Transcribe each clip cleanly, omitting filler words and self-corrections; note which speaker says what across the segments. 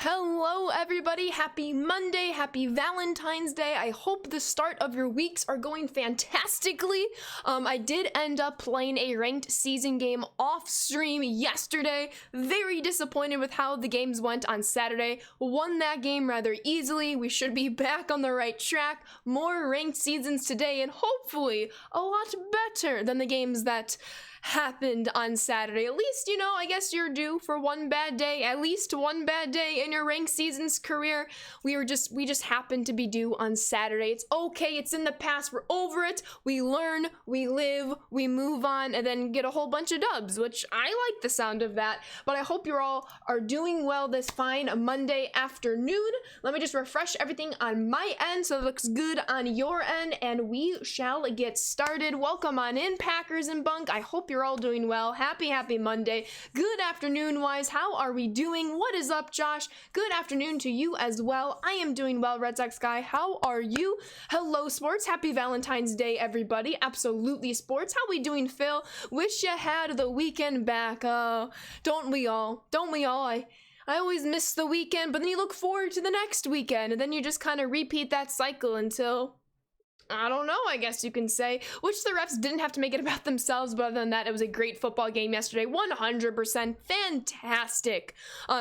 Speaker 1: Hello everybody, happy Monday, happy Valentine's Day. I hope the start of your weeks are going fantastically. I did end up playing a ranked season game off stream yesterday. Very disappointed with how the games went on Saturday. Won that game rather easily. We should be back on the right track. More ranked seasons today and hopefully a lot better than the games that happened on Saturday. At least, you know, I guess you're due for one bad day, at least one bad day in your ranked seasons career. We just happened to be due on Saturday. It's okay, it's in the past, we're over it. We learn, we live, we move on, and then get a whole bunch of dubs, which I like the sound of that. But I hope you all are doing well this fine Monday afternoon. Let me just refresh everything on my end so it looks good on your end, and we shall get started. Welcome on in, Packers and Bunk. I hope you're all doing well. Happy Monday. Good afternoon, Wise. How are we doing? What is up, Josh? Good afternoon to you as well. I am doing well, Red Sox guy. How are you? Hello, sports. Happy Valentine's Day, everybody. Absolutely, sports. How we doing, Phil? Wish you had the weekend back. Don't we all? Don't we all? I always miss the weekend, but then you look forward to the next weekend, and then you just kind of repeat that cycle until, I don't know, I guess you can say, which the refs didn't have to make it about themselves, but other than that, it was a great football game yesterday. 100% fantastic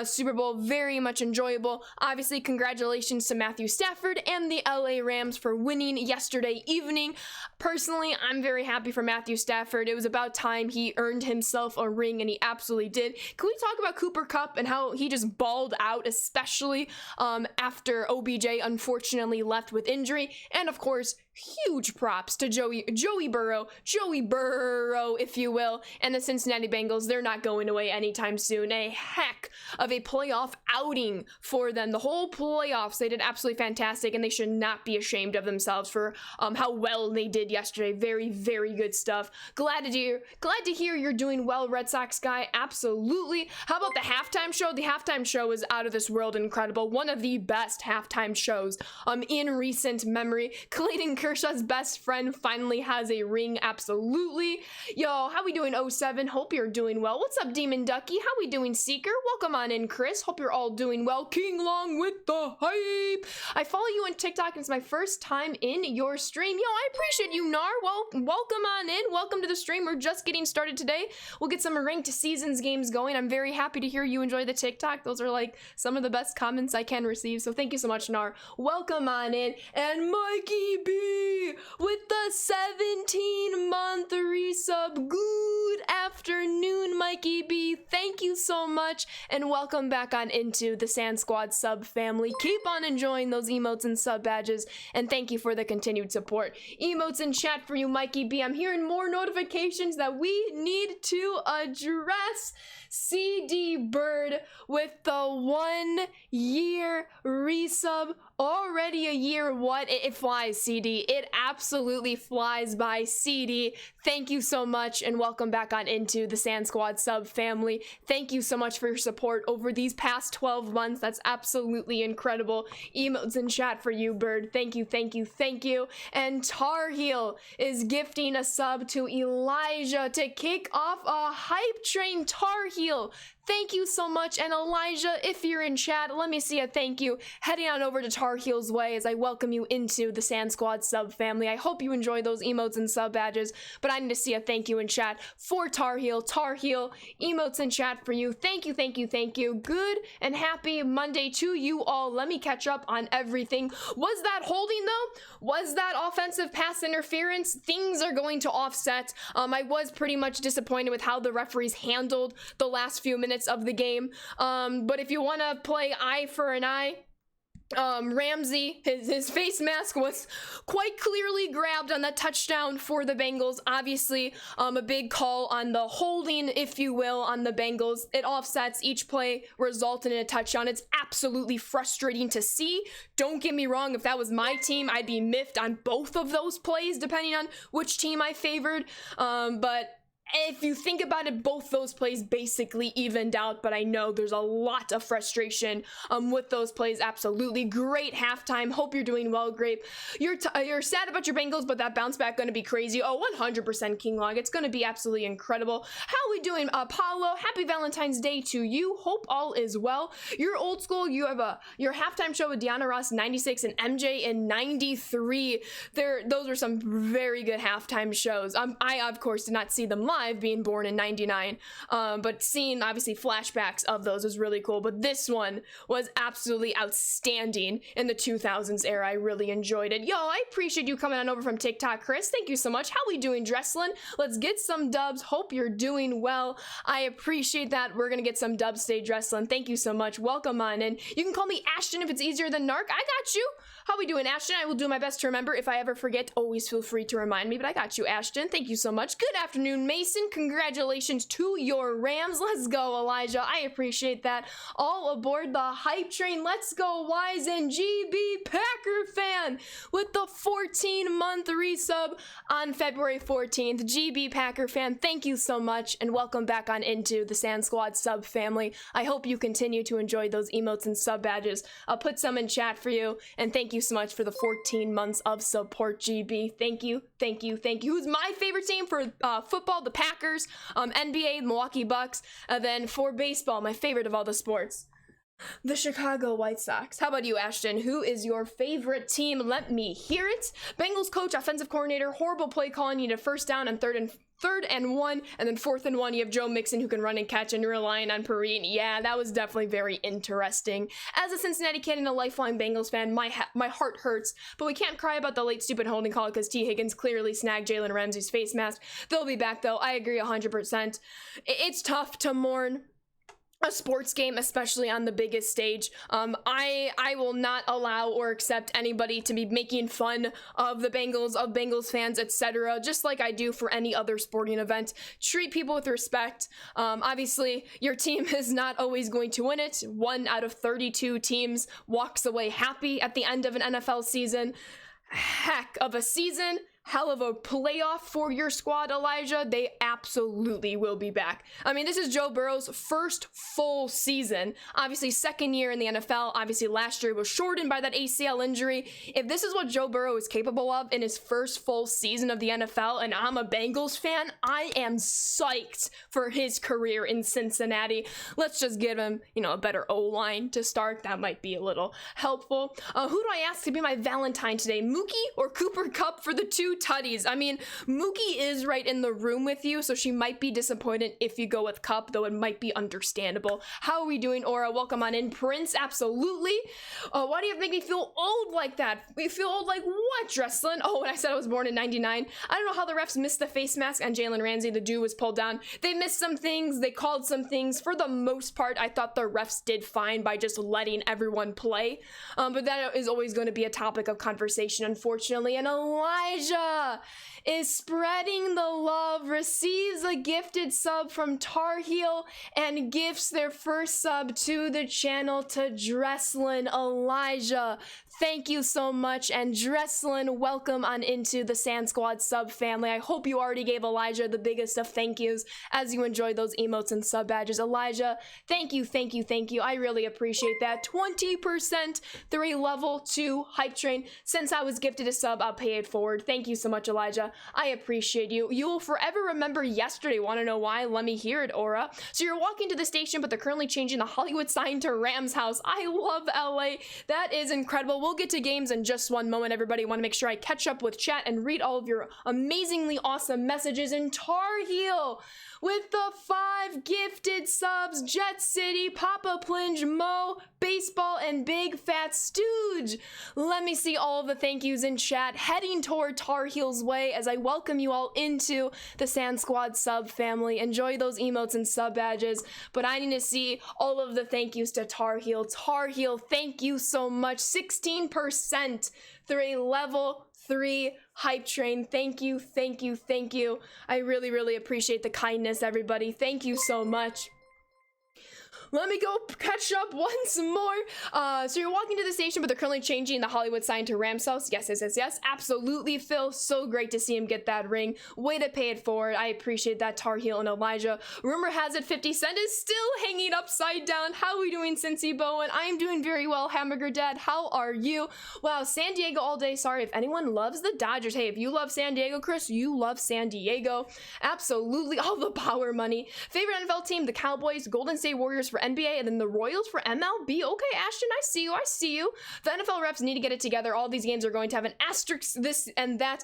Speaker 1: Super Bowl, very much enjoyable. Obviously, congratulations to Matthew Stafford and the LA Rams for winning yesterday evening. Personally, I'm very happy for Matthew Stafford. It was about time he earned himself a ring, and he absolutely did. Can we talk about Cooper Kupp and how he just balled out, especially after OBJ unfortunately left with injury? And of course, huge props to Joey Burrow, if you will, and the Cincinnati Bengals. They're not going away anytime soon. A heck of a playoff outing for them. The whole playoffs, they did absolutely fantastic, and they should not be ashamed of themselves for how well they did yesterday. Very, very good stuff. Glad to hear you're doing well, Red Sox guy. Absolutely. How about the halftime show? The halftime show is out of this world incredible. One of the best halftime shows in recent memory. Clayton Kershaw's best friend finally has a ring. Absolutely. Yo, how we doing, 07? Hope you're doing well. What's up, Demon Ducky? How we doing, Seeker? Welcome on in, Chris. Hope you're all doing well. King Long with the hype. I follow you on TikTok, and it's my first time in your stream. Yo, I appreciate you, Nar. Well, welcome on in. Welcome to the stream. We're just getting started today. We'll get some ranked seasons games going. I'm very happy to hear you enjoy the TikTok. Those are like some of the best comments I can receive, so thank you so much, Nar. Welcome on in. And Mikey B with the 17-month resub. Good afternoon, Mikey B. Thank you so much, and welcome back on into the Sand Squad sub family. Keep on enjoying those emotes and sub badges, and thank you for the continued support. Emotes in chat for you, Mikey B. I'm hearing more notifications that we need to address. CD Bird with the 1 year resub. Already a year. What? It flies, CD. It absolutely flies by, CD. Thank you so much, and welcome back on into the Sand Squad sub family. Thank you so much for your support over these past 12 months. That's absolutely incredible. Emotes in chat for you, Bird. Thank you, thank you, thank you. And Tar Heel is gifting a sub to Elijah to kick off a hype train. Tar Heel, thank you so much. And Elijah, if you're in chat, let me see a thank you. Heading on over to Tar Heel's way as I welcome you into the Sand Squad sub family. I hope you enjoy those emotes and sub badges, but I need to see a thank you in chat for Tar Heel. Tar Heel, emotes in chat for you. Thank you, thank you, thank you. Good and happy Monday to you all. Let me catch up on everything. Was that holding though? Was that offensive pass interference? Things are going to offset. I was pretty much disappointed with how the referees handled the last few minutes of the game. But if you want to play eye for an eye, Ramsey, his face mask was quite clearly grabbed on that touchdown for the Bengals. Obviously, a big call on the holding, if you will, on the Bengals. It offsets. Each play resulted in a touchdown. It's absolutely frustrating to see. Don't get me wrong, if that was my team, I'd be miffed on both of those plays, depending on which team I favored. But if you think about it, both those plays basically evened out, but I know there's a lot of frustration with those plays. Absolutely great halftime. Hope you're doing well, Grape. You're sad about your Bengals, but that bounce back going to be crazy. Oh, 100% King Log. It's going to be absolutely incredible. How are we doing, Paulo? Happy Valentine's Day to you. Hope all is well. You're old school. You have your halftime show with Deanna Ross 96 and MJ in 93. Those are some very good halftime shows. I of course did not see them live, being born in 99, but seeing obviously flashbacks of those was really cool. But this one was absolutely outstanding in the 2000s era. I really enjoyed it. Yo, I appreciate you coming on over from TikTok, Chris. Thank you so much. How we doing, Dresslin? Let's get some dubs. Hope you're doing well. I appreciate that. We're gonna get some dubs today, Dresslin. Thank you so much. Welcome on in. You can call me Ashton if it's easier than Narc. I got you. How we doing, Ashton? I will do my best to remember. If I ever forget, always feel free to remind me, but I got you, Ashton. Thank you so much. Good afternoon, Mason. Congratulations to your Rams. Let's go, Elijah. I appreciate that. All aboard the hype train. Let's go, Wise and GB Packer fan with the 14-month resub on February 14th. GB Packer fan, thank you so much, and welcome back on into the Sand Squad sub family. I hope you continue to enjoy those emotes and sub badges. I'll put some in chat for you, and thank you so much for the 14 months of support, GB. Thank you, thank you, thank you. Who's my favorite team for football? The Packers. NBA, Milwaukee Bucks. Then for baseball, my favorite of all the sports, the Chicago White Sox. How about you, Ashton? Who is your favorite team? Let me hear it. Bengals coach, offensive coordinator, horrible play calling. You need a first down on third and 1, and then 4th and 1, you have Joe Mixon who can run and catch, and you're relying on Perrine. Yeah, that was definitely very interesting. As a Cincinnati kid and a lifelong Bengals fan, my heart hurts, but we can't cry about the late stupid holding call because T. Higgins clearly snagged Jalen Ramsey's face mask. They'll be back though. I agree 100%. It's tough to mourn a sports game, especially on the biggest stage. I will not allow or accept anybody to be making fun of the Bengals, of Bengals fans, etc. Just like I do for any other sporting event. Treat people with respect. Obviously, your team is not always going to win it. 1 out of 32 teams walks away happy at the end of an NFL season. Heck of a season. Hell of a playoff for your squad, Elijah. They absolutely will be back. I mean, this is Joe Burrow's first full season. Obviously, second year in the NFL. Obviously, last year was shortened by that ACL injury. If this is what Joe Burrow is capable of in his first full season of the NFL, and I'm a Bengals fan, I am psyched for his career in Cincinnati. Let's just give him, a better O-line to start. That might be a little helpful. Who do I ask to be my Valentine today? Mookie or Cooper Kupp for the 2 tutties? I mean, Mookie is right in the room with you, so she might be disappointed if you go with Kupp, though it might be understandable. How are we doing, Aura? Welcome on in. Prince, absolutely. Why do you make me feel old like that? We feel old like what, Dresslin? Oh, when I said I was born in 99. I don't know how the refs missed the face mask on Jalen Ramsey. The dew was pulled down. They missed some things. They called some things. For the most part, I thought the refs did fine by just letting everyone play. But that is always going to be a topic of conversation, unfortunately. And Elijah is spreading the love, receives a gifted sub from Tar Heel, and gifts their first sub to the channel to Dresslin. Elijah, thank you so much, and Dresslin, welcome on into the Sand Squad sub family. I hope you already gave Elijah the biggest of thank yous as you enjoyed those emotes and sub badges. Elijah, thank you, thank you, thank you. I really appreciate that. 20% through a level 2 hype train. Since I was gifted a sub, I'll pay it forward. Thank you so much, Elijah. I appreciate you. You will forever remember yesterday. Want to know why? Let me hear it, Aura. So you're walking to the station, but they're currently changing the Hollywood sign to Rams House. I love LA. That is incredible. We'll get to games in just one moment, everybody. Want to make sure I catch up with chat and read all of your amazingly awesome messages. In Tar Heel with the 5 gifted subs, Jet City, Papa Plinge, Mo, Baseball, and Big Fat Stooge. Let me see all of the thank yous in chat, heading toward Tar Heel's way as I welcome you all into the Sand Squad sub family. Enjoy those emotes and sub badges, but I need to see all of the thank yous to Tar Heel. Tar Heel, thank you so much. 16% through a level 3 hype train. Thank you, thank you, thank you. I really, really appreciate the kindness, everybody. Thank you so much. Let me go catch up once more. So you're walking to the station, but they're currently changing the Hollywood sign to Rams House. Yes. Absolutely, Phil. So great to see him get that ring. Way to pay it forward. I appreciate that, Tar Heel and Elijah. Rumor has it 50 Cent is still hanging upside down. How are we doing, Cincy Bowen? I am doing very well, Hamburger Dad. How are you? Wow, San Diego all day. Sorry if anyone loves the Dodgers. Hey, if you love San Diego, Chris, you love San Diego. Absolutely. All the power money. Favorite NFL team, the Cowboys, Golden State Warriors for NBA, and then the Royals for MLB. Okay, Ashton, I see you. The NFL refs need to get it together. All these games are going to have an asterisk, this and that.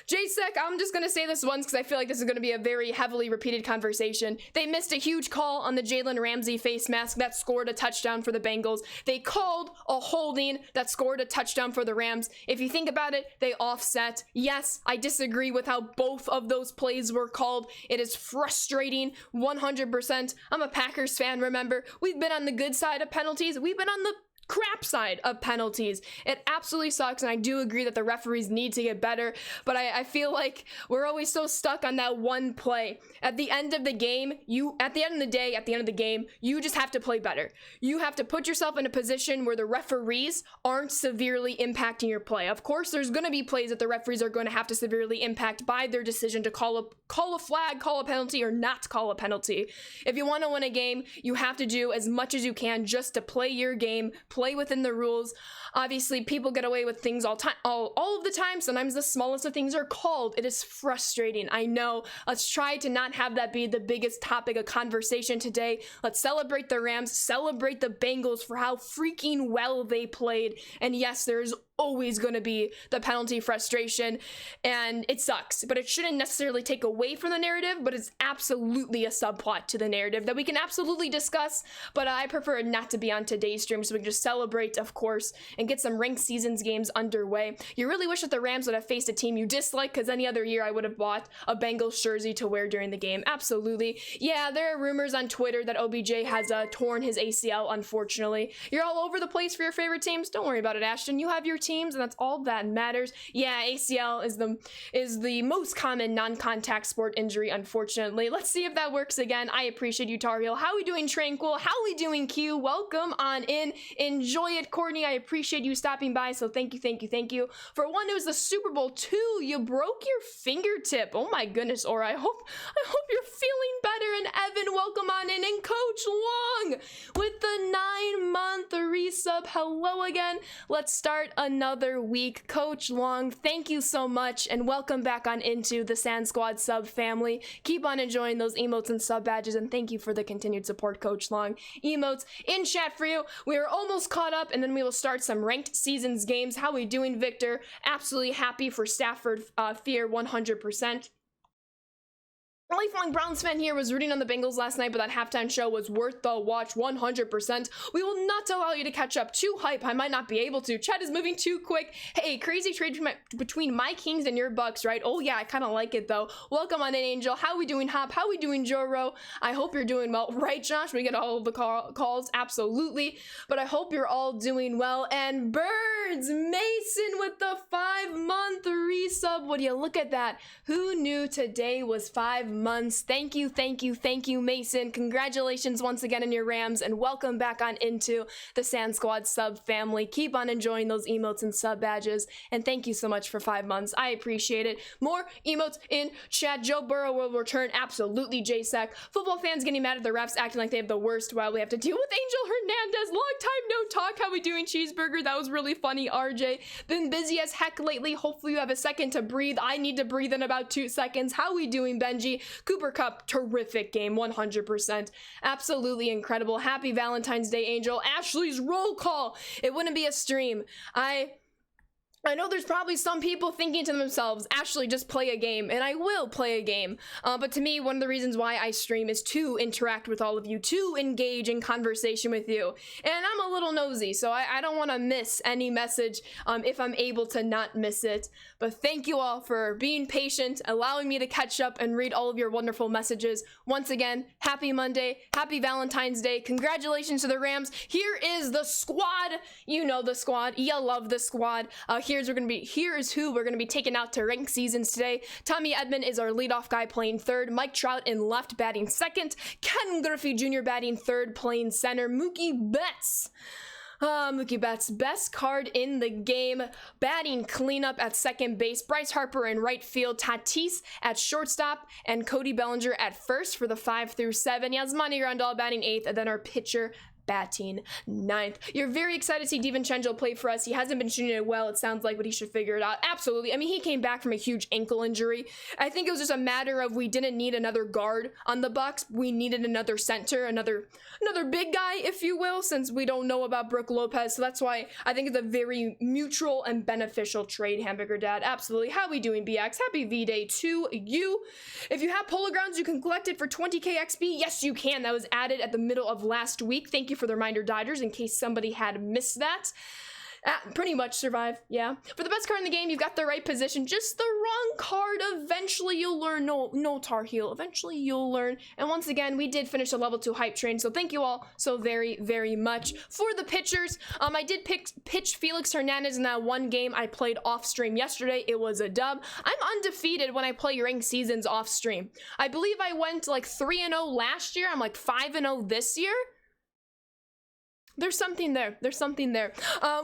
Speaker 1: JSEC, I'm just going to say this once because I feel like this is going to be a very heavily repeated conversation. They missed a huge call on the Jalen Ramsey face mask that scored a touchdown for the Bengals. They called a holding that scored a touchdown for the Rams. If you think about it, they offset. Yes, I disagree with how both of those plays were called. It is frustrating, 100%. I'm a Packers fan, remember? We've been on the good side of penalties. We've been on the crap side of penalties. It absolutely sucks, and I do agree that the referees need to get better, but I feel like we're always so stuck on that one play. At the end of the game, at the end of the game, you just have to play better. You have to put yourself in a position where the referees aren't severely impacting your play. Of course, there's going to be plays that the referees are going to have to severely impact by their decision to call a flag, call a penalty, or not call a penalty. If you want to win a game, you have to do as much as you can just to play your game, play within the rules. Obviously, people get away with things all of the time. Sometimes the smallest of things are called. It is frustrating. I know. Let's try to not have that be the biggest topic of conversation today. Let's celebrate the Rams, celebrate the Bengals for how freaking well they played. And yes, there's always going to be the penalty frustration, and it sucks, but it shouldn't necessarily take away from the narrative, but it's absolutely a subplot to the narrative that we can absolutely discuss, but I prefer it not to be on today's stream so we can just celebrate, of course, and get some ranked seasons games underway. You really wish that the Rams would have faced a team you dislike, because any other year I would have bought a Bengals jersey to wear during the game. Absolutely. Yeah, there are rumors on Twitter that OBJ has torn his ACL, unfortunately. You're all over the place for your favorite teams. Don't worry about it, Ashton. You have your teams, and that's all that matters. Yeah, ACL is the most common non-contact sport injury, unfortunately. Let's see if that works again. I appreciate you, Tar Heel. How we doing, Tranquil? How we doing, Q? Welcome on in. Enjoy it, Courtney. I appreciate you stopping by, so thank you. For one, it was the Super Bowl. 2, you broke your fingertip. Oh my goodness, Aura. I hope you're feeling better. And Evan, welcome on in. And Coach Long with the 9-month resub. Hello again. Let's start another week. Coach Long, thank you so much, and welcome back on into the Sand Squad sub family. Keep on enjoying those emotes and sub badges, and thank you for the continued support, Coach Long. Emotes in chat for you. We are almost caught up, and then we will start some ranked seasons games. How we doing, Victor? Absolutely happy for Stafford Fear 100%. Lifelong Browns fan here was rooting on the Bengals last night, but that halftime show was worth the watch 100%. We will not allow you to catch up. Too hype. I might not be able to. Chat is moving too quick. Hey, crazy trade between my Kings and your Bucks, right? Oh yeah, I kind of like it though. Welcome on in, Angel. How we doing, Hop? How we doing, Joro? I hope you're doing well. Right, Josh? We get all of the calls. Absolutely. But I hope you're all doing well. And Birds Mason with the 5-month resub. Would you look at that? Who knew today was 5 months? Thank you, Mason. Congratulations once again on your Rams, and welcome back on into the Sand Squad sub family. Keep on enjoying those emotes and sub badges, and thank you so much for 5 months. I appreciate it. More emotes in chat. Joe Burrow will return. Absolutely, JSEC. Football fans getting mad at the refs, acting like they have the worst while we have to deal with Angel Hernandez. Long time no talk. How we doing, Cheeseburger? That was really funny, RJ. Been busy as heck lately. Hopefully you have a second to breathe. I need to breathe in about 2 seconds. How we doing, Benji? Cooper Cup, terrific game, 100%. Absolutely incredible. Happy Valentine's Day, Angel. Ashley's roll call. It wouldn't be a stream. I know there's probably some people thinking to themselves, Ashley, just play a game, and I will play a game. But to me, one of the reasons why I stream is to interact with all of you, to engage in conversation with you. And I'm a little nosy, so I don't want to miss any message if I'm able to not miss it. But thank you all for being patient, allowing me to catch up and read all of your wonderful messages. Once again, happy Monday, happy Valentine's Day. Congratulations to the Rams. Here is the squad. You know the squad. You love the squad. here is who we're gonna be taking out to ranked seasons today. Tommy Edman is our leadoff guy playing third. Mike Trout in left batting second. Ken Griffey Jr. batting third playing center. Mookie Betts. Mookie Betts, best card in the game, batting cleanup at second base. Bryce Harper in right field, Tatis at shortstop, and Cody Bellinger at first for the 5 through 7. Yasmani Grandal batting 8th, and then our pitcher batting 9th. You're very excited to see DiVincenzo play for us. He hasn't been shooting it well, it sounds like, but he should figure it out. Absolutely. I mean, he came back from a huge ankle injury. I think it was just a matter of we didn't need another guard on the Bucks. We needed another center, another big guy, if you will, since we don't know about Brook Lopez. So that's why I think it's a very mutual and beneficial trade, Hamburger Dad. Absolutely. How we doing, BX? Happy V-Day to you. If you have Polo Grounds, you can collect it for 20k XP. Yes, you can. That was added at the middle of last week. Thank you for the reminder, Dodgers, in case somebody had missed that. Pretty much survive, yeah. For the best card in the game, you've got the right position, just the wrong card. Eventually you'll learn. No Tar Heel. Eventually you'll learn. And once again, we did finish the level 2 hype train, so thank you all so very, very much. For the pitchers, I did pitch Felix Hernandez in that one game I played off stream yesterday. It was a dub. I'm undefeated when I play ranked seasons off stream. I believe I went like 3-0 last year. I'm like 5-0 this year. There's something there. There's something there.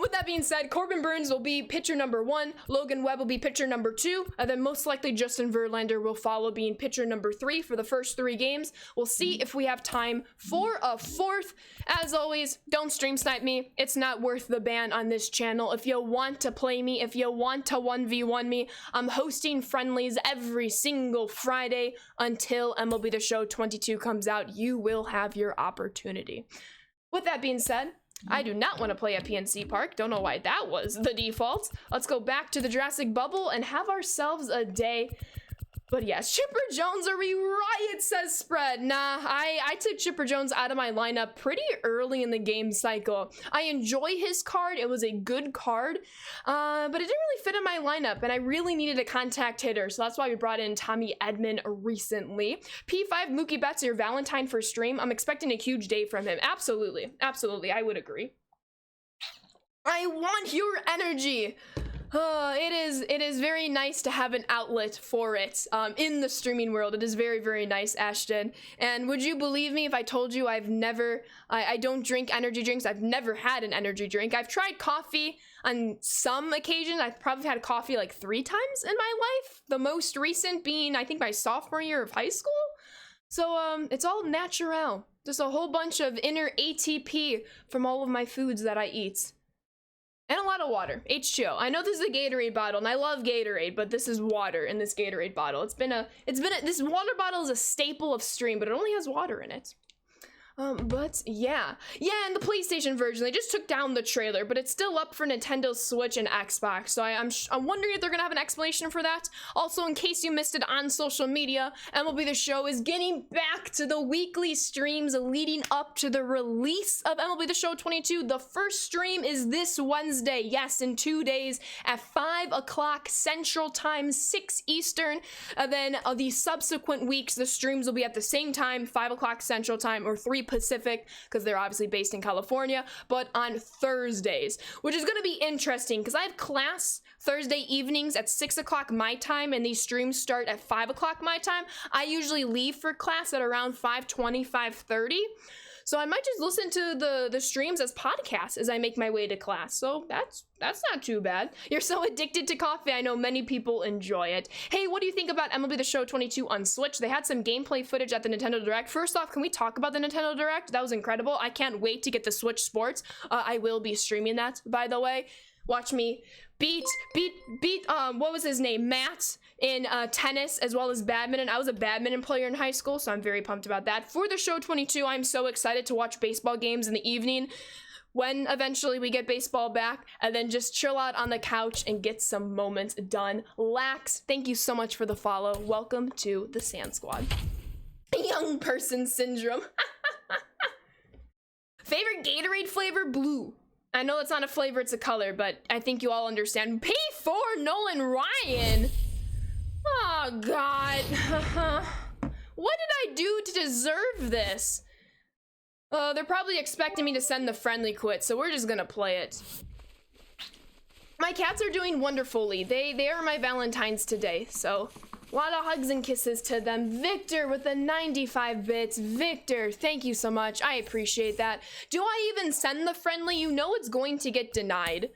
Speaker 1: With that being said, Corbin Burns will be pitcher number 1. Logan Webb will be pitcher number 2. And then most likely Justin Verlander will follow being pitcher number 3 for the first 3 games. We'll see if we have time for a 4th. As always, don't stream snipe me. It's not worth the ban on this channel. If you want to play me, if you want to 1v1 me, I'm hosting friendlies every single Friday until MLB The Show 22 comes out. You will have your opportunity. With that being said, I do not want to play at PNC Park. Don't know why that was the default. Let's go back to the Jurassic Bubble and have ourselves a day. But yes, Chipper Jones, are we riot, says Spread. Nah, I took Chipper Jones out of my lineup pretty early in the game cycle. I enjoy his card. It was a good card, but it didn't really fit in my lineup, and I really needed a contact hitter, so that's why we brought in Tommy Edman recently. P5, Mookie Betts, your Valentine for stream. I'm expecting a huge day from him. Absolutely. Absolutely, I would agree. I want your energy. It is very nice to have an outlet for it in the streaming world. It is very, very nice, Ashton. And would you believe me if I told you I don't drink energy drinks? I've never had an energy drink. I've tried coffee on some occasions. I've probably had coffee like 3 times in my life. The most recent being, I think, my sophomore year of high school. So it's all natural. Just a whole bunch of inner ATP from all of my foods that I eat. And a lot of water. H2O. I know this is a Gatorade bottle, and I love Gatorade, but this is water in this Gatorade bottle. This water bottle is a staple of stream, but it only has water in it. But yeah, and the PlayStation version, they just took down the trailer, but it's still up for Nintendo Switch and Xbox, so I'm wondering if they're gonna have an explanation for that. Also, in case you missed it on social media, MLB The Show is getting back to the weekly streams leading up to the release of MLB The Show 22. The first stream is this Wednesday, yes, in 2 days at 5 o'clock Central Time, 6 Eastern, and then the subsequent weeks, the streams will be at the same time, 5 o'clock Central Time, or 3 Pacific, because they're obviously based in California, but on Thursdays, which is going to be interesting because I have class Thursday evenings at 6 o'clock my time, and these streams start at 5 o'clock my time. I usually leave for class at around 5:20, 5:30. So I might just listen to the streams as podcasts as I make my way to class. So that's not too bad. You're so addicted to coffee. I know many people enjoy it. Hey, what do you think about MLB The Show 22 on Switch? They had some gameplay footage at the Nintendo Direct. First off, can we talk about the Nintendo Direct? That was incredible. I can't wait to get the Switch Sports. I will be streaming that, by the way. Watch me beat what was his name, Matt, in tennis as well as badminton. I was a badminton player in high school, so I'm very pumped about that. For the Show 22, I'm so excited to watch baseball games in the evening when eventually we get baseball back, and then just chill out on the couch and get some moments done. Lax, thank you so much for the follow. Welcome to the Sand Squad. Young person syndrome. Favorite Gatorade flavor? Blue. I know it's not a flavor, it's a color, but I think you all understand. P4 Nolan Ryan. Oh, God. What did I do to deserve this? They're probably expecting me to send the friendly quit, so we're just gonna play it. My cats are doing wonderfully. They are my Valentines today, so a lot of hugs and kisses to them. Victor with the 95 bits. Victor, thank you so much. I appreciate that. Do I even send the friendly? You know it's going to get denied.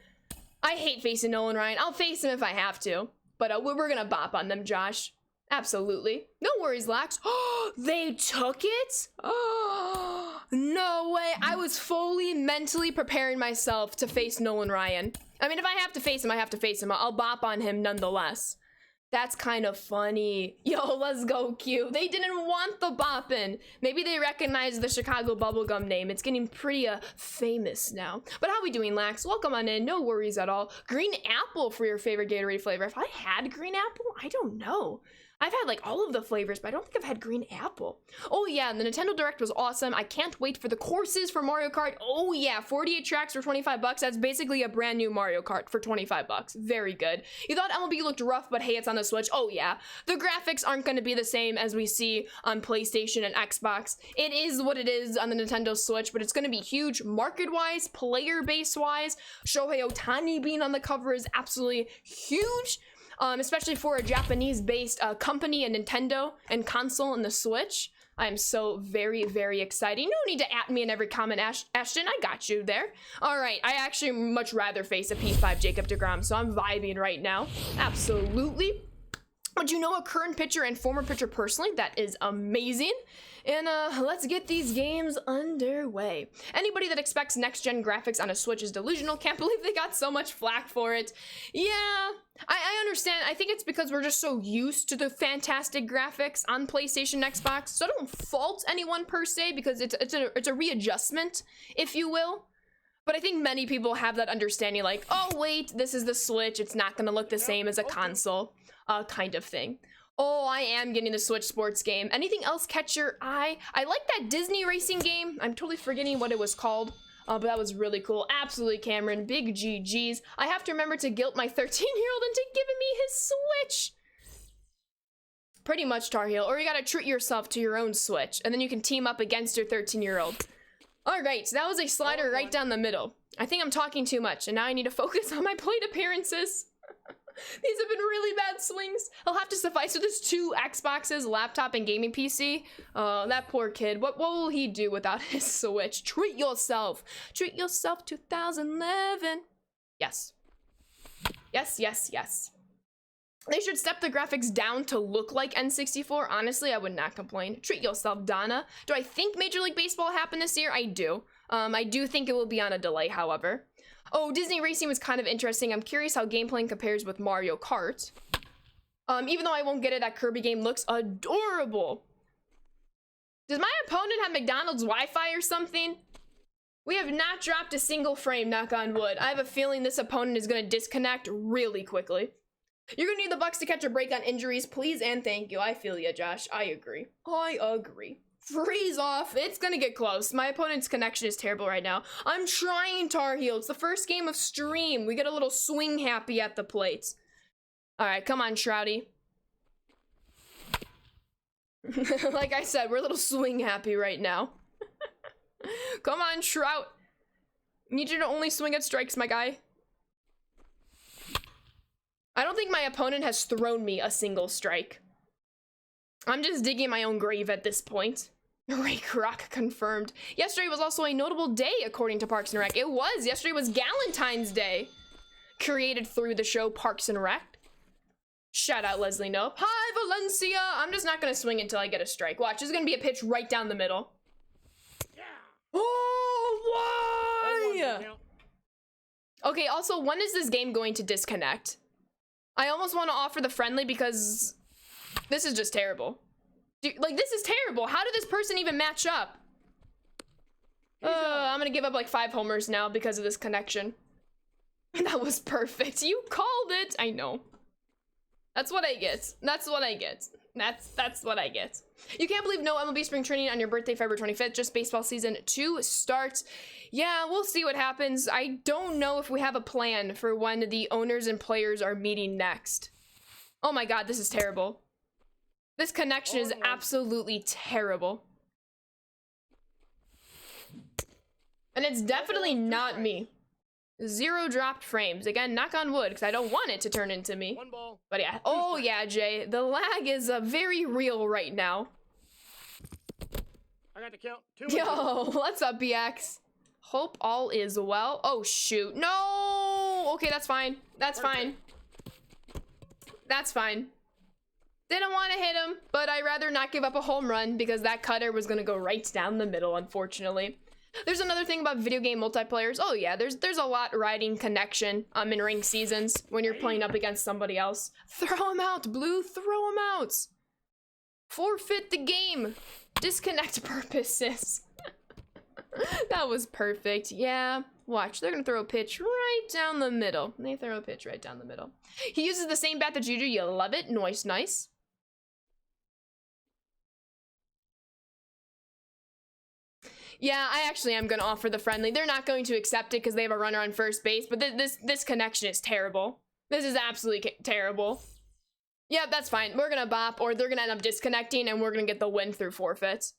Speaker 1: I hate facing Nolan Ryan. I'll face him if I have to, but we're gonna bop on them, Josh. Absolutely. No worries, Lax. Oh, they took it? Oh, no way. I was fully mentally preparing myself to face Nolan Ryan. I mean, if I have to face him, I have to face him. I'll bop on him nonetheless. That's kind of funny. Yo, let's go, Q. They didn't want the boppin'. Maybe they recognize the Chicago bubblegum name. It's getting pretty famous now. But how we doing, Lax? Welcome on in. No worries at all. Green apple for your favorite Gatorade flavor. If I had green apple, I don't know. I've had like all of the flavors, but I don't think I've had green apple. Oh yeah, and the Nintendo Direct was awesome. I can't wait for the courses for Mario Kart. Oh yeah, 48 tracks for 25 bucks. That's basically a brand new Mario Kart for 25 bucks. Very good. You thought MLB looked rough, but hey, it's on the Switch. Oh yeah, the graphics aren't going to be the same as we see on PlayStation and Xbox. It is what it is on the Nintendo Switch, but it's going to be huge market-wise, player base-wise. Shohei Ohtani being on the cover is absolutely huge. Especially for a Japanese-based company, a Nintendo and console and the Switch. I am so very, very excited. You don't need to at me in every comment, Ashton. I got you there. All right, I actually much rather face a P5 Jacob deGrom, so I'm vibing right now. Absolutely. Would you know a current pitcher and former pitcher personally? That is amazing. And let's get these games underway. Anybody that expects next-gen graphics on a Switch is delusional. Can't believe they got so much flack for it. Yeah, I understand. I think it's because we're just so used to the fantastic graphics on PlayStation and Xbox. So I don't fault anyone per se, because it's a readjustment, if you will. But I think many people have that understanding, like, oh wait, this is the Switch. It's not gonna look the same as a console, kind of thing. Oh, I am getting the Switch sports game. Anything else catch your eye? I like that Disney racing game. I'm totally forgetting what it was called, but that was really cool. Absolutely, Cameron. Big GGs. I have to remember to guilt my 13-year-old into giving me his Switch. Pretty much, Tar Heel. Or you gotta treat yourself to your own Switch, and then you can team up against your 13-year-old. All right, so that was a slider right down the middle. I think I'm talking too much, and now I need to focus on my plate appearances. These have been really bad swings. I'll have to suffice with this 2 Xboxes, laptop, and gaming PC. That poor kid. What will he do without his Switch? Treat yourself. Treat yourself 2011. Yes. Yes, yes, yes. They should step the graphics down to look like N64. Honestly, I would not complain. Treat yourself, Donna. Do I think Major League Baseball happened this year? I do. I do think it will be on a delay, however. Oh, Disney Racing was kind of interesting. I'm curious how gameplay compares with Mario Kart. Even though I won't get it, that Kirby game looks adorable. Does my opponent have McDonald's Wi-Fi or something? We have not dropped a single frame, knock on wood. I have a feeling this opponent is going to disconnect really quickly. You're going to need the Bucks to catch a break on injuries, please and thank you. I feel ya, Josh. I agree. I agree. Freeze off. It's gonna get close. My opponent's connection is terrible right now. I'm trying, Tar Heel. It's the first game of stream. We get a little swing happy at the plate. All right, come on, Shroudy. Like I said, we're a little swing happy right now. Come on, Shroud. Need you to only swing at strikes, my guy. I don't think my opponent has thrown me a single strike. I'm just digging my own grave at this point. Ray Kroc confirmed. Yesterday was also a notable day, according to Parks and Rec. It was. Yesterday was Valentine's Day. Created through the show Parks and Rec. Shout out Leslie Knope. Hi, Valencia! I'm just not gonna swing until I get a strike. Watch, this is gonna be a pitch right down the middle. Yeah. Oh, why? Okay, also, when is this game going to disconnect? I almost want to offer the friendly because this is just terrible. Dude, like, this is terrible. How did this person even match up? I'm gonna give up like 5 homers now because of this connection. That was perfect. You called it. I know. That's what I get. That's what I get. That's what I get. You can't believe no MLB spring training on your birthday, February 25th. Just baseball season 2 starts. Yeah, we'll see what happens. I don't know if we have a plan for when the owners and players are meeting next. Oh my god, this is terrible. This connection is absolutely terrible. And it's definitely not me. 0 dropped frames. Again, knock on wood, because I don't want it to turn into me.
Speaker 2: 1 ball.
Speaker 1: But yeah, oh yeah, Jay, the lag is very real right now.
Speaker 2: I got to count. 2
Speaker 1: Yo, what's up, BX? Hope all is well. Oh shoot, no! Okay, that's fine. That's fine. That's fine. Didn't want to hit him, but I'd rather not give up a home run because that cutter was gonna go right down the middle, unfortunately. There's another thing about video game multiplayers. Oh yeah, there's a lot riding connection in ranked seasons when you're playing up against somebody else. Throw him out, Blue, throw him out. Forfeit the game. Disconnect purposes. That was perfect. Yeah, watch, they're gonna throw a pitch right down the middle. They throw a pitch right down the middle. He uses the same bat that you do. You love it. Nice, nice. Yeah, I actually am gonna offer the friendly. They're not going to accept it because they have a runner on first base, but this connection is terrible. This is absolutely terrible. Yeah, that's fine. We're gonna bop, or they're gonna end up disconnecting, and we're gonna get the win through forfeit.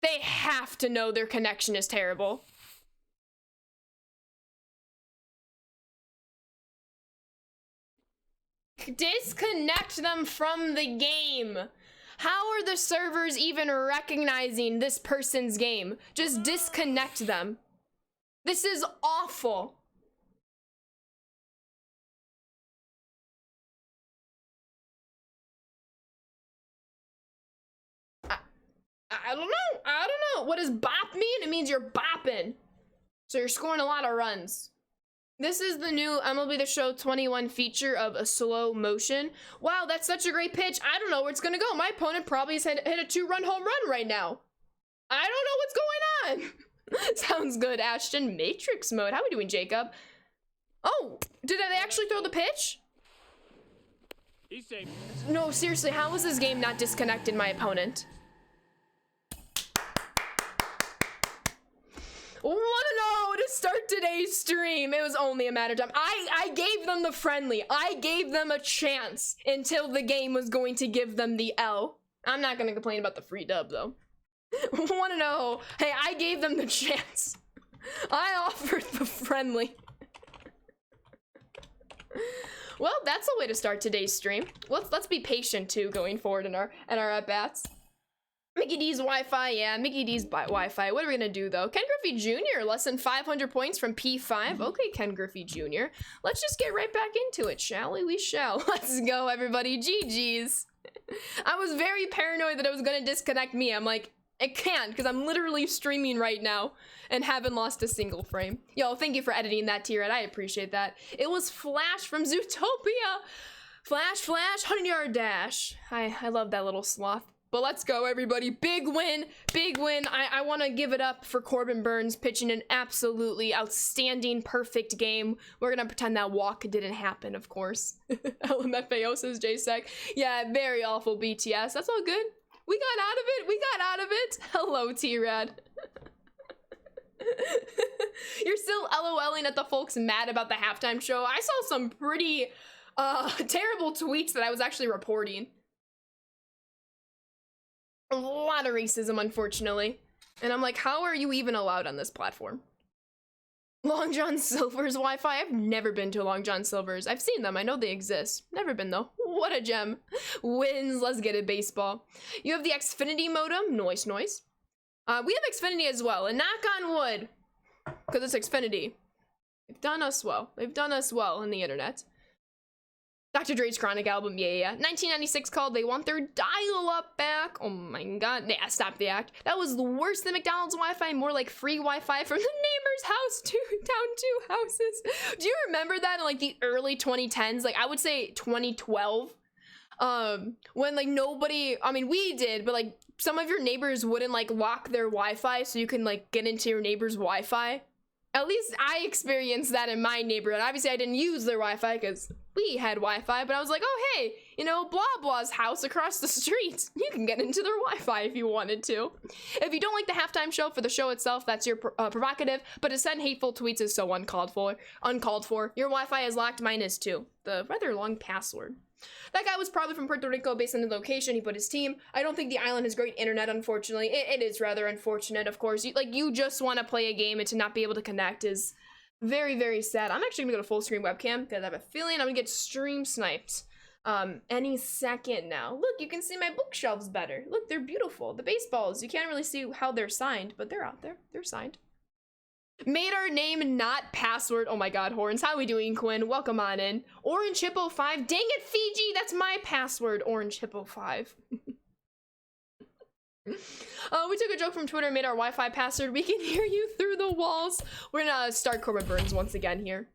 Speaker 1: They have to know their connection is terrible. Disconnect them from the game. How are the servers even recognizing this person's game? Just disconnect them. This is awful. I don't know. I don't know. What does bop mean? It means you're bopping. So you're scoring a lot of runs. This is the new MLB The Show 21 feature of a slow motion. Wow, that's such a great pitch. I don't know where it's gonna go. My opponent probably has hit a 2-run home run right now. I don't know what's going on. Sounds good, Ashton. Matrix mode. How are we doing, Jacob? Oh, did they actually throw the pitch?
Speaker 2: He's safe.
Speaker 1: No, seriously, how was this game not disconnected my opponent? Wanna know to start today's stream? It was only a matter of time. I gave them the friendly. I gave them a chance until the game was going to give them the L. I'm not gonna complain about the free dub though. Wanna know? Hey, I gave them the chance. I offered the friendly. Well, that's a way to start today's stream. Let's be patient too going forward in our at-bats. Mickey D's Wi-Fi, yeah, Mickey D's Wi-Fi. What are we gonna do though? Ken Griffey Jr., less than 500 points from P5. Okay, Ken Griffey Jr. Let's just get right back into it, shall we? We shall. Let's go, everybody. GG's. I was very paranoid that it was gonna disconnect me. I'm like, it can't, because I'm literally streaming right now and haven't lost a single frame. Yo, thank you for editing that, T-Red. I appreciate that. It was Flash from Zootopia. Flash, 100-yard dash. I love that little sloth. But let's go, everybody. Big win, big win. I want to give it up for Corbin Burns pitching an absolutely outstanding, perfect game. We're going to pretend that walk didn't happen, of course. LMFAO says JSEC. Yeah, very awful BTS. That's all good. We got out of it. We got out of it. Hello, T-Rad. You're still LOLing at the folks mad about the halftime show. I saw some pretty terrible tweets that I was actually reporting. A lot of racism, unfortunately. And I'm like, how are you even allowed on this platform? Long John Silver's Wi-Fi? I've never been to Long John Silver's. I've seen them. I know they exist. Never been, though. What a gem. Wins. Let's get it, baseball. You have the Xfinity modem. Noise. We have Xfinity as well. And knock on wood, because it's Xfinity. They've done us well. They've done us well in the internet. Dr. Dre's Chronic album, yeah. 1996 called They Want Their Dial-Up Back. Oh my god. Yeah, stop the act. That was worse than McDonald's Wi-Fi, more like free Wi-Fi from the neighbor's house, down 2 houses. Do you remember that in like the early 2010s? Like I would say 2012. When like nobody, I mean we did, but like some of your neighbors wouldn't like lock their Wi-Fi so you can like get into your neighbor's Wi-Fi. At least I experienced that in my neighborhood. Obviously, I didn't use their Wi-Fi because we had Wi-Fi, but I was like, oh, hey, you know, blah blah's house across the street. You can get into their Wi-Fi if you wanted to. If you don't like the halftime show for the show itself, that's your prerogative, but to send hateful tweets is so uncalled for. Your Wi-Fi is locked, mine is too. The rather long password. That guy was probably from Puerto Rico based on the location he put his team. I don't think the island has great internet, unfortunately. It is rather unfortunate, of course. You just want to play a game and to not be able to connect is Very, very sad. I'm actually gonna go to full screen webcam because I have a feeling I'm gonna get stream sniped any second now. Look, you can see my bookshelves better. Look, they're beautiful. The baseballs, you can't really see how they're signed, but they're out there. They're signed. Made our name not password. Oh my god, Horns. How we doing, Quinn? Welcome on in. Orange Hippo 5. Dang it, Fiji! That's my password, Orange Hippo 5. We took a joke from Twitter and made our Wi-Fi password. We can hear you through the walls. We're gonna start Corbin Burns once again here.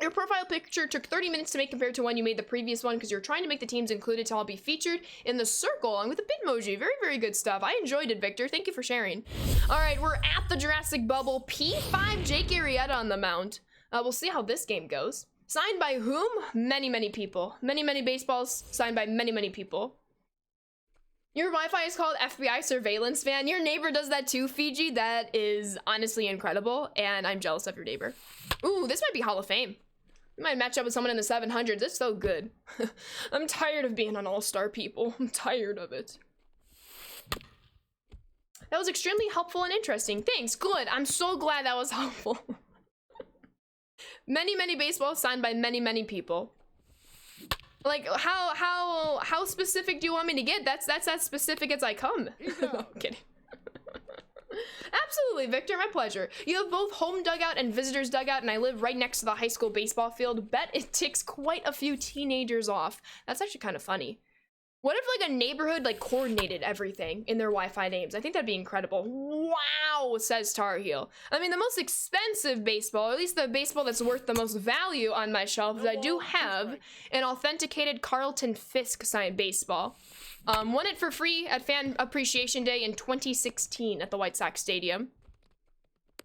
Speaker 1: Your profile picture took 30 minutes to make compared to when you made the previous one because you're trying to make the teams included to all be featured in the circle along with the Bitmoji. Very, very good stuff. I enjoyed it, Victor. Thank you for sharing. All right, we're at the Jurassic Bubble. P5 Jake Arrieta on the mound. We'll see how this game goes. Signed by whom? Many, many people. Many, many baseballs signed by many, many people. Your Wi-Fi is called FBI Surveillance Van. Your neighbor does that too, Fiji. That is honestly incredible, and I'm jealous of your neighbor. Ooh, this might be Hall of Fame. You might match up with someone in the 700s. It's so good. I'm tired of being an all-star, people. I'm tired of it. That was extremely helpful and interesting. Thanks, good. I'm so glad that was helpful. Many, many baseballs signed by many, many people. Like, how specific do you want me to get? That's as specific as I come. No, I'm kidding. Absolutely, Victor, my pleasure. You have both home dugout and visitors dugout, and I live right next to the high school baseball field. Bet it ticks quite a few teenagers off. That's actually kind of funny. What if like a neighborhood like coordinated everything in their Wi-Fi names? I think that'd be incredible. Wow, says Tar Heel. I mean, the most expensive baseball, or at least the baseball that's worth the most value on my shelf, is I do have an authenticated Carlton Fisk signed baseball. Won it for free at Fan Appreciation Day in 2016 at the White Sox Stadium.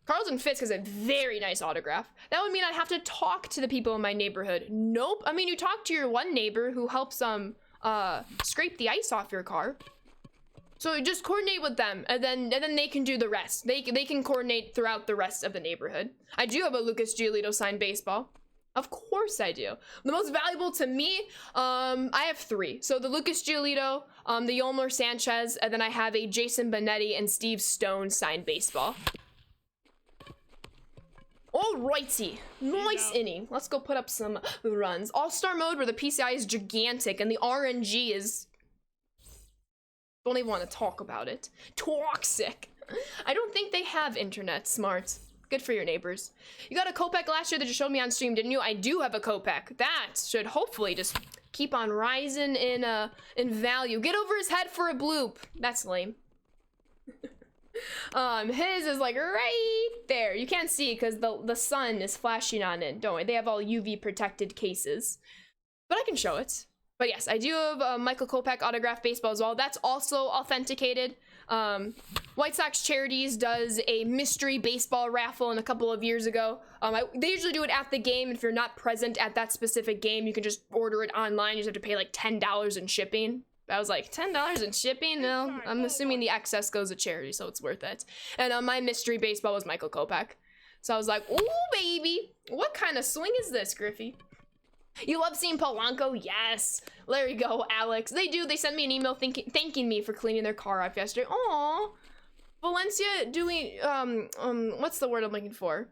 Speaker 1: Carlton Fisk has a very nice autograph. That would mean I'd have to talk to the people in my neighborhood. Nope. I mean, you talk to your one neighbor who helps scrape the ice off your car. So you just coordinate with them, and then they can do the rest. They can coordinate throughout the rest of the neighborhood. I do have a Lucas Giolito signed baseball. Of course I do. The most valuable to me, I have 3. So the Lucas Giolito, the Yolmer Sanchez, and then I have a Jason Benetti and Steve Stone signed baseball. Alrighty, nice inning. Let's go put up some runs. All-star mode where the PCI is gigantic and the RNG is... Don't even want to talk about it. Toxic. I don't think they have internet, smart. Good for your neighbors. You got a Kopech last year that you showed me on stream, didn't you? I do have a Kopech. That should hopefully just keep on rising in value. Get over his head for a bloop. That's lame. His is like right there. You can't see because the sun is flashing on it. Don't worry, they have all UV protected cases. But I can show it. But yes, I do have a Michael Kopech autographed baseball as well. That's also authenticated. White Sox Charities does a mystery baseball raffle in a couple of years ago. They usually do it at the game. If you're not present at that specific game, you can just order it online. You just have to pay like $10 in shipping. I was like, $10 in shipping? No, I'm assuming the excess goes to charity, so it's worth it. And my mystery baseball was Michael Kopech. So I was like, ooh, baby. What kind of swing is this, Griffey? You love seeing Polanco? Yes. There you go, Alex. They do. They sent me an email thanking me for cleaning their car off yesterday. Aww. Valencia doing, what's the word I'm looking for?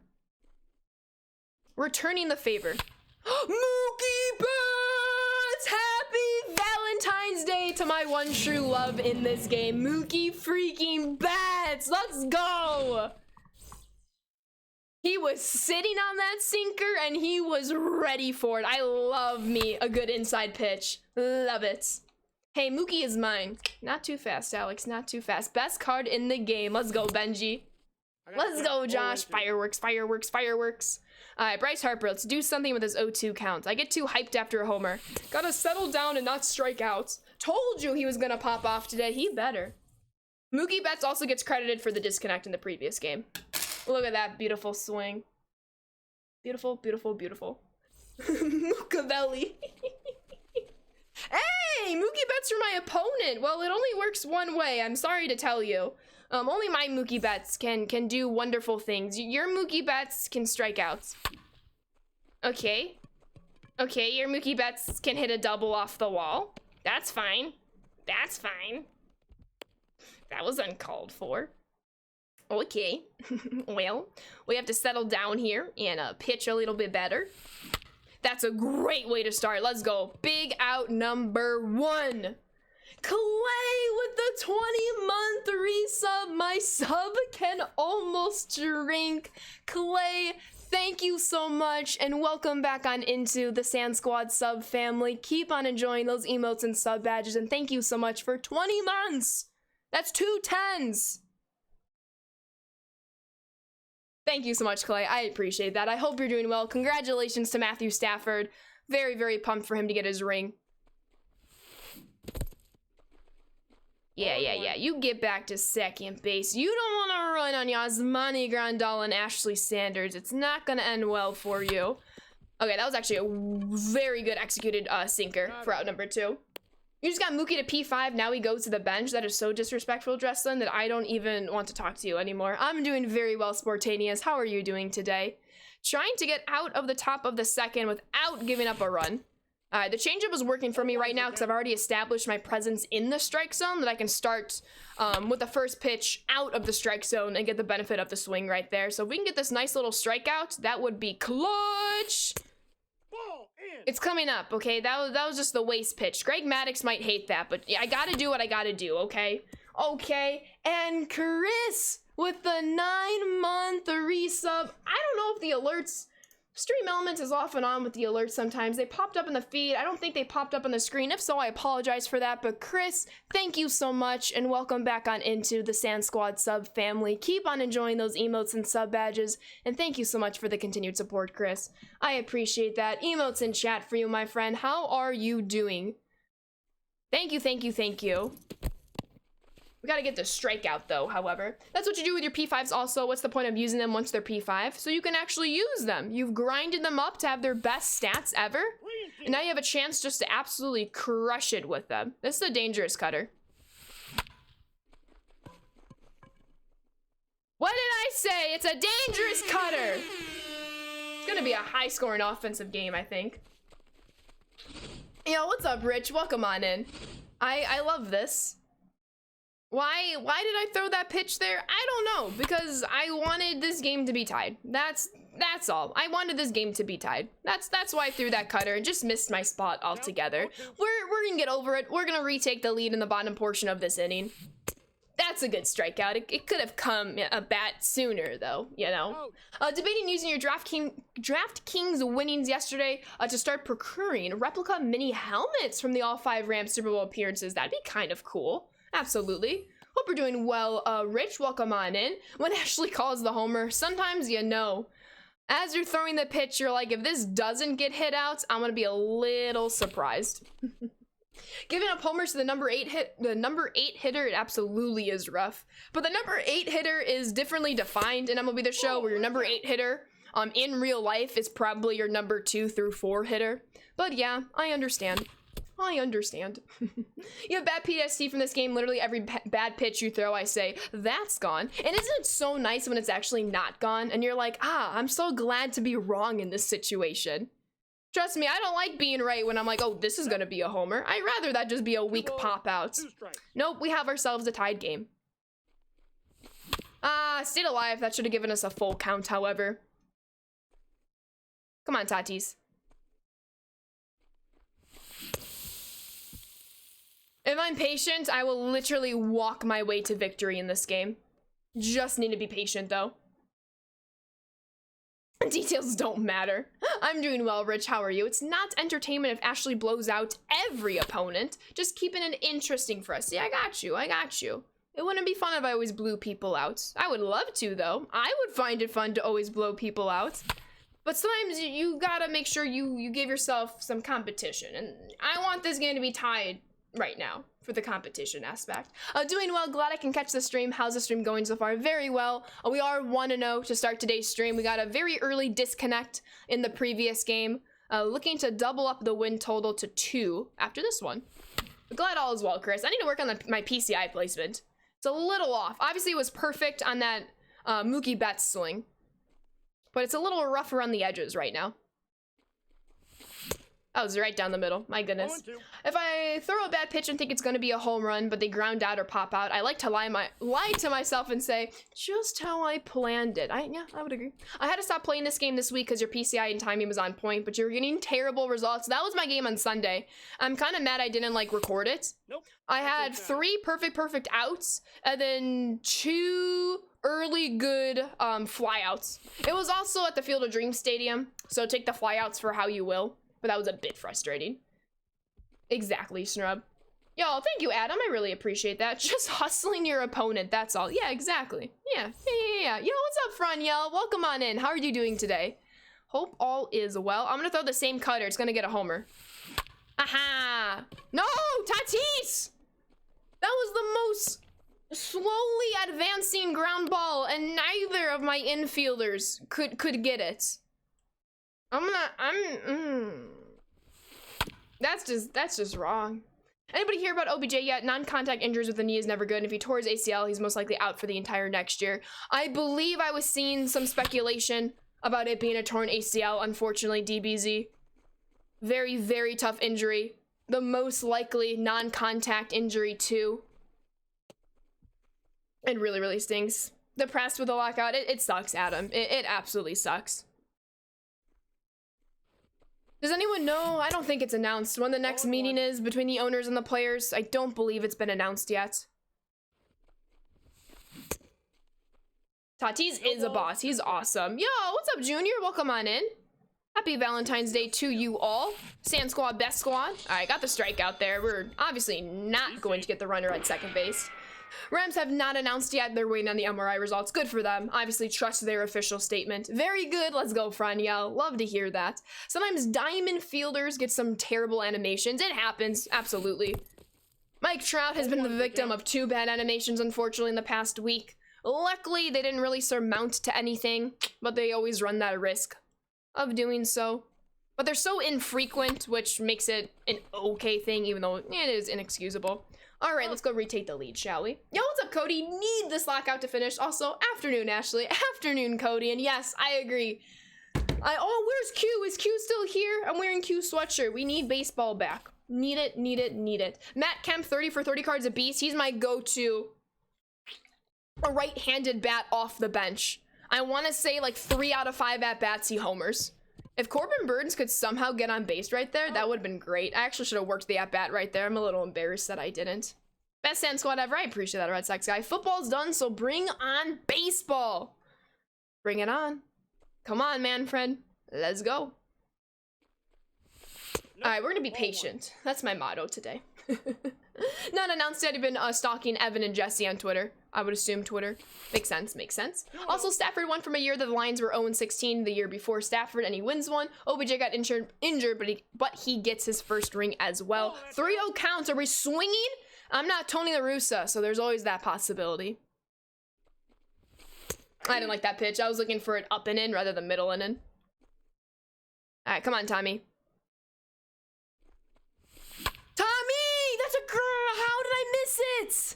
Speaker 1: Returning the favor. Mookie Betts! Happy Valentine's Day to my one true love in this game. Mookie freaking Betts! Let's go! He was sitting on that sinker and he was ready for it. I love me a good inside pitch. Love it. Hey, Mookie is mine. Not too fast, Alex. Not too fast. Best card in the game. Let's go, Benji. Let's go, Josh. Fireworks, fireworks, fireworks. All right, Bryce Harper. Let's do something with his 0-2 count. I get too hyped after a homer. Gotta settle down and not strike out. Told you he was gonna pop off today. He better. Mookie Betts also gets credited for the disconnect in the previous game. Look at that beautiful swing. Beautiful, beautiful, beautiful. Mookavelli. Hey, Mookie Betts are my opponent. Well, it only works one way. I'm sorry to tell you. Only my Mookie Betts can do wonderful things. Your Mookie Betts can strike out. Okay. Okay, your Mookie Betts can hit a double off the wall. That's fine. That's fine. That was uncalled for. Oink. Okay. Well, we have to settle down here and pitch a little bit better. That's a great way to start. Let's go. Big out number 1. Clay with the 20-month resub. My sub can almost drink. Clay, thank you so much, and welcome back on into the Sand Squad sub family. Keep on enjoying those emotes and sub badges, and thank you so much for 20 months. That's 2 10s. Thank you so much, Clay. I appreciate that. I hope you're doing well. Congratulations to Matthew Stafford. Very, very pumped for him to get his ring. Yeah. You get back to second base. You don't want to run on Yasmani Grandal and Ashley Sanders. It's not going to end well for you. Okay, that was actually a very good executed sinker for out number 2. You just got Mookie to P5. Now he goes to the bench. That is so disrespectful, Dresslin, that I don't even want to talk to you anymore. I'm doing very well, Sportaneous. How are you doing today? Trying to get out of the top of the second without giving up a run. The changeup is working for me right now because I've already established my presence in the strike zone, that I can start with the first pitch out of the strike zone and get the benefit of the swing right there. So if we can get this nice little strikeout, that would be clutch. It's coming up, okay? That was just the waste pitch. Greg Maddux might hate that, but I gotta do what I gotta do, okay? Okay, and Chris with the 9-month resub. I don't know if the alerts... Stream Elements is off and on with the alerts sometimes. They popped up in the feed. I don't think they popped up on the screen. If so, I apologize for that. But Chris, thank you so much, and welcome back on into the Sand Squad sub family. Keep on enjoying those emotes and sub badges, and thank you so much for the continued support, Chris. I appreciate that. Emotes in chat for you, my friend. How are you doing? Thank you. We gotta get the strikeout though, however. That's what you do with your P5s also. What's the point of using them once they're P5? So you can actually use them. You've grinded them up to have their best stats ever. And now you have a chance just to absolutely crush it with them. This is a dangerous cutter. What did I say? It's a dangerous cutter. It's gonna be a high-scoring offensive game, I think. Yo, what's up, Rich? Welcome on in. I love this. Why did I throw that pitch there? I don't know, because I wanted this game to be tied. That's all. I wanted this game to be tied. That's why I threw that cutter and just missed my spot altogether. We're gonna get over it. We're gonna retake the lead in the bottom portion of this inning. That's a good strikeout. It could have come a bat sooner, though, you know. Debating using your DraftKings winnings yesterday to start procuring replica mini helmets from the all 5 Rams Super Bowl appearances. That'd be kind of cool. Absolutely. Hope you're doing well, Rich. Welcome on in. When Ashley calls the homer, sometimes you know. As you're throwing the pitch, you're like, if this doesn't get hit out, I'm gonna be a little surprised. Giving up homers to the number 8 hitter, it absolutely is rough. But the number 8 hitter is differently defined in MLB The Show, where your number 8 hitter in real life is probably your number 2 through 4 hitter. But yeah, I understand. You have bad PTSD from this game. Literally every bad pitch you throw, I say, that's gone. And isn't it so nice when it's actually not gone? And you're like, I'm so glad to be wrong in this situation. Trust me, I don't like being right when I'm like, oh, this is gonna be a homer. I'd rather that just be a weak pop-out. Nope, we have ourselves a tied game. Stayed alive. That should have given us a full count, however. Come on, Tatis. If I'm patient, I will literally walk my way to victory in this game. Just need to be patient, though. Details don't matter. I'm doing well, Rich. How are you? It's not entertainment if Ashley blows out every opponent. Just keeping it interesting for us. See, I got you. It wouldn't be fun if I always blew people out. I would love to, though. I would find it fun to always blow people out. But sometimes you gotta make sure you give yourself some competition. And I want this game to be tied right now for the competition aspect. Doing well. Glad I can catch the stream. How's the stream going so far? Very well. We are 1-0 to start today's stream. We got a very early disconnect in the previous game. Looking to double up the win total to 2 after this one. Glad all is well, Chris. I need to work on my PCI placement. It's a little off. Obviously, it was perfect on that Mookie Betts swing. But it's a little rough around the edges right now. That was right down the middle. My goodness.
Speaker 2: 0-2.
Speaker 1: If I throw a bad pitch and think it's going to be a home run, but they ground out or pop out, I like to lie to myself and say, just how I planned it. Yeah, I would agree. I had to stop playing this game this week because your PCI and timing was on point, but you're getting terrible results. That was my game on Sunday. I'm kind of mad I didn't, like, record it.
Speaker 2: Nope.
Speaker 1: I had 3 perfect outs, and then 2 early good flyouts. It was also at the Field of Dreams Stadium, so take the flyouts for how you will. But that was a bit frustrating. Exactly, Snrub. Yo, thank you, Adam. I really appreciate that. Just hustling your opponent, that's all. Yeah, exactly. Yeah. Yo, what's up, Franyel? Welcome on in. How are you doing today? Hope all is well. I'm gonna throw the same cutter. It's gonna get a homer. Aha! No! Tatis! That was the most slowly advancing ground ball, and neither of my infielders could get it. That's just wrong. Anybody hear about OBJ yet? Non-contact injuries with the knee is never good. And if he tore his ACL, he's most likely out for the entire next year. I believe I was seeing some speculation about it being a torn ACL, unfortunately, DBZ. Very, very tough injury. The most likely non-contact injury too. It really, really stinks. Depressed with the lockout. It sucks, Adam. It absolutely sucks. Does anyone know? I don't think it's announced when the next meeting is between the owners and the players. I don't believe it's been announced yet. Tatis is a boss. He's awesome. Yo, what's up, Junior? Welcome on in. Happy Valentine's Day to you all. Sand Squad, best squad. All right, got the strikeout there. We're obviously not going to get the runner at second base. Rams have not announced yet. They're waiting on the MRI results. Good for them. Obviously, trust their official statement. Very good. Let's go, Franyel. Love to hear that. Sometimes diamond fielders get some terrible animations. It happens. Absolutely. Mike Trout has been the victim of 2 bad animations, unfortunately, in the past week. Luckily, they didn't really surmount to anything, but they always run that risk of doing so. But they're so infrequent, which makes it an okay thing, even though it is inexcusable. All right, let's go retake the lead, shall we? Yo, what's up, Cody? Need this lockout to finish. Also, afternoon, Ashley. Afternoon, Cody. And yes, I agree. Oh, where's Q? Is Q still here? I'm wearing Q's sweatshirt. We need baseball back. Need it, need it, need it. Matt Kemp, 30 for 30 cards a beast. He's my go-to. A right-handed bat off the bench. I want to say like 3 out of 5 at-bats he homers. If Corbin Burns could somehow get on base right there, that would have been great. I actually should have worked the at-bat right there. I'm a little embarrassed that I didn't. Best Sand Squad ever. I appreciate that, Red Sox guy. Football's done, so bring on baseball. Bring it on. Come on, Manfred. Let's go. All right, we're going to be patient. That's my motto today. Not announced yet. I've been stalking Evan and Jesse on Twitter. I would assume Twitter. Makes sense, makes sense. Also, Stafford won from a year that the Lions were 0-16 the year before Stafford, and he wins one. OBJ got injured, but he gets his first ring as well. 3-0 counts. Are we swinging? I'm not Tony La Russa, so there's always that possibility. I didn't like that pitch. I was looking for it up and in rather than middle and in. All right, come on, Tommy. Tommy! That's a girl! How did I miss it?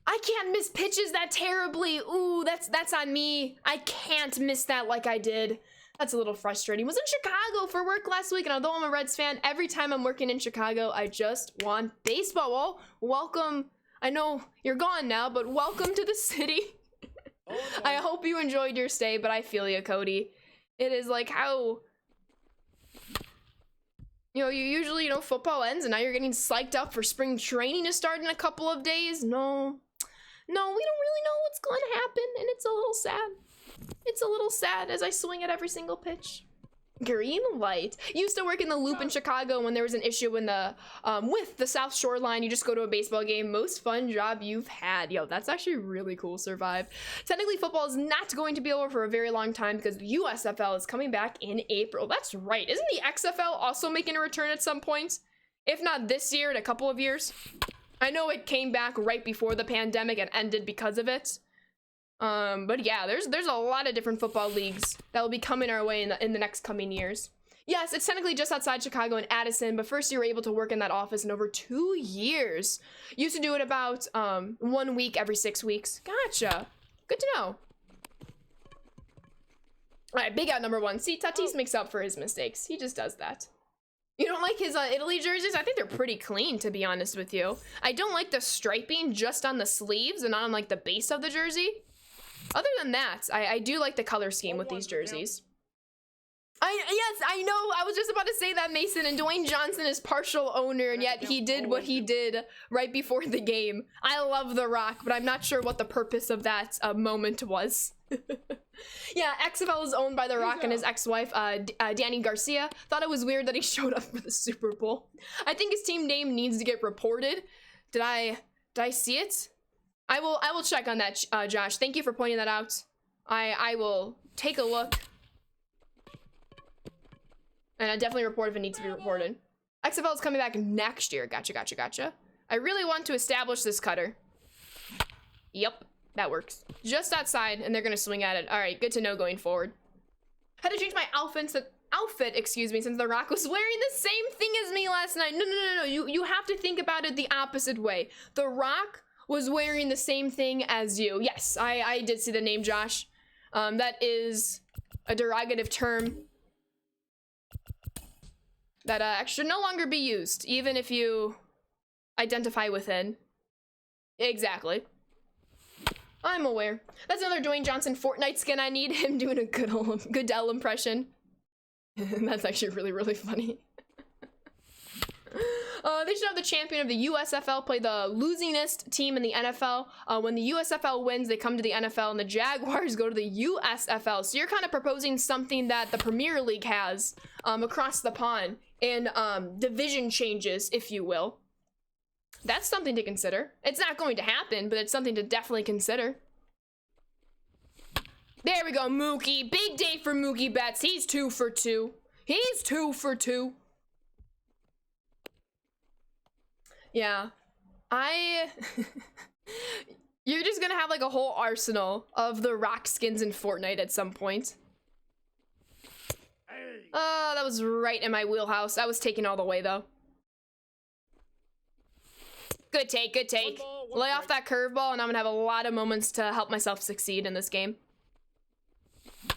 Speaker 1: I can't miss pitches that terribly. Ooh, that's on me. I can't miss that like I did. That's a little frustrating. Was in Chicago for work last week, and although I'm a Reds fan, every time I'm working in Chicago, I just want baseball. Well, welcome. I know you're gone now, but welcome to the city. I hope you enjoyed your stay, but I feel you, Cody. It is like how... You know, you usually, football ends, and now you're getting psyched up for spring training to start in a couple of days. No, we don't really know what's going to happen, and it's a little sad. It's a little sad as I swing at every single pitch. Green light. Used to work in the Loop in Chicago when there was an issue in the with the South Shore line. You just go to a baseball game. Most fun job you've had. Yo, that's actually really cool. Survive. Technically, football is not going to be over for a very long time because the USFL is coming back in April. That's right. Isn't the XFL also making a return at some point? If not this year, in a couple of years. I know it came back right before the pandemic and ended because of it. But yeah, there's a lot of different football leagues that will be coming our way in the next coming years. Yes, it's technically just outside Chicago in Addison, but first you were able to work in that office in over 2 years. Used to do it about 1 week every 6 weeks. Gotcha. Good to know. All right, big out number 1. See, Tatis makes up for his mistakes. He just does that. You don't like his Italy jerseys? I think they're pretty clean, to be honest with you. I don't like the striping just on the sleeves and not on like the base of the jersey. Other than that, I do like the color scheme with these jerseys. Yes, I know. I was just about to say that, Mason. And Dwayne Johnson is partial owner, and yet he did what he did right before the game. I love The Rock, but I'm not sure what the purpose of that moment was. Yeah, XFL is owned by The Rock and his ex-wife, Danny Garcia. Thought it was weird that he showed up for the Super Bowl. I think his team name needs to get reported. Did I see it? I will check on that, Josh. Thank you for pointing that out. I will take a look. And I definitely report if it needs to be reported. XFL is coming back next year. Gotcha. I really want to establish this cutter. Yep, that works. Just outside, and they're gonna swing at it. All right, good to know going forward. Had to change my outfit, excuse me, since The Rock was wearing the same thing as me last night. No. You have to think about it the opposite way. The Rock was wearing the same thing as you. Yes, I did see the name, Josh. That is a derogative term that should no longer be used, even if you identify within. Exactly. I'm aware. That's another Dwayne Johnson Fortnite skin I need. Him doing a good Dell impression. That's actually really funny. They should have the champion of the USFL play the losingest team in the NFL. When the USFL wins, they come to the NFL, and the Jaguars go to the USFL. So you're kind of proposing something that the Premier League has across the pond in division changes, if you will. That's something to consider. It's not going to happen, but it's something to definitely consider. There we go, Mookie. Big day for Mookie Betts. He's 2 for 2. He's 2 for 2. Yeah. You're just gonna have like a whole arsenal of the Rock skins in Fortnite at some point. Oh, that was right in my wheelhouse. I was taking all the way though. Good take. Lay off that curveball, and I'm gonna have a lot of moments to help myself succeed in this game.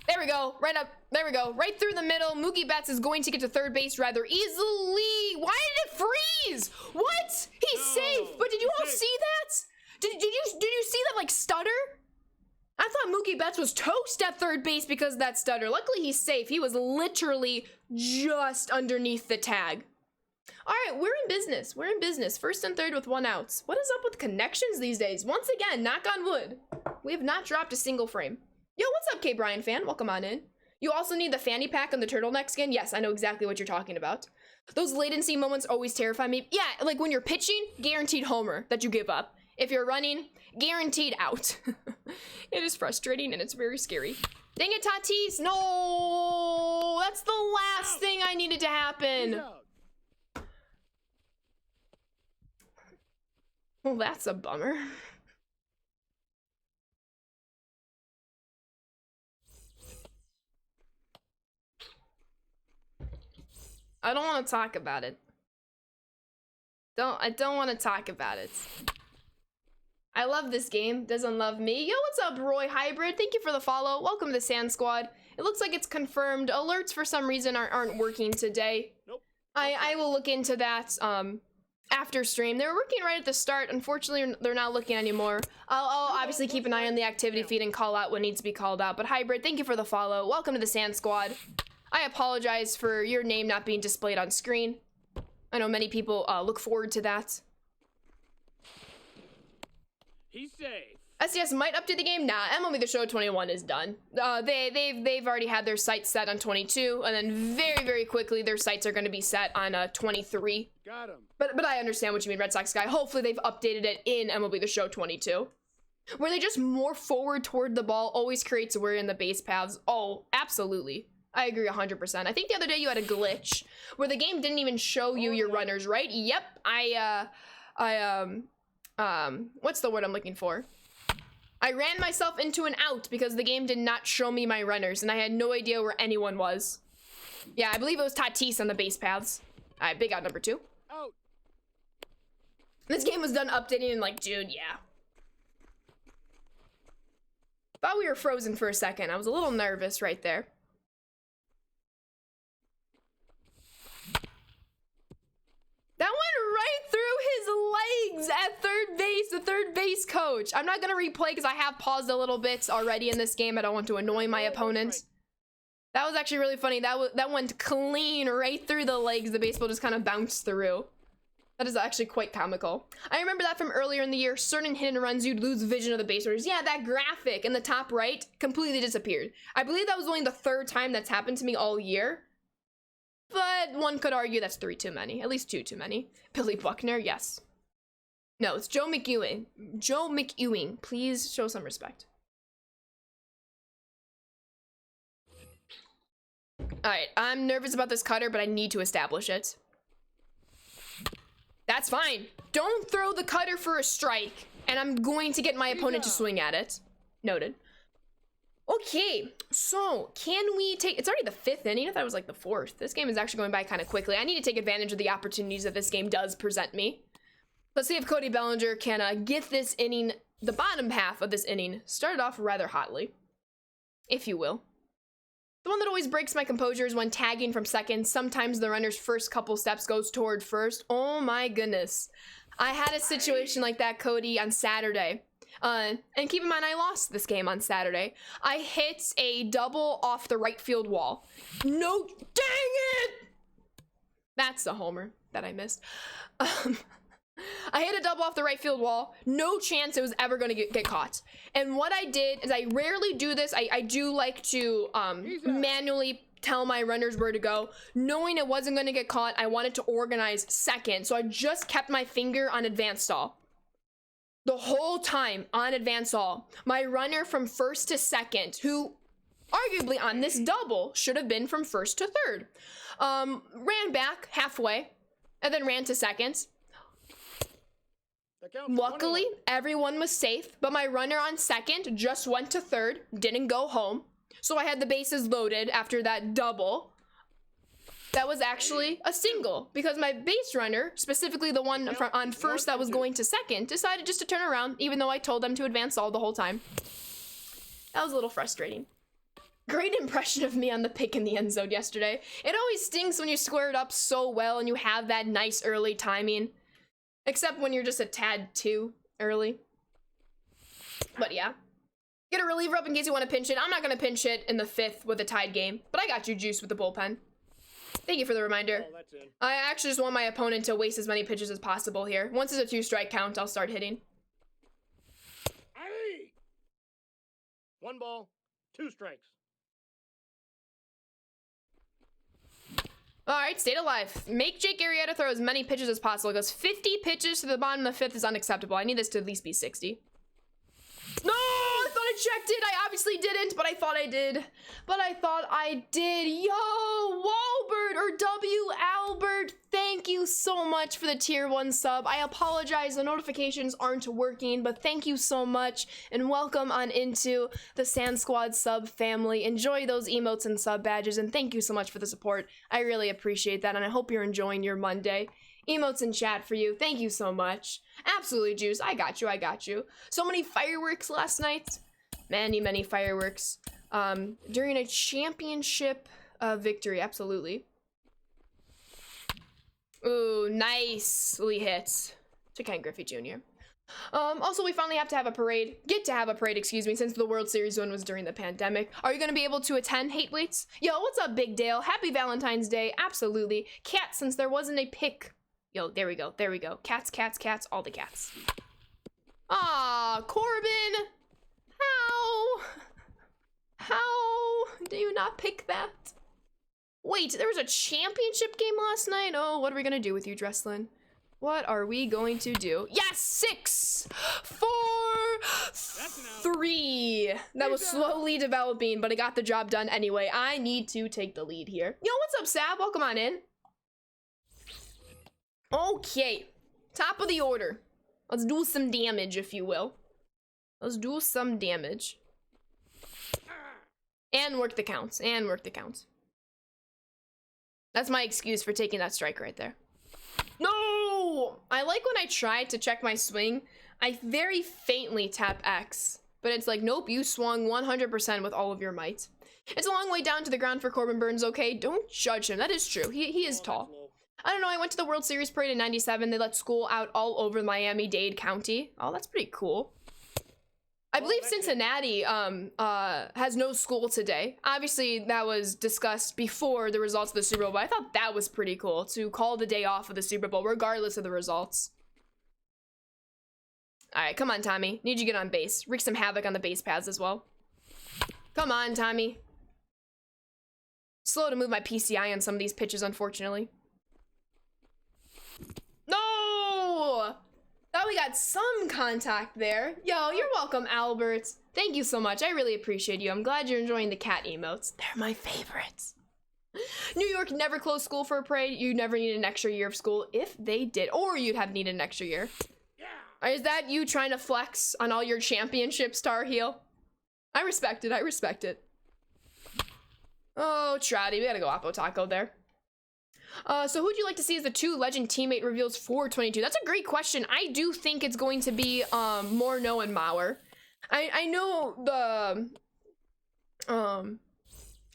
Speaker 1: There we go, right up. There we go, right through the middle. Mookie Betts is going to get to third base rather easily. Why did it freeze? What? He's safe. But did you all see that? Did you see that like stutter? I thought Mookie Betts was toast at third base because of that stutter. Luckily he's safe. He was literally just underneath the tag. All right, we're in business. We're in business. First and third with 1 out. What is up with connections these days? Once again, knock on wood, we have not dropped a single frame. Yo, what's up, K. Brian fan? Welcome on in. You also need the fanny pack on the turtleneck skin? Yes, I know exactly what you're talking about. Those latency moments always terrify me. Yeah, like when you're pitching, guaranteed homer that you give up. If you're running, guaranteed out. It is frustrating and it's very scary. Dang it, Tatis. No, that's the last thing I needed to happen. Well, that's a bummer. I don't want to talk about it. I don't want to talk about it. I love this game. Doesn't love me. Yo, what's up, Roy Hybrid? Thank you for the follow. Welcome to the Sand Squad. It looks like it's confirmed. Alerts for some reason aren't working today.
Speaker 2: Nope.
Speaker 1: I will look into that after stream. They were working right at the start. Unfortunately, they're not looking anymore. I'll obviously keep an eye on the activity feed and call out what needs to be called out. But Hybrid, thank you for the follow. Welcome to the Sand Squad. I apologize for your name not being displayed on screen. I know many people look forward to that.
Speaker 2: He's safe.
Speaker 1: SDS might update the game. Nah, MLB The Show 21 is done. They've already had their sights set on 22, and then very quickly their sights are going to be set on 23.
Speaker 2: Got him.
Speaker 1: But I understand what you mean, Red Sox guy. Hopefully they've updated it in MLB The Show 22. Where they just more forward toward the ball always creates worry in the base paths. Oh, absolutely. I agree 100%. I think the other day you had a glitch where the game didn't even show you your runners, right? Yep. What's the word I'm looking for? I ran myself into an out because the game did not show me my runners and I had no idea where anyone was. Yeah, I believe it was Tatis on the base paths. All right, big out number 2.
Speaker 2: Out.
Speaker 1: This game was done updating in like June, yeah. Thought we were frozen for a second. I was a little nervous right there. the third base coach. I'm not gonna replay because I have paused a little bit already in this game. I don't want to annoy my opponent. That was actually really funny. That went clean right through the legs. The baseball just kind of bounced through. That is actually quite comical. I remember that from earlier in the year. Certain hit and runs, you'd lose vision of the base runners. Yeah, that graphic in the top right completely disappeared. I believe that was only the third time that's happened to me all year. But one could argue that's 3 too many. At least 2 too many. Billy Buckner, yes. No, it's Joe McEwing. Joe McEwing, please show some respect. Alright, I'm nervous about this cutter, but I need to establish it. That's fine. Don't throw the cutter for a strike, and I'm going to get my opponent to swing at it. Noted. Okay, so can we take... It's already the 5th inning. I thought it was like the 4th. This game is actually going by kind of quickly. I need to take advantage of the opportunities that this game does present me. Let's see if Cody Bellinger can get this inning, the bottom half of this inning, started off rather hotly, if you will. The one that always breaks my composure is when tagging from second. Sometimes the runner's first couple steps goes toward first. Oh my goodness. I had a situation like that, Cody, on Saturday. And keep in mind, I lost this game on Saturday. I hit a double off the right field wall. No, dang it! That's a homer that I missed. I hit a double off the right field wall. No chance it was ever going to get caught. And what I did is, I rarely do this. I do like to manually tell my runners where to go. Knowing it wasn't going to get caught, I wanted to organize second. So I just kept my finger on advance stall. The whole time on advance stall. My runner from first to second, who arguably on this double should have been from first to third, ran back halfway and then ran to second. Luckily, everyone was safe, but my runner on second just went to third, didn't go home. So I had the bases loaded after that double. That was actually a single because my base runner, specifically the one on first that was going to second, decided just to turn around, even though I told them to advance all the whole time. That was a little frustrating. Great impression of me on the pick in the end zone yesterday. It always stings when you square it up so well and you have that nice early timing. Except when you're just a tad too early. But yeah. Get a reliever up in case you want to pinch it. I'm not going to pinch it in the 5th with a tied game. But I got you, Juice, with the bullpen. Thank you for the reminder.
Speaker 2: Oh, that's in.
Speaker 1: I actually just want my opponent to waste as many pitches as possible here. Once it's a 2-strike count, I'll start hitting.
Speaker 2: Aye. 1 ball, 2 strikes.
Speaker 1: All right, stay alive. Make Jake Arrieta throw as many pitches as possible because 50 pitches to the bottom of the 5th is unacceptable. I need this to at least be 60. No, I thought I checked it. I obviously didn't, but I thought I did. Yo, Walbert or W. Albert, thank you so much for the tier 1 sub. I apologize, the notifications aren't working, but thank you so much and welcome on into the Sand Squad sub family. Enjoy those emotes and sub badges, and thank you so much for the support. I really appreciate that, and I hope you're enjoying your Monday. Emotes in chat for you. Thank you so much. Absolutely, Juice. I got you. So many fireworks last night. Many fireworks. During a championship victory. Absolutely. Ooh, nicely hit to Ken Griffey Jr. Also, we finally get to have a parade, excuse me, since the World Series one was during the pandemic. Are you going to be able to attend, Hate Weights? Yo, what's up, Big Dale? Happy Valentine's Day. Absolutely. Cats, since there wasn't a pick. Yo, there we go. Cats, all the cats. Ah, Corbin. How do you not pick that? Wait, there was a championship game last night? Oh, what are we gonna do with you, Dresslin? What are we going to do? Yes, 6, 4, 3. That was slowly developing, but it got the job done anyway. I need to take the lead here. Yo, what's up, Sab? Welcome on in. Okay, top of the order. Let's do some damage, if you will. Let's do some damage. And work the counts, That's my excuse for taking that strike right there. No! I like when I try to check my swing, I very faintly tap X. But it's like, nope, you swung 100% with all of your might. It's a long way down to the ground for Corbin Burns, okay? Don't judge him, that is true. He is tall. I don't know, I went to the World Series parade in 97. They let school out all over Miami-Dade County. Oh, that's pretty cool. I believe Cincinnati has no school today. Obviously, that was discussed before the results of the Super Bowl, but I thought that was pretty cool to call the day off of the Super Bowl, regardless of the results. All right, come on, Tommy. Need you to get on base. Wreak some havoc on the base paths as well. Come on, Tommy. Slow to move my PCI on some of these pitches, unfortunately. No! Thought we got some contact there. Yo, you're welcome, Albert. Thank you so much. I really appreciate you. I'm glad you're enjoying the cat emotes. They're my favorites. New York never closed school for a parade. You never needed an extra year of school if they did, or you'd have needed an extra year. Yeah. Is that you trying to flex on all your championships, Tar Heel? I respect it. I respect it. Oh, Trouty. We gotta go Oppo Taco there. So who'd you like to see as the 2 legend teammate reveals for 22? That's a great question. I do think it's going to be Morneau and Mauer. I know the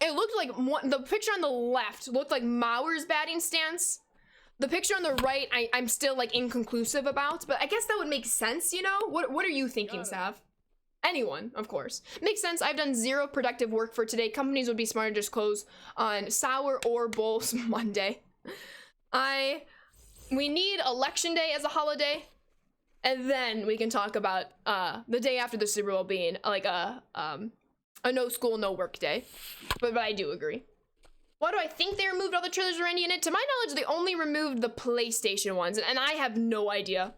Speaker 1: it looked like the picture on the left looked like Mauer's batting stance. The picture on the right I'm still like inconclusive about, but I guess that would make sense, you know? What are you thinking, Sav? Anyone, of course. Makes sense. I've done 0 productive work for today. Companies would be smarter to just close on sour or bowls Monday. We need election day as a holiday, and then we can talk about the day after the Super Bowl being like a no school, no work day. But I do agree. Why do I think they removed all the trailers or any in it? To my knowledge, they only removed the PlayStation ones, and I have no idea.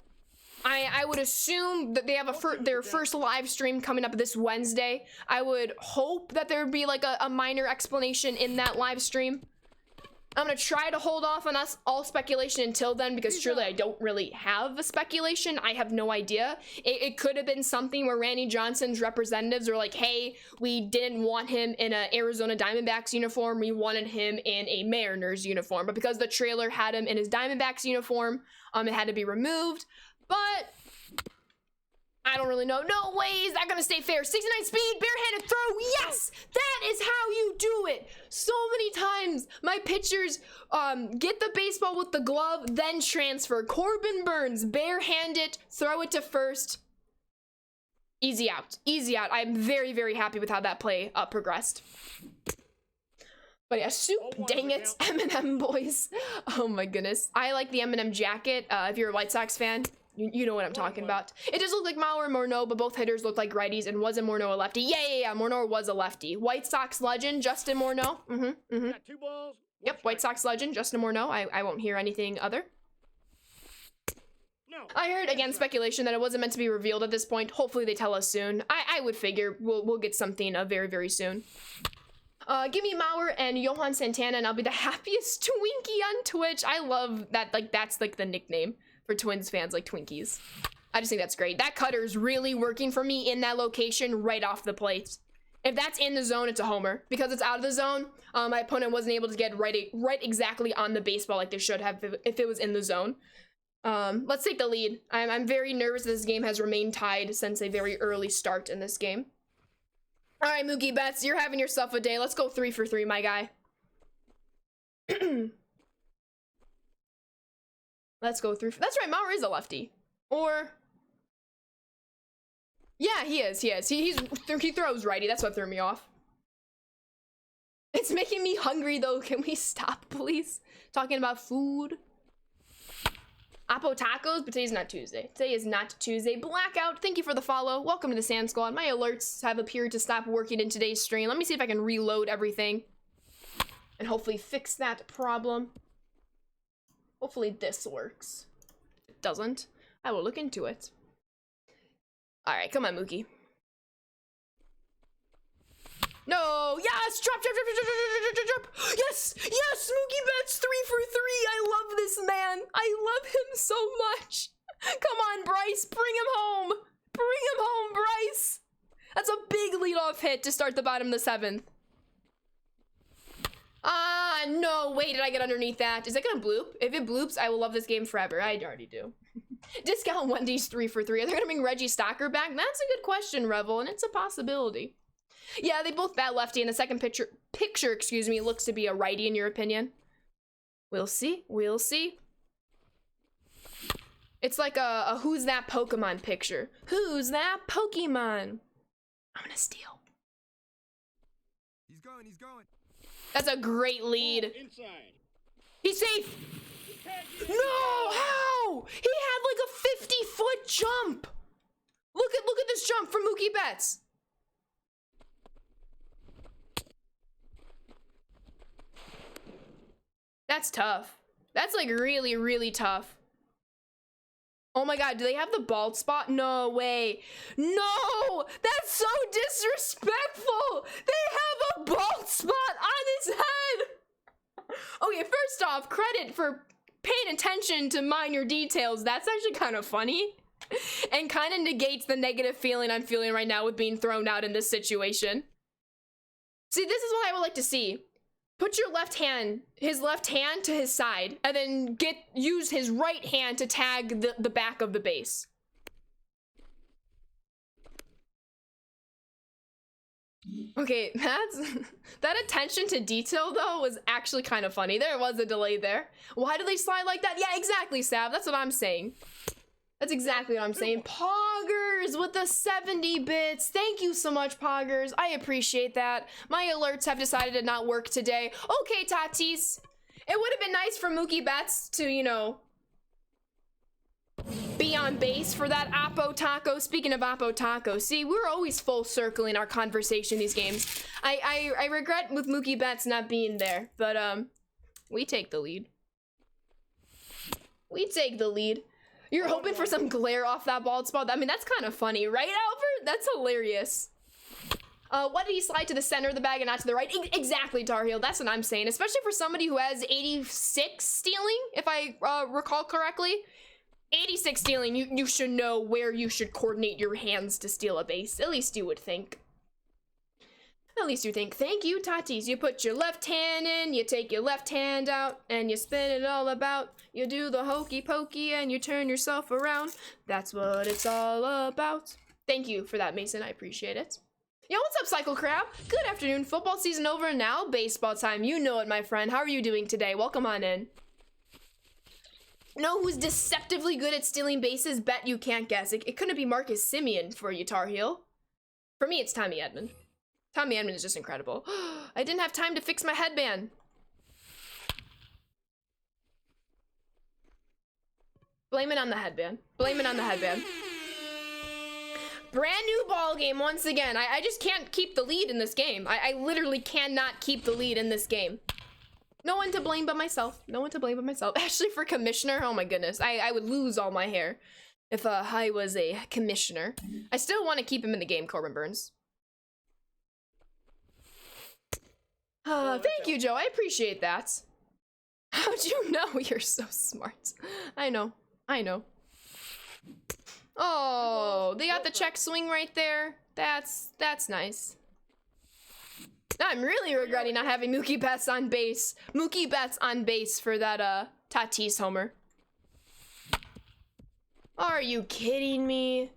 Speaker 1: I would assume that they have their first live stream coming up this Wednesday. I would hope that there would be like a minor explanation in that live stream. I'm gonna try to hold off on all speculation until then, because truly I don't really have a speculation. I have no idea. It could have been something where Randy Johnson's representatives are like, hey, we didn't want him in an Arizona Diamondbacks uniform. We wanted him in a Mariners uniform. But because the trailer had him in his Diamondbacks uniform, it had to be removed. But I don't really know. No way is that gonna stay fair. 69 speed, barehanded throw. Yes, that is how you do it. So many times my pitchers get the baseball with the glove, then transfer. Corbin Burns, barehanded, throw it to first. Easy out. Easy out. I'm very, very happy with how that play progressed. But yeah, soup, dang it, M&M boys. Oh my goodness. I like the M&M jacket. If you're a White Sox fan, you know what I'm talking about. It does look like Mauer and Morneau, but both hitters look like righties. And wasn't Morneau a lefty? Yeah. Morneau was a lefty. White Sox legend, Justin Morneau. Got
Speaker 2: 2 balls.
Speaker 1: Yep, White Sox legend, Justin Morneau. I won't hear anything other.
Speaker 2: No.
Speaker 1: I heard, again, speculation that it wasn't meant to be revealed at this point. Hopefully they tell us soon. I would figure we'll get something very, very soon. Give me Mauer and Johan Santana, and I'll be the happiest Twinkie on Twitch. I love that, like, that's, like, the nickname for Twins fans, like Twinkies. I just think that's great. That cutter's really working for me in that location right off the plate. If that's in the zone, it's a homer. Because it's out of the zone, my opponent wasn't able to get right exactly on the baseball like they should have if it was in the zone. Let's take the lead. I'm very nervous that this game has remained tied since a very early start in this game. All right, Mookie Betts, you're having yourself a day. Let's go 3 for 3, my guy. Let's go 3 for... That's right, Mauer is a lefty. Or... Yeah, he is. He throws righty. That's what threw me off. It's making me hungry, though. Can we stop, please? Talking about food. Oppo Tacos, but today's not Tuesday. Today is not Tuesday. Blackout, thank you for the follow. Welcome to the Sand Squad. My alerts have appeared to stop working in today's stream. Let me see if I can reload everything and hopefully fix that problem. Hopefully this works. If it doesn't, I will look into it. All right, come on, Mookie. No, yes, drop. Yes, Mookie Betts, 3 for 3. I love this man. I love him so much. Come on, Bryce, bring him home. Bring him home, Bryce. That's a big leadoff hit to start the bottom of the 7th. No, wait, did I get underneath that? Is it gonna bloop? If it bloops, I will love this game forever. I already do. Discount Wendy's 3 for 3. Are they gonna bring Reggie Stocker back? That's a good question, Revel, and it's a possibility. Yeah, they both bat lefty, and the second picture, excuse me, looks to be a righty in your opinion. We'll see. We'll see. It's like a who's that Pokemon picture. Who's that Pokemon? I'm gonna steal.
Speaker 3: He's going, he's going.
Speaker 1: That's a great lead.
Speaker 2: Inside.
Speaker 1: He's safe. No, how? He had like a 50-foot jump. Look at this jump from Mookie Betts. That's tough. That's like really, really tough. Oh my god, do they have the bald spot? No way. No! That's so disrespectful! They have a bald spot on his head! Okay, first off, credit for paying attention to minor details. That's actually kind of funny. And kind of negates the negative feeling I'm feeling right now with being thrown out in this situation. See, this is what I would like to see. Put your left hand, his left hand to his side, and then use his right hand to tag the back of the base. Okay, that attention to detail though was actually kind of funny. There was a delay there. Why do they slide like that? Yeah, exactly, Sav. That's what I'm saying. That's exactly what I'm saying. Poggers with the 70 bits. Thank you so much, Poggers. I appreciate that. My alerts have decided to not work today. Okay, Tatis. It would have been nice for Mookie Betts to, you know, be on base for that Oppo Taco. Speaking of Oppo Taco, see, we're always full circling our conversation these games. I regret with Mookie Betts not being there, but we take the lead. We take the lead. You're hoping for some glare off that bald spot. I mean, that's kind of funny, right, Albert? That's hilarious. Why did he slide to the center of the bag and not to the right? Exactly, Tar Heel. That's what I'm saying. Especially for somebody who has 86 stealing, if I recall correctly. 86 stealing, you should know where you should coordinate your hands to steal a base. At least you would think. At least you think. Thank you, Tatis. You put your left hand in, you take your left hand out, and you spin it all about. You do the hokey pokey and you turn yourself around. That's what it's all about. Thank you for that, Mason. I appreciate it. Yo, what's up, Cycle Crab? Good afternoon. Football season over now. Baseball time. You know it, my friend. How are you doing today? Welcome on in. Know who's deceptively good at stealing bases? Bet you can't guess. It couldn't be Marcus Semien for you, Tar Heel. For me, it's Tommy Edman. Tommy Edman is just incredible. I didn't have time to fix my headband. Blame it on the headband. Blame it on the headband. Brand new ball game once again. I just can't keep the lead in this game. I literally cannot keep the lead in this game. No one to blame but myself. No one to blame but myself. Actually, for commissioner, oh my goodness. I would lose all my hair if I was a commissioner. I still want to keep him in the game, Corbin Burns. Thank you, Joe. I appreciate that. How'd you know? You're so smart. I know. I know. Oh, they got the check swing right there. That's nice. I'm really regretting not having Mookie Betts on base. Mookie Betts on base for that Tatis homer. Are you kidding me?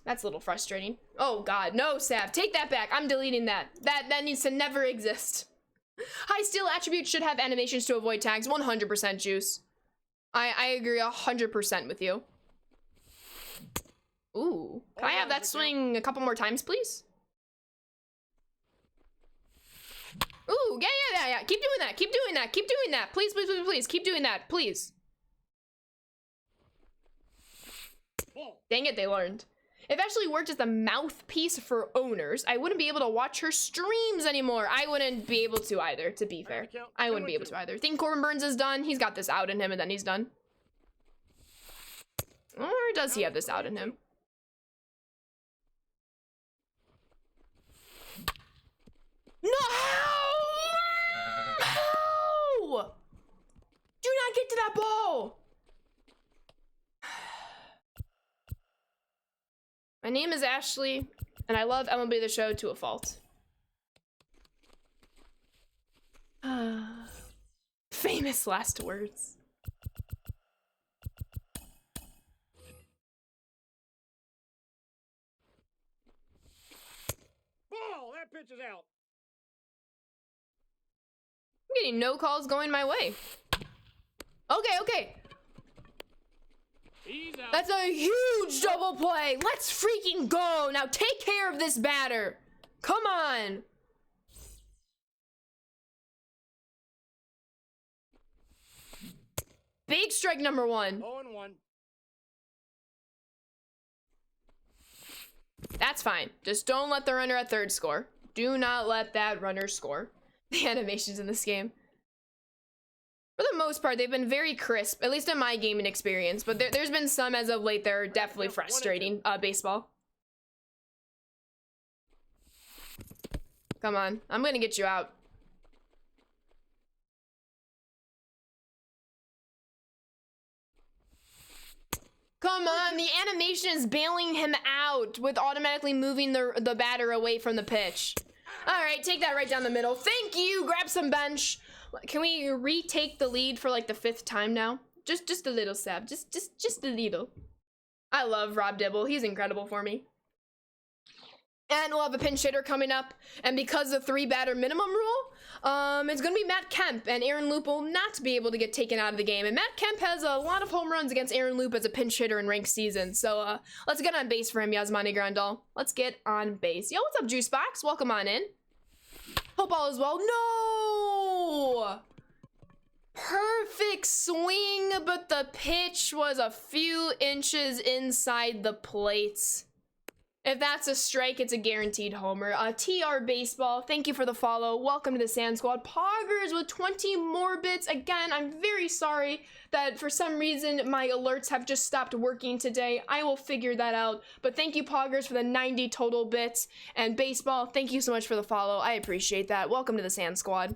Speaker 1: That's a little frustrating. Oh god, no, Sav, take that back. I'm deleting that. That needs to never exist. High steal attributes should have animations to avoid tags. 100% Juice. I agree 100% with you. Ooh, can I have that swing a couple more times, please? Ooh, yeah. Keep doing that. Keep doing that. Keep doing that. Please. Keep doing that, please. Dang it, they learned. If Ashley worked as the mouthpiece for owners, I wouldn't be able to watch her streams anymore. I wouldn't be able to either, to be fair. I wouldn't be able to either. Think Corbin Burns is done? He's got this out in him and then he's done. Or does he have this out in him? No! How? Do not get to that ball! My name is Ashley, and I love MLB The Show to a fault. Famous last words.
Speaker 2: Ball! That pitch is out.
Speaker 1: getting no calls going my way. Okay, okay.
Speaker 2: He's out.
Speaker 1: That's a huge double play. Let's freaking go. Now take care of this batter. Come on. Big strike number 1.
Speaker 2: 0-1.
Speaker 1: That's fine. Just don't let the runner at third score. Do not let that runner score. The animations in this game, for the most part, they've been very crisp, at least in my gaming experience, but there's been some as of late that are definitely frustrating. Baseball. Come on. I'm gonna get you out. Come on, the animation is bailing him out with automatically moving the batter away from the pitch. All right, take that right down the middle. Thank you. Grab some bench. Can we retake the lead for like the 5th time now? Just a little, Sab. Just a little. I love Rob Dibble. He's incredible for me. And we'll have a pinch hitter coming up. And because of the 3-batter minimum rule, it's going to be Matt Kemp. And Aaron Loop will not be able to get taken out of the game. And Matt Kemp has a lot of home runs against Aaron Loop as a pinch hitter in ranked season. So let's get on base for him, Yasmani Grandal. Let's get on base. Yo, what's up, Juicebox? Welcome on in. Hope all is well. No! Perfect swing, but the pitch was a few inches inside the plate. If that's a strike, it's a guaranteed homer. TR Baseball, thank you for the follow. Welcome to the Sand Squad. Poggers with 20 more bits. Again, I'm very sorry that for some reason my alerts have just stopped working today. I will figure that out. But thank you, Poggers, for the 90 total bits. And Baseball, thank you so much for the follow. I appreciate that. Welcome to the Sand Squad.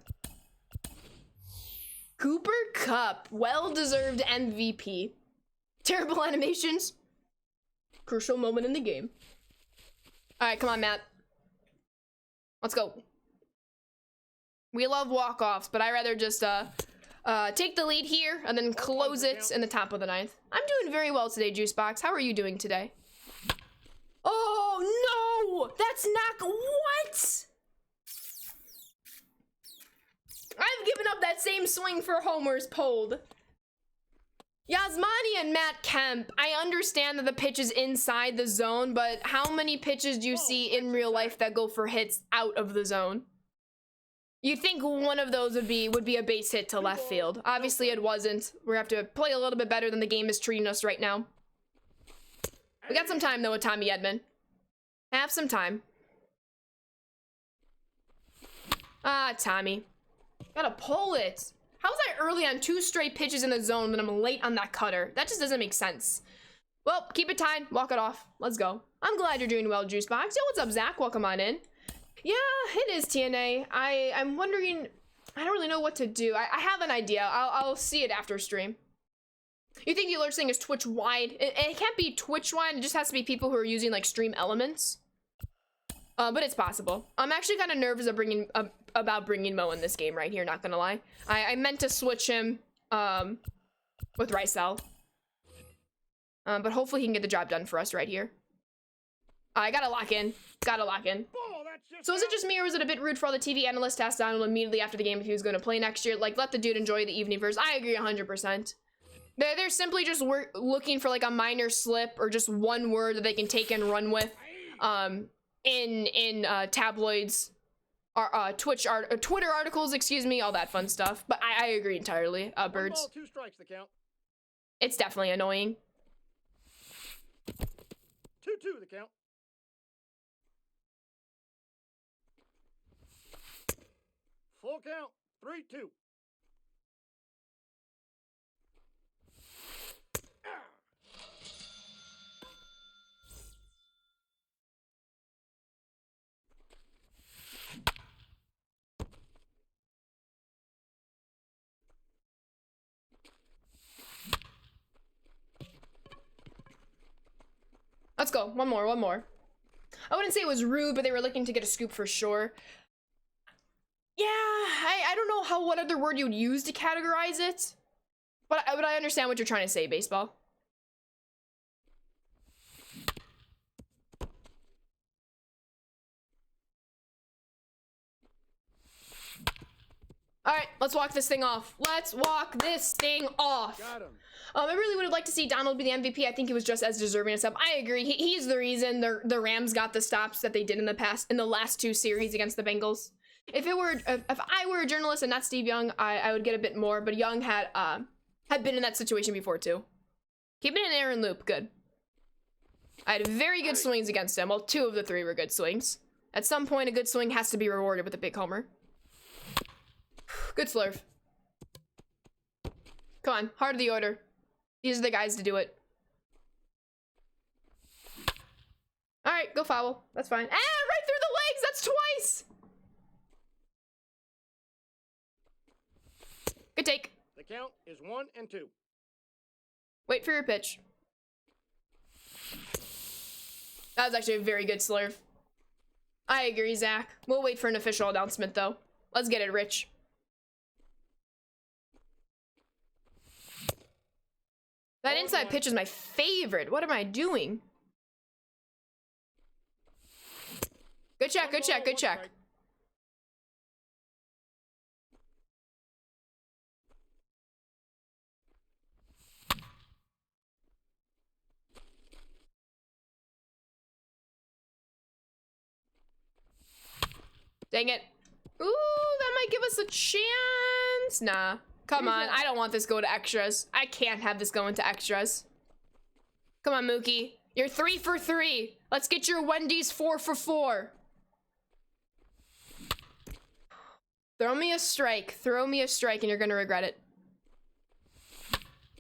Speaker 1: Cooper Kupp, well-deserved MVP. Terrible animations. Crucial moment in the game. All right, come on, Matt. Let's go. We love walk-offs, but I'd rather just take the lead here and then close it in the top of the 9th. I'm doing very well today, Juicebox. How are you doing today? Oh, no! That's not... What? I've given up that same swing for homers pulled. Yasmani and Matt Kemp, I understand that the pitch is inside the zone, but how many pitches do you see in real life that go for hits out of the zone? You'd think one of those would be a base hit to left field. Obviously it wasn't. We have to play a little bit better than the game is treating us right now. We got some time though with Tommy Edman. Have some time. Ah, Tommy. Gotta pull it. How was I early on 2 straight pitches in the zone when I'm late on that cutter? That just doesn't make sense. Well, keep it tied. Walk it off. Let's go. I'm glad you're doing well, Juicebox. Yo, what's up, Zach? Welcome on in. Yeah, it is TNA. I'm wondering... I don't really know what to do. I have an idea. I'll see it after stream. You think the alert thing is Twitch wide? It can't be Twitch wide. It just has to be people who are using like stream elements. But it's possible. I'm actually kind of nervous about bringing Mo in this game right here, not gonna lie. I meant to switch him with Rysel. But hopefully he can get the job done for us right here. I gotta lock in. Gotta lock in. So is it just me or was it a bit rude for all the TV analysts to ask Donald immediately after the game if he was going to play next year? Like, let the dude enjoy the evening first. I agree 100%. They're simply just looking for like a minor slip or just one word that they can take and run with in tabloids, Twitter articles, excuse me, all that fun stuff. But I agree entirely, Birds.
Speaker 2: 1 ball, 2 strikes the count.
Speaker 1: It's definitely annoying.
Speaker 2: 2-2 the count. Full count. 3-2.
Speaker 1: Let's go. One more, one more. I wouldn't say it was rude, but they were looking to get a scoop for sure. Yeah, I don't know what other word you would use to categorize it. But I understand what you're trying to say, baseball. All right, let's walk this thing off. Let's walk this thing off.
Speaker 2: Got him.
Speaker 1: I really would have liked to see Donald be the MVP. I think he was just as deserving as him. I agree. He's the reason the Rams got the stops that they did in the last 2 series against the Bengals. If I were a journalist and not Steve Young, I would get a bit more. But Young had been in that situation before too. Keeping an Aaron loop, good. I had very good swings against him. Well, 2 of the 3 were good swings. At some point, a good swing has to be rewarded with a big homer. Good slurve. Come on, heart of the order. These are the guys to do it. All right, go foul. That's fine. Ah, right through the legs. That's twice. Good take.
Speaker 2: The count is 1 and 2.
Speaker 1: Wait for your pitch. That was actually a very good slurve. I agree, Zach. We'll wait for an official announcement, though. Let's get it, Rich. That inside pitch is my favorite. What am I doing? Good check, good check, good check. Dang it. Ooh, that might give us a chance. Nah. Come on, I don't want this go to extras. I can't have this go into extras. Come on, Mookie. You're 3 for 3. Let's get your Wendy's 4 for 4. Throw me a strike. Throw me a strike and you're gonna regret it.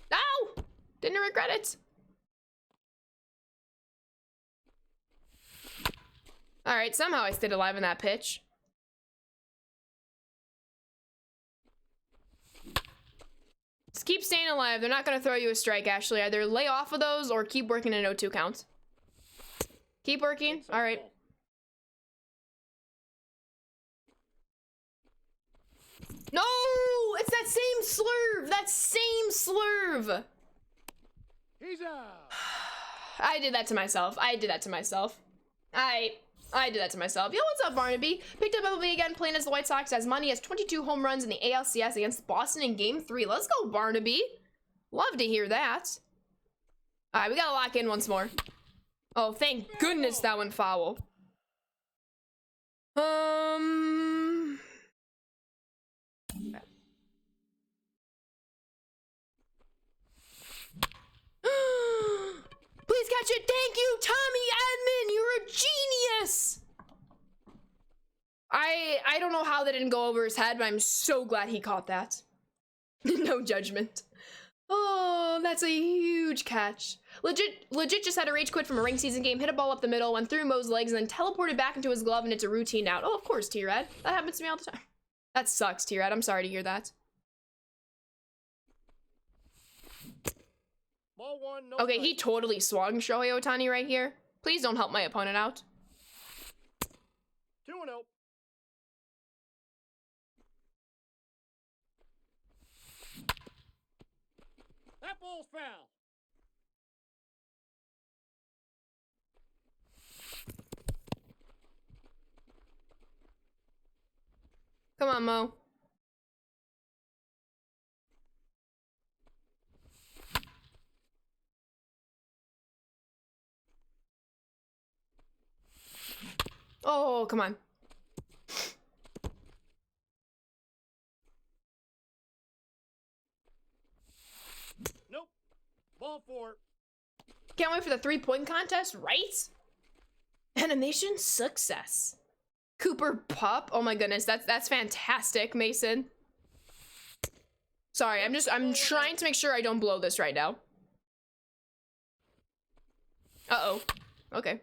Speaker 1: No! Didn't regret it. All right, somehow I stayed alive in that pitch. Just keep staying alive. They're not gonna throw you a strike, Ashley. Either lay off of those or keep working an 0-2 count. Keep working. All right. No! It's that same slurve! That same slurve!
Speaker 2: He's out.
Speaker 1: I did that to myself. I did that to myself. I did that to myself. Yo, what's up, Barnaby? Picked up MLB again, playing as the White Sox, as Money has 22 home runs in the ALCS against Boston in Game 3. Let's go, Barnaby. Love to hear that. All right, we gotta lock in once more. Oh, thank goodness that went foul. Please catch it. Thank you, Tommy Edmond. You're a genius. I don't know how that didn't go over his head, but I'm so glad he caught that. No judgment. Oh, that's a huge catch. Legit just had a rage quit from a ranked season game, hit a ball up the middle, went through Mo's legs, and then teleported back into his glove, and it's a routine out. Oh, of course, T-Rad. That happens to me all the time. That sucks, T-Rad. I'm sorry to hear that.
Speaker 2: Ball 1, no
Speaker 1: Okay,
Speaker 2: strike.
Speaker 1: he totally swung Shohei Ohtani right here. Please don't help my opponent out.
Speaker 2: 2-0. That ball's foul.
Speaker 1: Come on, Mo. Oh, come on.
Speaker 2: Nope. Ball 4.
Speaker 1: Can't wait for the 3-point contest, right? Animation success. Cooper Pup. Oh my goodness, that's fantastic, Mason. Sorry, I'm trying to make sure I don't blow this right now. Uh-oh. Okay.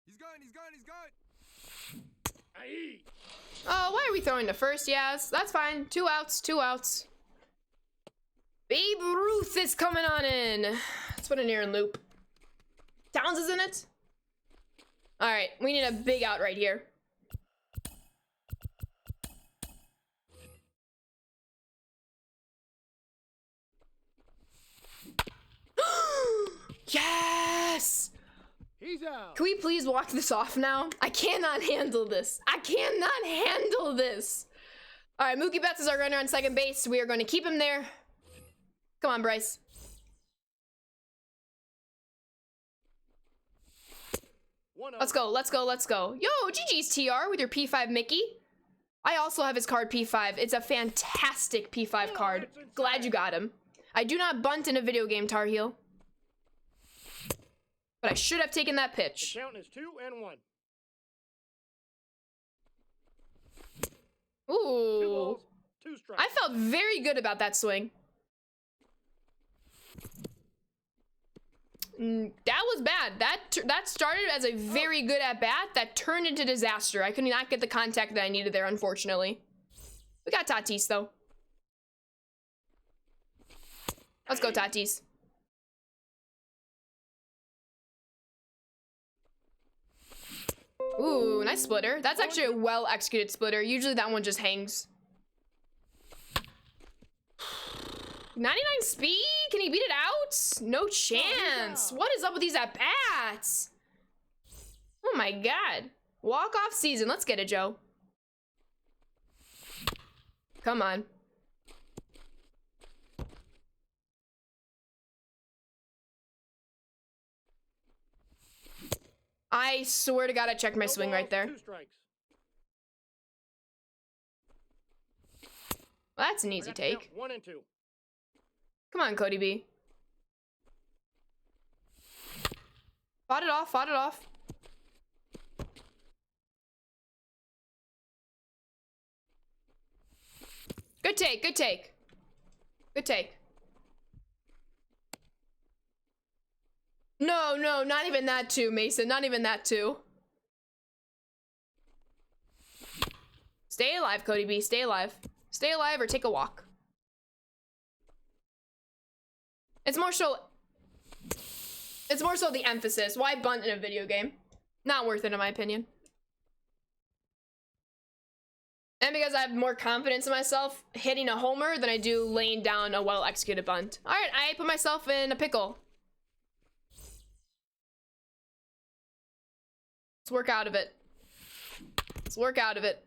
Speaker 3: He's going.
Speaker 2: Aye.
Speaker 1: Oh, why are we throwing to first? Yes, that's fine. 2 outs, 2 outs. Babe Ruth is coming on in. Let's put an Aaron loop. Towns is in it. All right, we need a big out right here. Can we please walk this off now? I cannot handle this. I cannot handle this. All right, Mookie Betts is our runner on second base. We are going to keep him there. Come on, Bryce. Let's go, let's go, let's go. Yo, GG's TR with your P5 Mickey. I also have his card P5. It's a fantastic P5 card. Glad you got him. I do not bunt in a video game, Tar Heel. But I should have taken that pitch.
Speaker 2: The count is 2-1.
Speaker 1: Ooh.
Speaker 2: 2 balls, 2 strikes.
Speaker 1: I felt very good about that swing. That was bad. That started as a very good at bat that turned into disaster. I could not get the contact that I needed there, unfortunately. We got Tatis though. Let's go, Tatis. Ooh, nice splitter. That's actually a well executed splitter. Usually that one just hangs. 99 speed? Can he beat it out? No chance. What is up with these at-bats? Oh my god. Walk-off season. Let's get it, Joe. Come on. I swear to God, I checked my swing right there.
Speaker 2: 2 strikes.
Speaker 1: Well, that's an easy take.
Speaker 2: 1 and 2.
Speaker 1: Come on, Cody B. Fought it off, fought it off. Good take, good take. Good take. No, no, not even that too, Mason. Not even that too. Stay alive, Cody B. Stay alive. Stay alive or take a walk. It's more so the emphasis. Why bunt in a video game? Not worth it in my opinion. And because I have more confidence in myself hitting a homer than I do laying down a well-executed bunt. All right, I put myself in a pickle. Let's work out of it. Let's work out of it.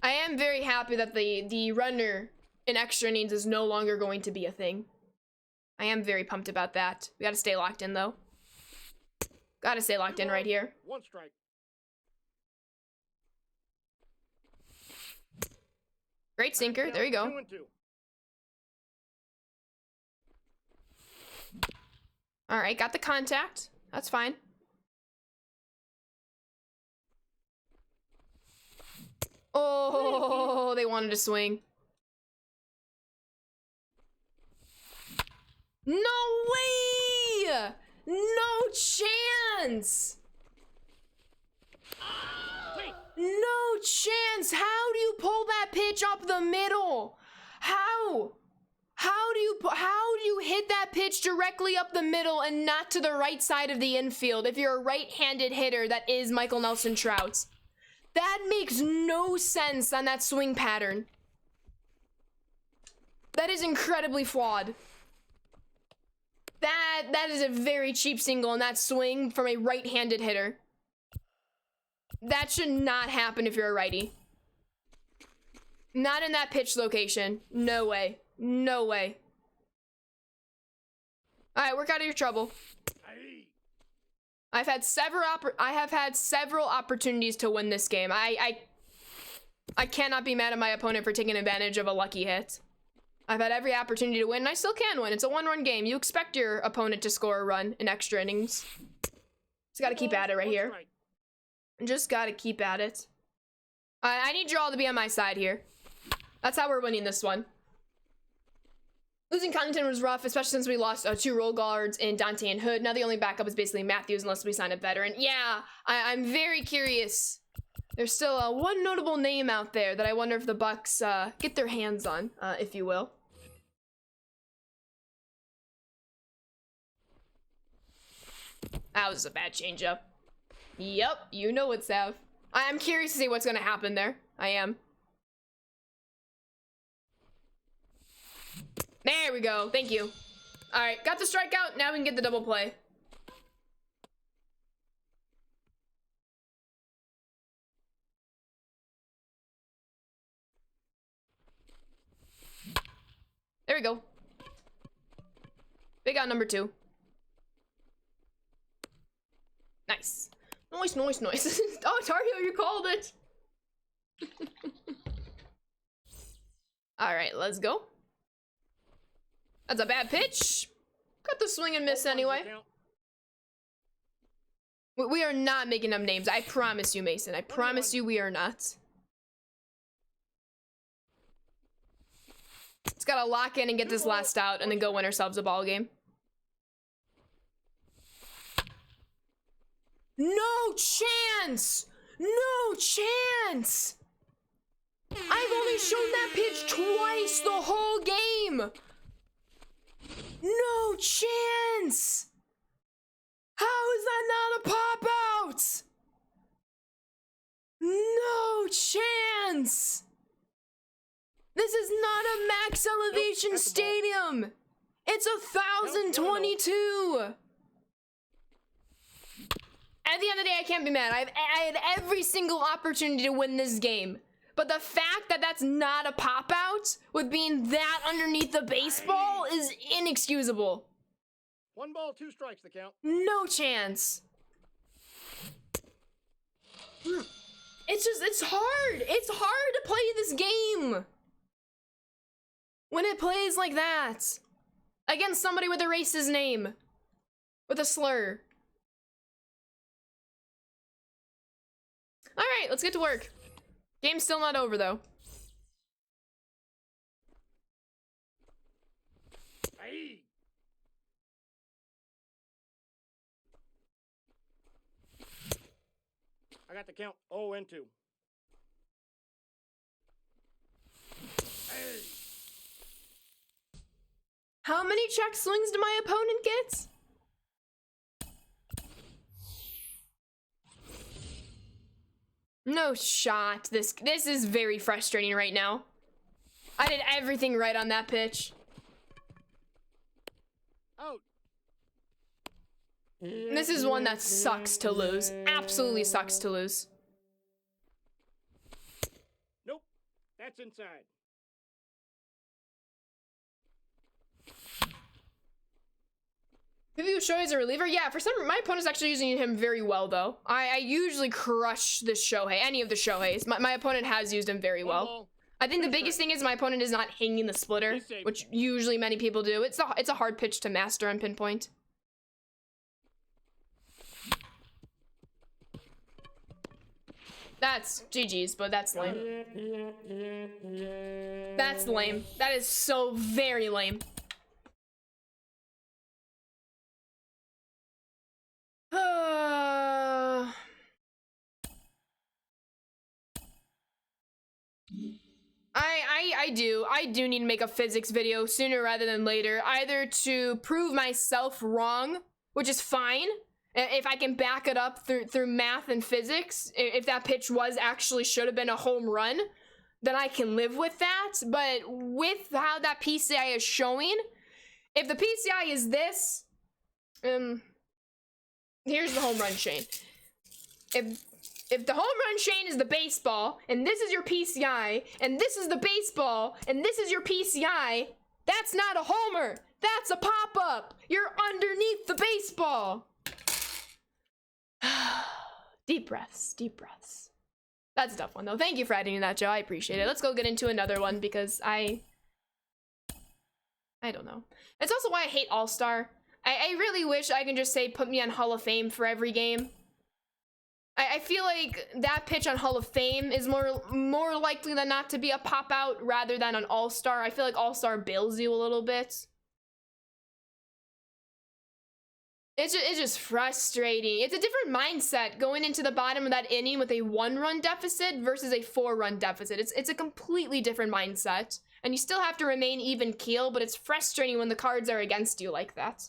Speaker 1: I am very happy that the runner in extra innings is no longer going to be a thing. I am very pumped about that. We gotta stay locked in though. Gotta stay locked in right here.
Speaker 2: 1 strike.
Speaker 1: Great sinker. There you go.
Speaker 2: 2 and 2.
Speaker 1: All right, got the contact. That's fine. Oh, they wanted to swing. No way! No chance! No chance! How do you pull that pitch up the middle? How? How do you hit that pitch directly up the middle and not to the right side of the infield if you're a right-handed hitter that is Michael Nelson Trout? That makes no sense on that swing pattern. That is incredibly flawed. That is a very cheap single in that swing from a right-handed hitter. That should not happen if you're a righty. Not in that pitch location. No way. No way. All right, work out of your trouble. I have had several opportunities to win this game. I cannot be mad at my opponent for taking advantage of a lucky hit. I've had every opportunity to win, and I still can win. It's a one-run game. You expect your opponent to score a run in extra innings. Just gotta keep at it right here. Just gotta keep at it. I need you all to be on my side here. That's how we're winning this one. Losing Connington was rough, especially since we lost 2 roll guards in Dante and Hood. Now the only backup is basically Matthews unless we sign a veteran. Yeah, I'm very curious. There's still one notable name out there that I wonder if the Bucks get their hands on, if you will. That was a bad changeup. Yep, you know it, Sav. I'm curious to see what's gonna happen there. I am. There we go. Thank you. All right, got the strikeout. Now we can get the double play. There we go. Big out number 2. Nice. Nice, nice, nice. Oh, Tario, you called it. All right, let's go. That's a bad pitch. Got the swing and miss anyway. We are not making up names. I promise you, Mason. I promise you we are not. It's gotta lock in and get this last out and then go win ourselves a ball game. No chance! No chance! I've only shown that pitch twice the whole game! No chance! How is that not a pop-out? No chance! This is not a max elevation stadium! It's 1,022! At the end of the day, I can't be mad. I had every single opportunity to win this game. But the fact that that's not a pop-out, with being that underneath the baseball, is inexcusable.
Speaker 2: 1 ball, 2 strikes, the count.
Speaker 1: No chance. It's hard. It's hard to play this game when it plays like that. Against somebody with a racist name. With a slur. Alright, let's get to work. Game's still not over, though.
Speaker 2: Aye. I got the count 0-2. Aye.
Speaker 1: How many check swings do my opponent get? No shot. This is very frustrating right now. I did everything right on that pitch.
Speaker 2: Out.
Speaker 1: This is one that sucks to lose. Absolutely sucks to lose.
Speaker 2: Nope. That's inside.
Speaker 1: Maybe Shohei is a reliever? Yeah, for some reason, my opponent's actually using him very well, though. I usually crush this Shohei, any of the Shoheis. My opponent has used him very well. I think the biggest thing is my opponent is not hanging the splitter, which usually many people do. It's a hard pitch to master and pinpoint. That's GG's, but that's lame. That's lame. That is so very lame. I do need to make a physics video sooner rather than later, either to prove myself wrong, which is fine, if I can back it up through math and physics. If that pitch should have been a home run, then I can live with that. But with how that PCI is showing, if the PCI is this, here's the home run chain. If the home run chain is the baseball, and this is your PCI, and this is the baseball, and this is your PCI, that's not a homer. That's a pop-up. You're underneath the baseball. Deep breaths, deep breaths. That's a tough one, though. Thank you for adding that, Joe. I appreciate it. Let's go get into another one, because I don't know. It's also why I hate All-Star. I really wish I can just say, put me on Hall of Fame for every game. I feel like that pitch on Hall of Fame is more likely than not to be a pop-out rather than an All-Star. I feel like All-Star bails you a little bit. It's just frustrating. It's a different mindset going into the bottom of that inning with a 1-run deficit versus a 4-run deficit. It's a completely different mindset. And you still have to remain even keel, but it's frustrating when the cards are against you like that.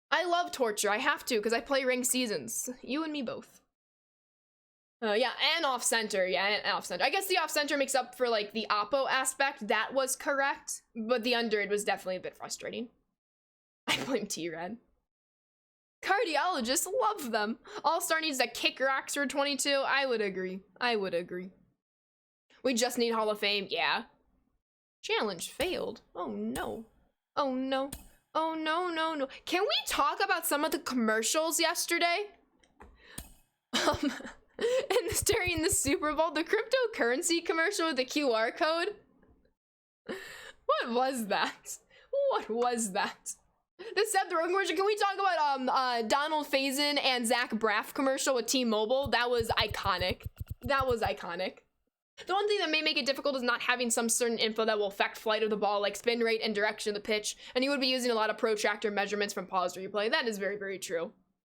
Speaker 1: I love torture. I have to, because I play ranked seasons. You and me both. Yeah, and off-center. Yeah, and off-center. I guess the off-center makes up for, like, the oppo aspect. That was correct. But the under, it was definitely a bit frustrating. I blame T-Red. Cardiologists love them. All-Star needs to kick rocks for 22. I would agree. I would agree. We just need Hall of Fame. Yeah. Challenge failed. Oh no. Oh no. Oh no, no, no. Can we talk about some of the commercials yesterday? And during the Super Bowl, the cryptocurrency commercial with the QR code. What was that? What was that? The Seth Rogen commercial. Can we talk about Donald Faison and Zach Braff commercial with T-Mobile? That was iconic. That was iconic. The one thing that may make it difficult is not having some certain info that will affect flight of the ball, like spin rate and direction of the pitch, and you would be using a lot of protractor measurements from pause replay. That is very, very true.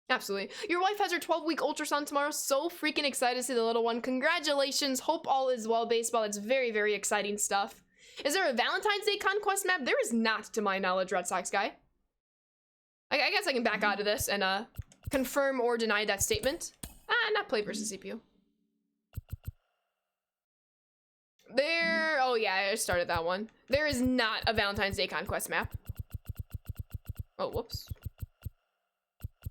Speaker 1: Absolutely. Your wife has her 12-week ultrasound tomorrow. So freaking excited to see the little one. Congratulations. Hope all is well, baseball. It's very, very exciting stuff. Is there a Valentine's Day conquest map? There is not, to my knowledge, Red Sox guy. I guess I can back out of this and confirm or deny that statement. Not play versus CPU. Oh yeah, I started that one. There is not a Valentine's Day conquest map. Oh, whoops.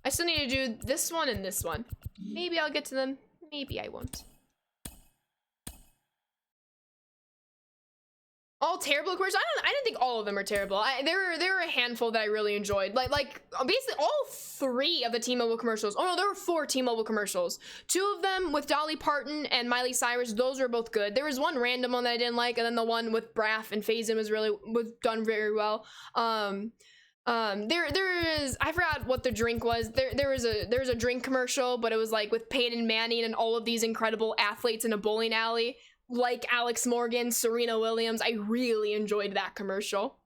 Speaker 1: I still need to do this one and this one. Maybe I'll get to them. Maybe I won't. All terrible commercials? I didn't think all of them are terrible. There were a handful that I really enjoyed. Like basically all 3 of the T-Mobile commercials. Oh no, there were 4 T-Mobile commercials. 2 of them with Dolly Parton and Miley Cyrus. Those were both good. There was one random one that I didn't like, and then the one with Braff and Faison was done very well. There is, I forgot what the drink was. There was a drink commercial, but it was like with Peyton Manning and all of these incredible athletes in a bowling alley. Like Alex Morgan, Serena Williams. I really enjoyed that commercial.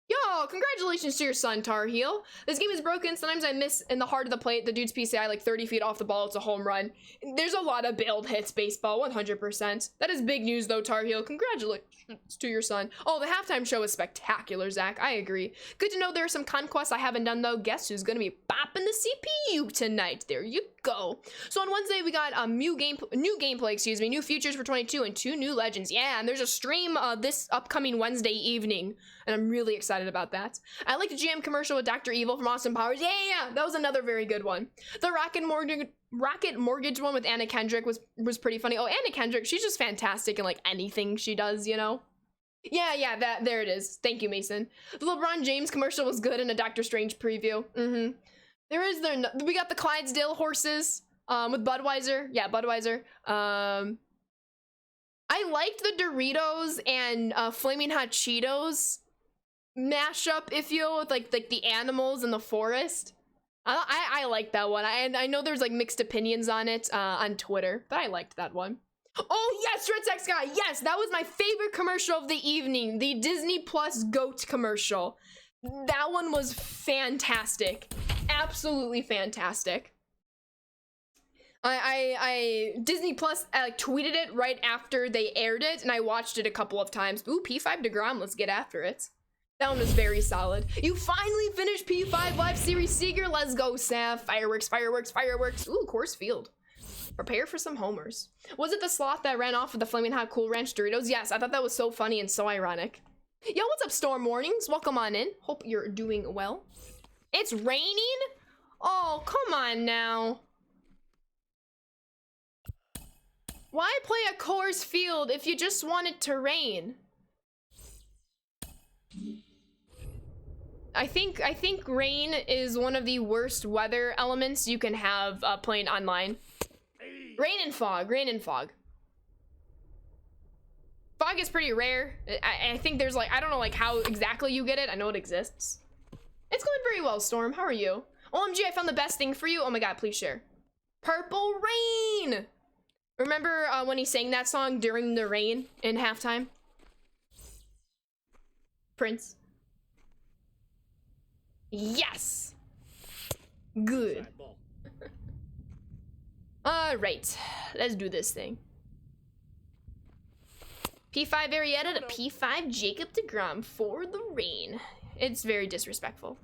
Speaker 1: Yo, congratulations to your son, Tar Heel. This game is broken. Sometimes I miss in the heart of the plate. The dude's PCI like 30 feet off the ball. It's a home run. There's a lot of bailed hits, baseball, 100%. That is big news, though, Tar Heel. Congratulations to your son. Oh, the halftime show is spectacular, Zach. I agree. Good to know there are some conquests I haven't done, though. Guess who's going to be bopping the CPU tonight? There you go. So on Wednesday, we got new gameplay, new features for 22 and 2 new legends. Yeah, and there's a stream this upcoming Wednesday evening, and I'm really excited about that. I like the GM commercial with Dr. Evil from Austin Powers. Yeah, that was another very good one. The Rocket Mortgage one with Anna Kendrick was pretty funny. Oh, Anna Kendrick, she's just fantastic in like anything she does, you know? Yeah, there it is. Thank you, Mason. The LeBron James commercial was good in a Doctor Strange preview. We got the Clydesdale horses with Budweiser. Yeah, Budweiser. I liked the Doritos and Flaming Hot Cheetos mashup, if you will, with like the animals in the forest. I like that one. I know there's like mixed opinions on it on Twitter, but I liked that one. Oh yes, Red Sox guy. Yes, that was my favorite commercial of the evening. The Disney Plus goat commercial. That one was fantastic. Absolutely fantastic. I Disney Plus tweeted it right after they aired it, and I watched it a couple of times. Ooh, P5 DeGrom, let's get after it. That one was very solid. You finally finished P5 Live Series Seeger. Let's go, Saf. Fireworks, fireworks, fireworks. Ooh, Coors Field. Prepare for some homers. Was it the sloth that ran off with the Flaming Hot Cool Ranch Doritos? Yes, I thought that was so funny and so ironic. Yo, what's up, Storm Mornings? Welcome on in. Hope you're doing well. It's raining? Oh, come on now. Why play a Coors Field if you just want it to rain? I think rain is one of the worst weather elements you can have playing online. Rain and fog, rain and fog. Fog is pretty rare. I think there's like, I don't know like how exactly you get it. I know it exists. It's going very well, Storm. How are you? OMG, I found the best thing for you. Oh my god, please share. Purple Rain! Remember when he sang that song during the rain in halftime? Prince. Yes! Good. Alright, let's do this thing. P5 Arietta to P5 Jacob deGrom for the rain. It's very disrespectful.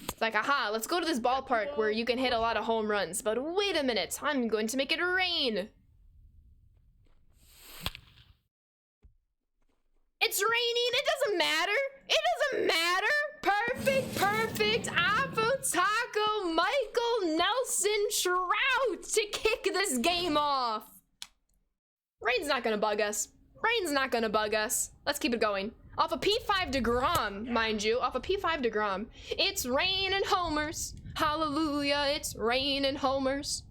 Speaker 1: It's like, aha, let's go to this ballpark where you can hit a lot of home runs. But wait a minute, I'm going to make it rain. It's raining, it doesn't matter. It doesn't matter. Perfect Apple Taco Michael Nelson Trout to kick this game off. Rain's not gonna bug us. Rain's not gonna bug us. Let's keep it going. Off a P5 DeGrom, mind you. Off a P5 DeGrom. It's rain and homers. Hallelujah, it's rain and homers.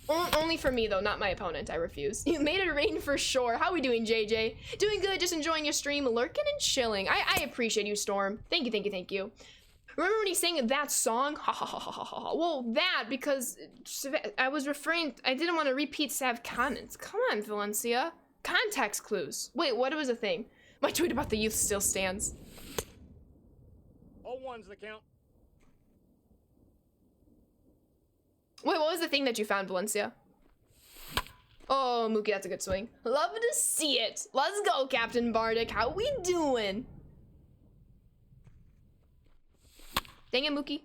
Speaker 1: Only for me though, not my opponent. I refuse. You made it rain for sure. How we doing, JJ? Doing good, just enjoying your stream, lurking and chilling. I appreciate you, Storm. Thank you, thank you, thank you. Remember when he sang that song? Ha ha ha ha ha ha. Well, that, because I was referring, I didn't want to repeat Sav comments. Come on, Valencia. Context clues. Wait, what was the thing? My tweet about the youth still stands.
Speaker 2: All ones the count.
Speaker 1: Wait, what was the thing that you found, Valencia? Oh, Mookie, that's a good swing. Love to see it. Let's go, Captain Bardic. How we doing? Dang it, Mookie.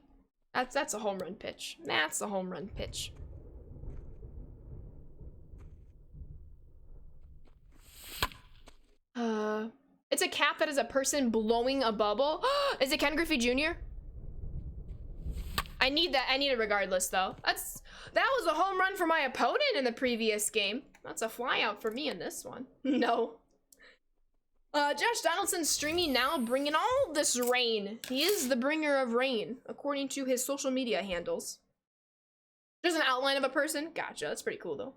Speaker 1: That's a home run pitch. That's a home run pitch. It's a cap that is a person blowing a bubble. Is it Ken Griffey Jr.? I need that. I need it regardless, though. That was a home run for my opponent in the previous game. That's a fly out for me in this one. No. Josh Donaldson streaming now, bringing all this rain. He is the bringer of rain, according to his social media handles. There's an outline of a person. Gotcha. That's pretty cool, though.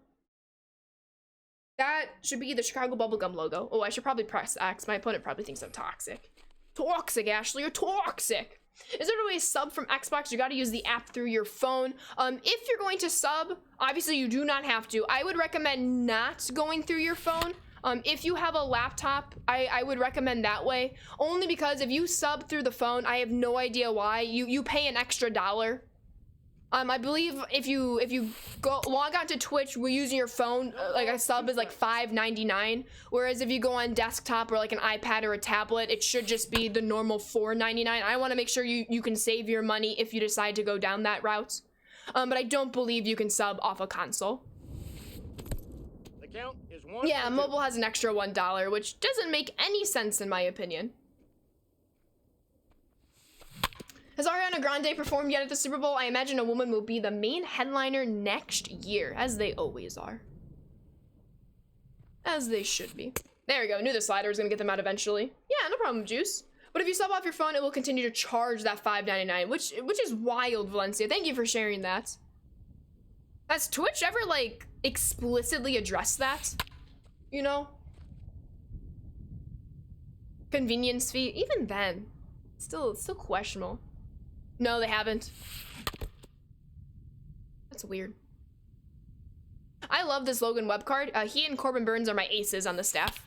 Speaker 1: That should be the Chicago Bubblegum logo. Oh, I should probably press X. My opponent probably thinks I'm toxic. Toxic, Ashley. You're toxic. Is there a way to sub from Xbox? You got to use the app through your phone. If you're going to sub, obviously you do not have to. I would recommend not going through your phone. If you have a laptop, I would recommend that way. Only because if you sub through the phone, I have no idea why. You pay an extra $1. I believe if you go log on to Twitch, we're using your phone, like a sub is like $5.99. Whereas if you go on desktop or like an iPad or a tablet, it should just be the normal $4.99. I want to make sure you can save your money if you decide to go down that route. But I don't believe you can sub off a console.
Speaker 2: The count is 1.
Speaker 1: Yeah, mobile has an extra $1, which doesn't make any sense in my opinion. Has Ariana Grande performed yet at the Super Bowl? I imagine a woman will be the main headliner next year, as they always are. As they should be. There we go. Knew the slider was gonna get them out eventually. Yeah, no problem, Juice. But if you sub off your phone, it will continue to charge that $5.99, which is wild, Valencia. Thank you for sharing that. Has Twitch ever like explicitly addressed that? You know? Convenience fee, even then, still questionable. No, they haven't. That's weird. I love this Logan Webb card. He and Corbin Burns are my aces on the staff.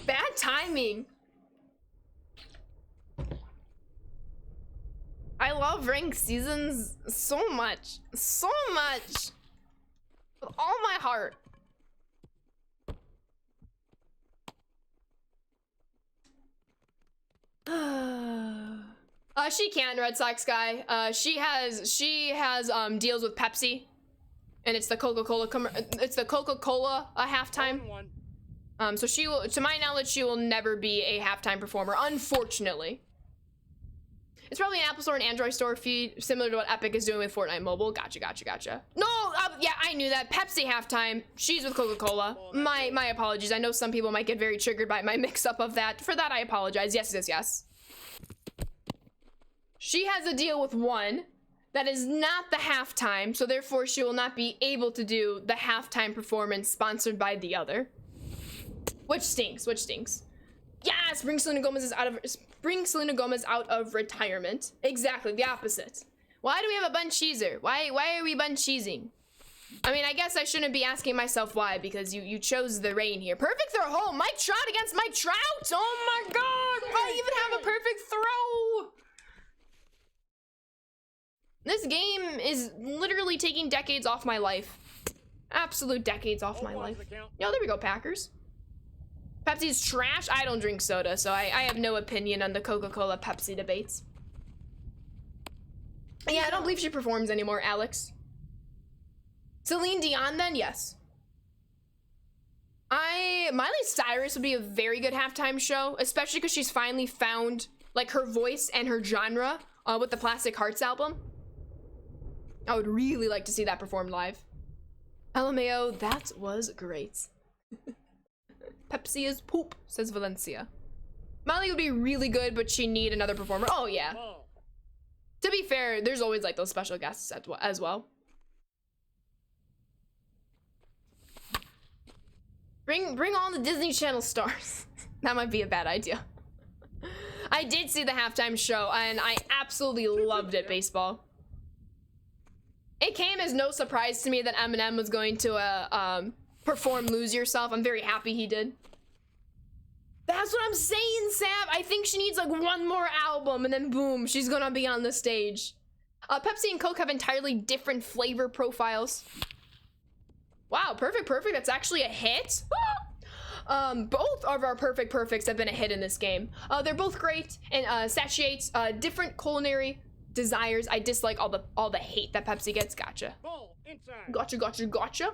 Speaker 1: Bad timing. I love ranked seasons so much. So much. With all my heart. She can, Red Sox guy. She has deals with Pepsi, and it's the Coca-Cola halftime. So she will, to my knowledge, she will never be a halftime performer, unfortunately. It's probably an Apple Store and Android Store feed, similar to what Epic is doing with Fortnite Mobile. Gotcha. No, yeah, I knew that. Pepsi halftime. She's with Coca-Cola. My apologies. I know some people might get very triggered by my mix-up of that. For that, I apologize. Yes. She has a deal with one that is not the halftime, so therefore she will not be able to do the halftime performance sponsored by the other. Which stinks. Yes, bring Selena Gomez out of retirement. Exactly, the opposite. Why do we have a bun cheeser? Why are we bun cheesing? I mean, I guess I shouldn't be asking myself why, because you chose the rain here. Perfect throw home. Mike Trout against Mike Trout. Oh my god. I even have a perfect throw. This game is literally taking decades off my life. Absolute decades off my life. Yo, there we go, Packers. Pepsi's trash. I don't drink soda, so I have no opinion on the Coca-Cola Pepsi debates. Yeah, I don't believe she performs anymore, Alex. Celine Dion then, yes. Miley Cyrus would be a very good halftime show, especially because she's finally found like her voice and her genre with the Plastic Hearts album. I would really like to see that performed live. LMAO, that was great. Pepsi is poop, says Valencia. Miley would be really good, but she need another performer. Oh yeah. To be fair, there's always like those special guests as well. Bring on the Disney Channel stars. That might be a bad idea. I did see the halftime show and I absolutely loved it, baseball. It came as no surprise to me that Eminem was going to perform Lose Yourself. I'm very happy he did. That's what I'm saying, Sam. I think she needs like one more album and then boom, she's gonna be on the stage. Pepsi and Coke have entirely different flavor profiles. Wow, perfect. That's actually a hit. Both of our perfects have been a hit in this game. They're both great and satiates different culinary desires. I dislike all the hate that Pepsi gets. Gotcha.
Speaker 2: Ball inside.
Speaker 1: Gotcha.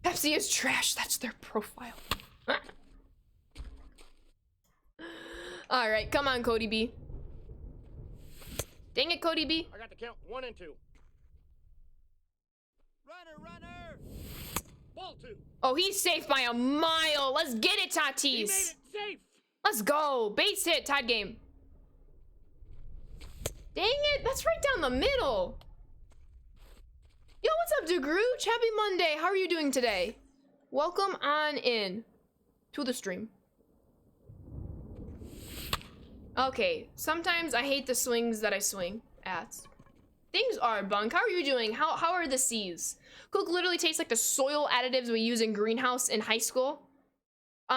Speaker 1: Pepsi is trash. That's their profile. All right, come on, Cody B. Dang it, Cody B.
Speaker 2: I got the count 1 and 2.
Speaker 3: Runner!
Speaker 2: Ball 2.
Speaker 1: Oh, he's safe by a mile. Let's get it,
Speaker 2: He made
Speaker 1: Tatis.
Speaker 2: it safe.
Speaker 1: Let's go. Base hit, tied game. Dang it, that's right down the middle. Yo, what's up, DeGrooch? Happy Monday. How are you doing today? Welcome on in to the stream. Okay, sometimes I hate the swings that I swing at. Things are bunk. How are you doing? How are the seas? Coke literally tastes like the soil additives we use in greenhouse in high school.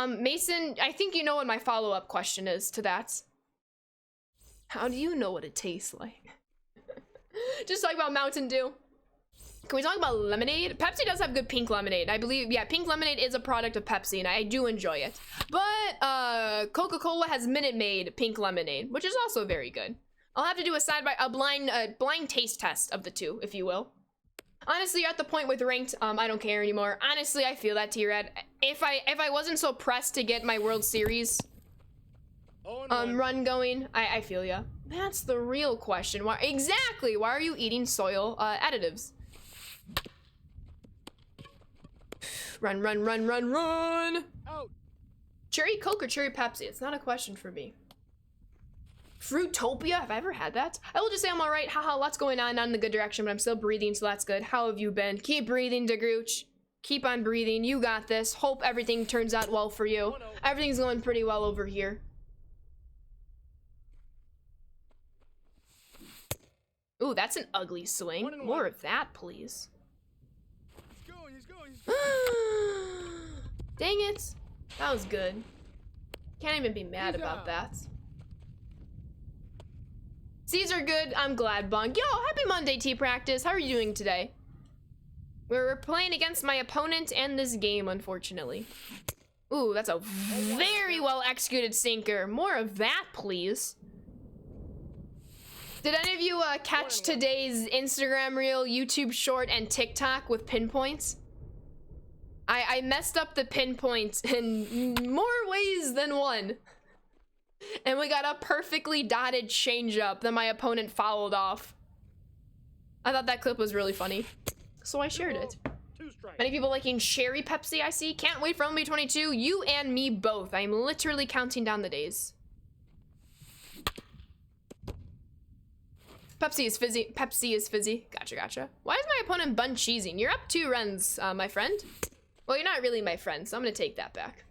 Speaker 1: Mason, I think you know what my follow-up question is to that. How do you know what it tastes like? Just talk about Mountain Dew. Can we talk about lemonade? Pepsi does have good pink lemonade. I believe, yeah, pink lemonade is a product of Pepsi and I do enjoy it. But Coca-Cola has Minute Maid pink lemonade, which is also very good. I'll have to do a blind taste test of the two, if you will. Honestly, you're at the point with ranked, I don't care anymore. Honestly, I feel that, T-Red. If I wasn't so pressed to get my World Series run going, I feel ya. That's the real question. Why exactly? Why are you eating soil additives? Run!
Speaker 2: Out.
Speaker 1: Cherry Coke or cherry Pepsi? It's not a question for me. Fruitopia? Have I ever had that? I will just say I'm alright. Haha, lots going on, not in the good direction, but I'm still breathing, so that's good. How have you been? Keep breathing, DeGrooch. Keep on breathing. You got this. Hope everything turns out well for you. Everything's going pretty well over here. Ooh, that's an ugly swing. More of that, please.
Speaker 3: He's going.
Speaker 1: Dang it. That was good. Can't even be mad about that. C's are good. I'm glad, Bunk. Yo, happy Monday, T-Practice. How are you doing today? We're playing against my opponent and this game, unfortunately. Ooh, that's a very well executed sinker. More of that, please. Did any of you catch today's Instagram reel, YouTube short, and TikTok with pinpoints? I messed up the pinpoints in more ways than one. And we got a perfectly dotted changeup that my opponent fouled off. I thought that clip was really funny, so I shared it. Many people liking cherry Pepsi, I see. Can't wait for MLB 22. You and me both. I'm literally counting down the days. Pepsi is fizzy. Pepsi is fizzy. Gotcha. Why is my opponent bun cheesing? You're up 2 runs, my friend. Well, you're not really my friend, so I'm gonna take that back.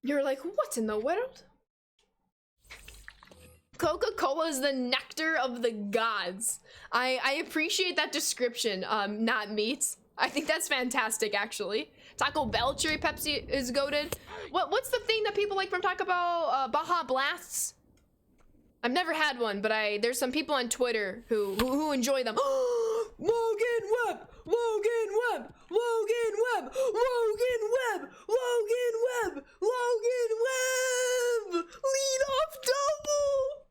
Speaker 1: You're like, what in the world? Coca-Cola is the nectar of the gods. I appreciate that description, not meat. I think that's fantastic, actually. Taco Bell cherry Pepsi is goated. What's the thing that people like from Taco Bell? Baja Blasts? I've never had one, but there's some people on Twitter who enjoy them. Logan Webb! Lead off double!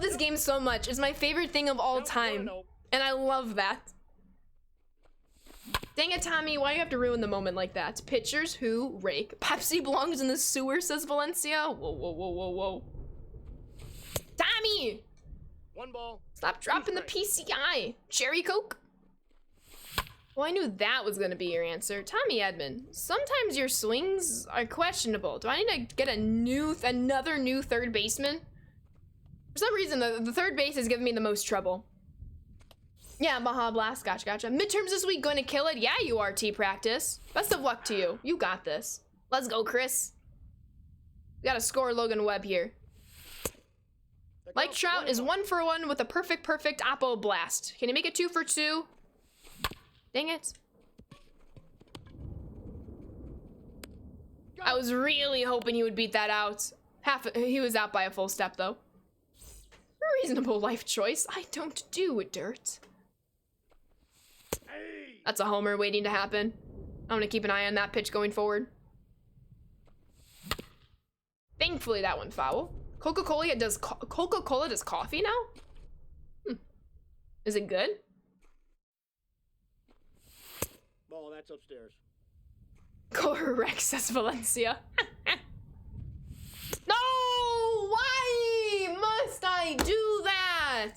Speaker 1: this game so much. It's my favorite thing of all time. And I love that. Dang it, Tommy, why do you have to ruin the moment like that? Pitchers who rake. Pepsi belongs in the sewer, says Valencia. Whoa, whoa, whoa, whoa, whoa. Tommy!
Speaker 2: 1 ball.
Speaker 1: Stop dropping the PCI. Cherry Coke? Well, I knew that was gonna be your answer. Tommy Edmond, sometimes your swings are questionable. Do I need to get another new third baseman? For some reason, the third base is giving me the most trouble. Yeah, Baja Blast, gotcha, gotcha. Midterms this week, going to kill it? Yeah, you are, T-Practice. Best of luck to you. You got this. Let's go, Chris. We gotta score Logan Webb here. Mike Trout is 1 for 1 with a perfect Oppo Blast. Can he make it 2 for 2? Dang it. I was really hoping he would beat that out. He was out by a full step, though. Reasonable life choice. I don't do dirt. That's a homer waiting to happen. I'm gonna keep an eye on that pitch going forward. Thankfully, that one foul. Coca-Cola does coffee now? Is it good?
Speaker 2: Ball, that's upstairs.
Speaker 1: Correct, says Valencia. No! Why must I do that?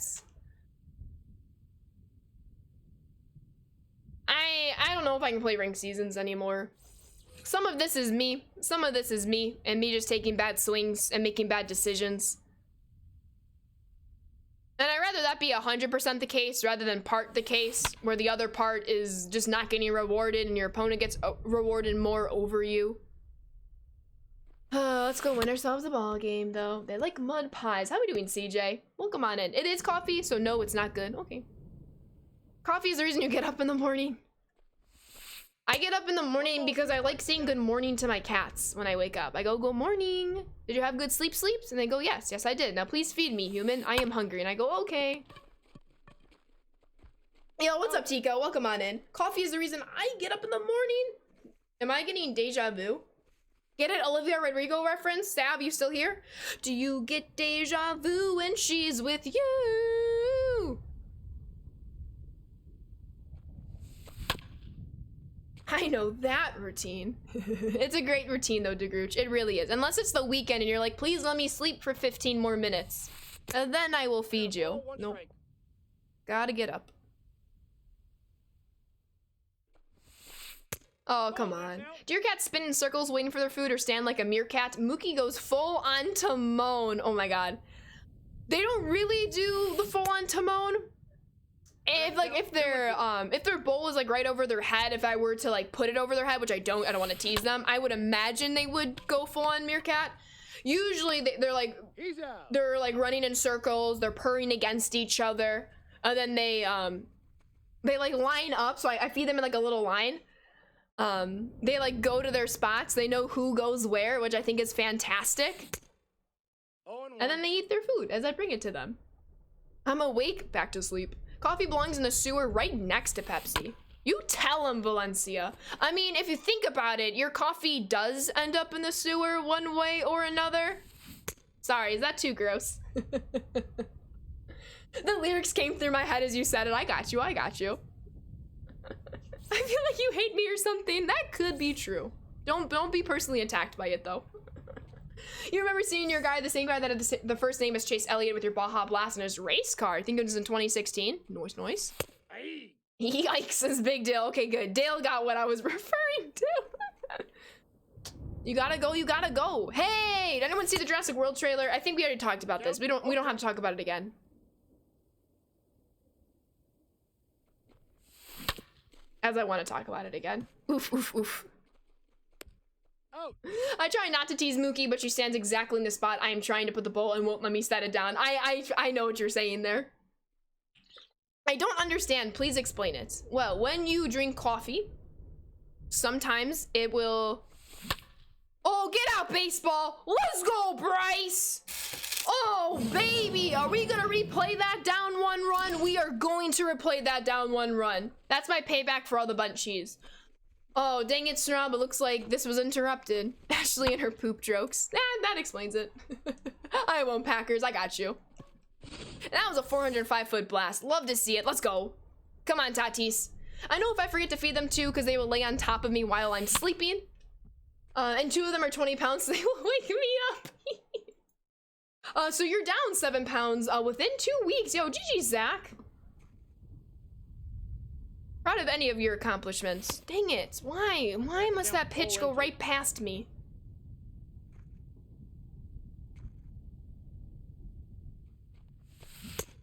Speaker 1: I don't know if I can play ranked seasons anymore. Some of this is me. Some of this is me and me just taking bad swings and making bad decisions. And I'd rather that be 100% the case rather than part the case, where the other part is just not getting rewarded and your opponent gets rewarded more over you. Let's go win ourselves a ball game, though. They like mud pies. How we doing, CJ? Well, come on in. It is coffee, so no, it's not good. Okay. Coffee is the reason you get up in the morning. I get up in the morning because I like saying good morning to my cats when I wake up. I go, good morning. Did you have good sleeps? And they go, yes, I did. Now please feed me, human. I am hungry. And I go, okay. Yo, what's up, Tico? Welcome on in. Coffee is the reason I get up in the morning. Am I getting deja vu? Get it? Olivia Rodrigo reference? Stab, you still here? Do you get deja vu when she's with you? I know that routine. It's a great routine though, DeGrooch. It really is. Unless it's the weekend and you're like, please let me sleep for 15 more minutes. And then I will feed you. Nope. Gotta get up. Oh, come on. Do your cats spin in circles waiting for their food or stand like a meerkat? Mookie goes full on Timon. Oh my god. They don't really do the full on Timon. If their bowl is like right over their head, if I were to like put it over their head, which I don't want to tease them, I would imagine they would go full on meerkat. Usually they're like running in circles, they're purring against each other, and then they like line up, so I feed them in like a little line. They like go to their spots, they know who goes where, which I think is fantastic. And then they eat their food as I bring it to them. I'm awake, back to sleep. Coffee belongs in the sewer right next to Pepsi. You tell him, Valencia. I mean, if you think about it, your coffee does end up in the sewer one way or another. Sorry, is that too gross? The lyrics came through my head as you said it. I got you. I feel like you hate me or something. That could be true. Don't be personally attacked by it though. You remember seeing your guy, the same guy that had the first name is Chase Elliott with your Baja Blast in his race car. I think it was in 2016. Noise. Yikes, says Big Dale. Okay, good. Dale got what I was referring to. You gotta go. Hey, did anyone see the Jurassic World trailer? I think we already talked about this. We don't have to talk about it again. As I want to talk about it again. Oof.
Speaker 3: Oh.
Speaker 1: I try not to tease Mookie, but she stands exactly in the spot I am trying to put the bowl and won't let me set it down. I know what you're saying there. I don't understand. Please explain it. Well, when you drink coffee, sometimes it will... Oh, get out, baseball! Let's go, Bryce! Oh, baby! Are we gonna replay that down 1 run? We are going to replay that down 1 run. That's my payback for all the bunt cheese. Oh, dang it, Snob, it looks like this was interrupted. Ashley and her poop jokes. That explains it. I won't, Packers, I got you. That was a 405-foot blast. Love to see it. Let's go. Come on, Tatis. I know if I forget to feed them too, because they will lay on top of me while I'm sleeping. And 2 of them are 20 pounds, so they will wake me up. So you're down 7 pounds within 2 weeks. Yo, GG, Zach. Proud of any of your accomplishments. Dang it. Why? Why must that pitch go right past me?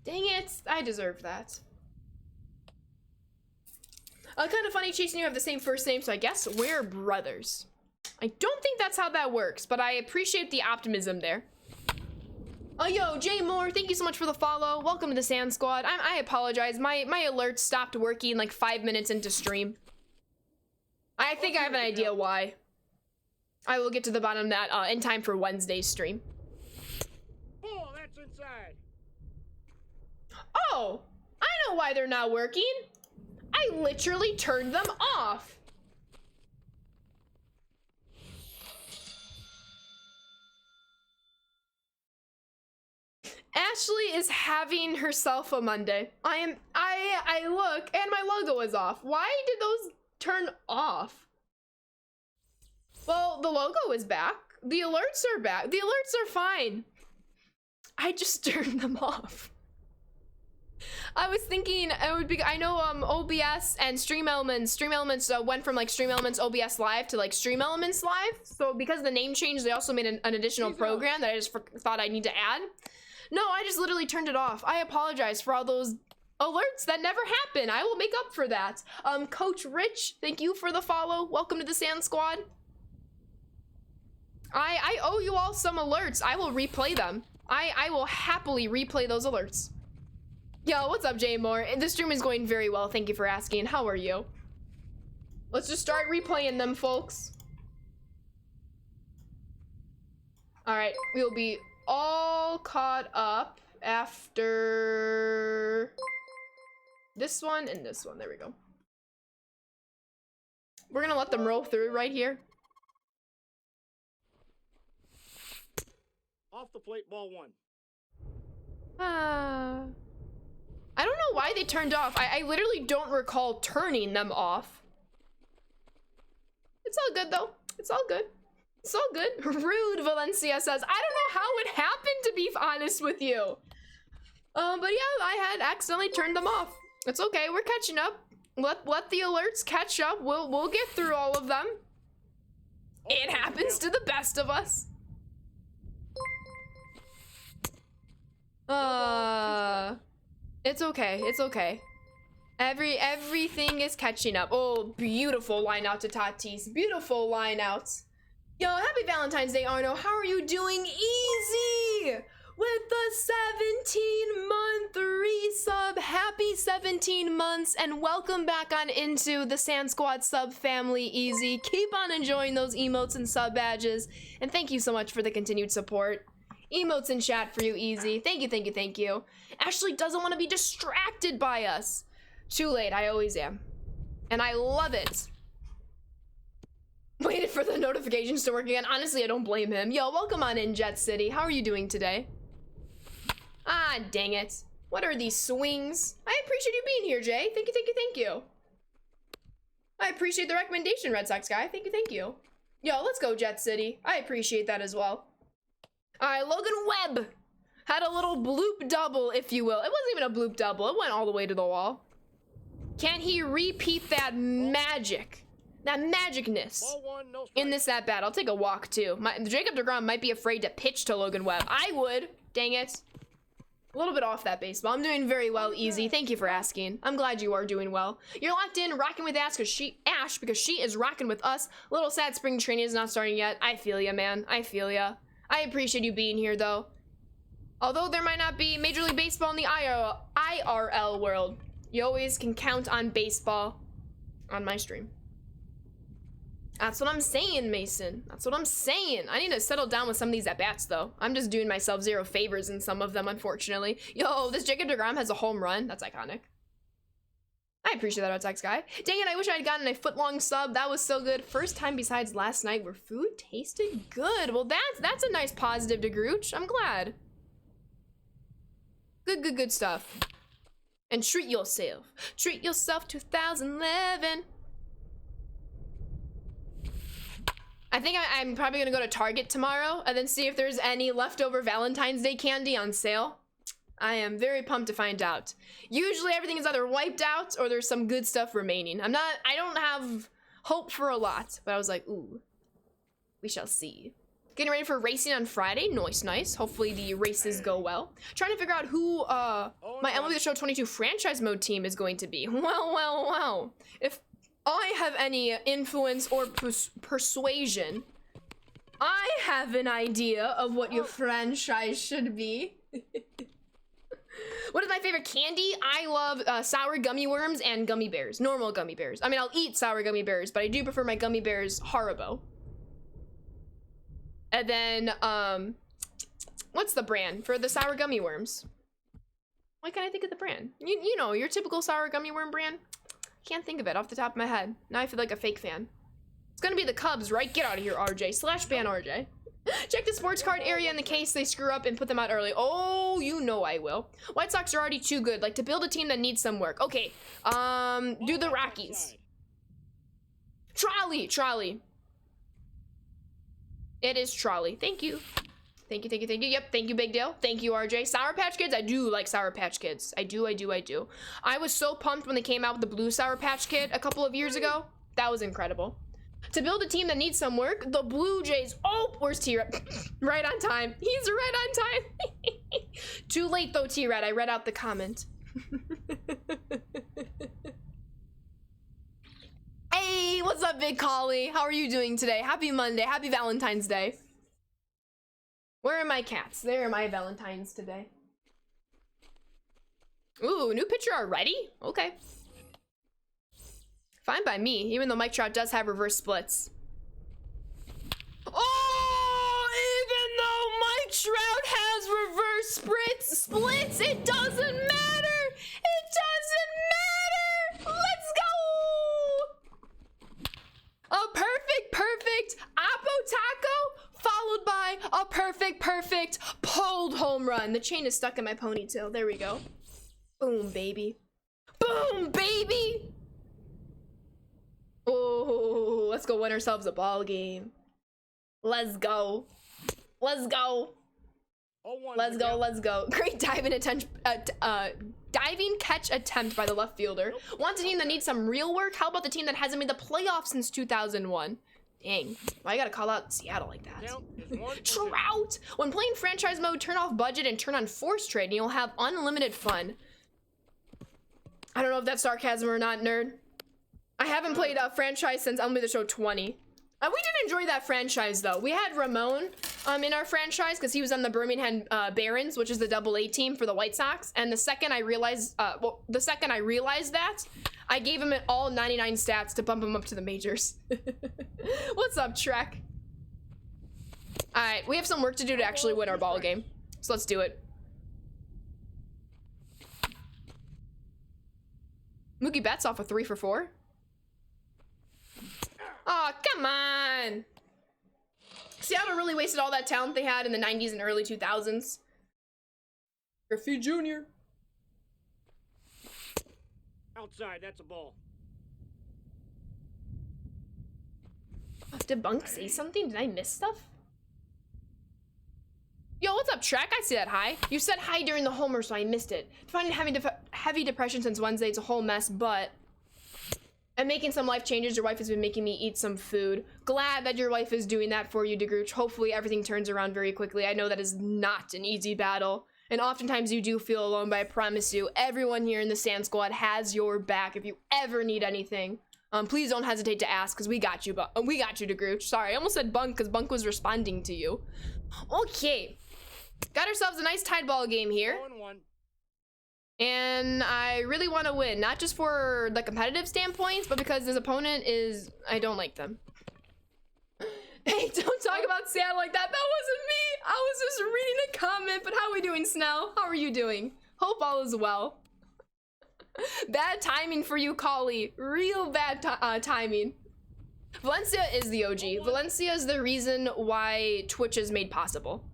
Speaker 1: Dang it. I deserve that. Kind of funny, Chase and you have the same first name, so I guess we're brothers. I don't think that's how that works, but I appreciate the optimism there. Oh, yo, Jay Moore, thank you so much for the follow. Welcome to the Sand Squad. I apologize. My alerts stopped working like 5 minutes into stream. I think I have an idea why. I will get to the bottom of that in time for Wednesday's stream.
Speaker 2: Oh, that's inside.
Speaker 1: Oh, I know why they're not working. I literally turned them off. Ashley is having herself a Monday. I look and my logo is off. Why did those turn off? Well, the logo is back. The alerts are back. The alerts are fine. I just turned them off. I was thinking it would be, I know OBS and Stream Elements went from like Stream Elements OBS Live to like Stream Elements Live. So because of the name change, they also made an additional program that I just thought I need to add. No, I just literally turned it off. I apologize for all those alerts that never happen. I will make up for that. Coach Rich, thank you for the follow. Welcome to the Sand Squad. I owe you all some alerts. I will replay them. I will happily replay those alerts. Yo, what's up, Jay Moore? The stream is going very well. Thank you for asking. How are you? Let's just start replaying them, folks. All right, we'll be all caught up after this one and this one. There we go. We're gonna let them roll through right here.
Speaker 2: Off the plate, ball 1.
Speaker 1: I don't know why they turned off. I literally don't recall turning them off. It's all good though. It's all good. It's all good. Rude Valencia says, I don't know how it happened, to be honest with you. But yeah, I had accidentally turned them off. It's okay, we're catching up. Let the alerts catch up. We'll get through all of them. It happens to the best of us. It's okay. It's okay. Everything is catching up. Oh, beautiful line out to Tatis. Beautiful line outs. Yo, happy Valentine's Day, Arno. How are you doing? Easy! With the 17-month resub. Happy 17 months and welcome back on into the Sand Squad sub family, Easy. Keep on enjoying those emotes and sub badges. And thank you so much for the continued support. Emotes in chat for you, Easy. Thank you, thank you, thank you. Ashley doesn't want to be distracted by us. Too late, I always am. And I love it. Waited for the notifications to work again. Honestly, I don't blame him. Yo, welcome on in, Jet City. How are you doing today? Ah, dang it. What are these swings? I appreciate you being here, Jay. Thank you, thank you, thank you. I appreciate the recommendation, Red Sox guy. Thank you, thank you. Yo, let's go, Jet City. I appreciate that as well. Alright, Logan Webb had a little bloop double, if you will. It wasn't even a bloop double. It went all the way to the wall. Can he repeat that magic? That magicness in this at bat? I'll take a walk too. Jacob deGrom might be afraid to pitch to Logan Webb. I would. Dang it. A little bit off that baseball. I'm doing very well, Easy. Thank you for asking. I'm glad you are doing well. You're locked in, rocking with Ash because she is rocking with us. A little sad spring training is not starting yet. I feel ya, man. I feel ya. I appreciate you being here, though. Although there might not be Major League Baseball in the IRL world, you always can count on baseball on my stream. That's what I'm saying, Mason. That's what I'm saying. I need to settle down with some of these at-bats, though. I'm just doing myself zero favors in some of them, unfortunately. Yo, this Jacob deGrom has a home run. That's iconic. I appreciate that, Red Sox guy. Dang it, I wish I had gotten a foot-long sub. That was so good. First time besides last night where food tasted good. Well, that's a nice positive to Grooch. I'm glad. Good stuff. And treat yourself. Treat yourself 2011. I think I'm probably gonna go to Target tomorrow and then see if there's any leftover Valentine's Day candy on sale. I am very pumped to find out. Usually everything is either wiped out or there's some good stuff remaining. I don't have hope for a lot, but I was like, ooh, we shall see. Getting ready for racing on Friday. Nice. Hopefully the races go well. Trying to figure out who my MLB The Show 22 franchise mode team is going to be. Well. If I have any influence or persuasion, I have an idea of what your franchise should be. What is my favorite candy? I love sour gummy worms and gummy bears. Normal gummy bears. I mean, I'll eat sour gummy bears, but I do prefer my gummy bears Haribo. And then, what's the brand for the sour gummy worms? Why can't I think of the brand? You know, your typical sour gummy worm brand? Can't think of it off the top of my head. Now I feel like a fake fan. It's gonna be the Cubs, right? Get out of here, RJ. / ban RJ. Check the sports card area in the case they screw up and put them out early. Oh, you know I will. White Sox are already too good. Like, to build a team that needs some work. Okay, do the Rockies. Trolley. It is Trolley. Thank you. Thank you. Yep, thank you, Big Dale. Thank you, RJ. Sour Patch Kids, I do like Sour Patch Kids. I do. I was so pumped when they came out with the blue Sour Patch Kid a couple of years ago. That was incredible. To build a team that needs some work, the Blue Jays. Oh, where's T-Red? Right on time. He's right on time. Too late though, T-Red. I read out the comment. Hey, what's up, Big Collie? How are you doing today? Happy Monday. Happy Valentine's Day. Where are my cats? There are my Valentines today. Ooh, new picture already? Okay. Fine by me, even though Mike Trout does have reverse splits. Oh, even though Mike Trout has reverse splits, it doesn't matter. It doesn't matter. Let's go. A perfect Apo Taco followed by a perfect pulled home run. The chain is stuck in my ponytail. There we go. Boom, baby. Boom, baby. Oh, let's go win ourselves a ball game. Let's go. Let's go. Let's go. Great diving catch attempt by the left fielder. Want a team that needs some real work? How about the team that hasn't made the playoffs since 2001? Dang, why I gotta call out Seattle like that? Trout! When playing franchise mode, turn off budget and turn on force trade and you'll have unlimited fun. I don't know if that's sarcasm or not, nerd. I haven't played a franchise since MLB The Show 20. We did enjoy that franchise though. We had Ramon in our franchise because he was on the Birmingham Barons, which is the AA team for the White Sox. And the second I realized, that, I gave him all 99 stats to bump him up to the majors. What's up, Trek? All right, we have some work to do to actually win our ball game, so let's do it. Mookie Betts off a 3 for 4. Oh, come on. Seattle really wasted all that talent they had in the 90s and early 2000s. Griffey Jr.
Speaker 2: Outside, that's a ball.
Speaker 1: Did Bunk say something? Did I miss stuff? Yo, what's up, Trek? I see that hi. You said hi during the homer, so I missed it. Finding heavy depression since Wednesday, it's a whole mess, but I'm making some life changes. Your wife has been making me eat some food. Glad that your wife is doing that for you, DeGrooch. Hopefully everything turns around very quickly. I know that is not an easy battle. And oftentimes you do feel alone, but I promise you, everyone here in the Sand Squad has your back if you ever need anything. Please don't hesitate to ask, because we got you, DeGrooch. Sorry, I almost said Bunk, because Bunk was responding to you. Okay. Got ourselves a nice tied ball game here.
Speaker 2: 1-1.
Speaker 1: And I really want to win, not just for the competitive standpoints, but because this opponent is, I don't like them. Hey, don't talk about Seattle like that. That wasn't me. I was just reading a comment, but how are we doing, Snell? How are you doing? Hope all is well. Bad timing for you, Collie. Real bad timing. Valencia is the OG. Valencia is the reason why Twitch is made possible.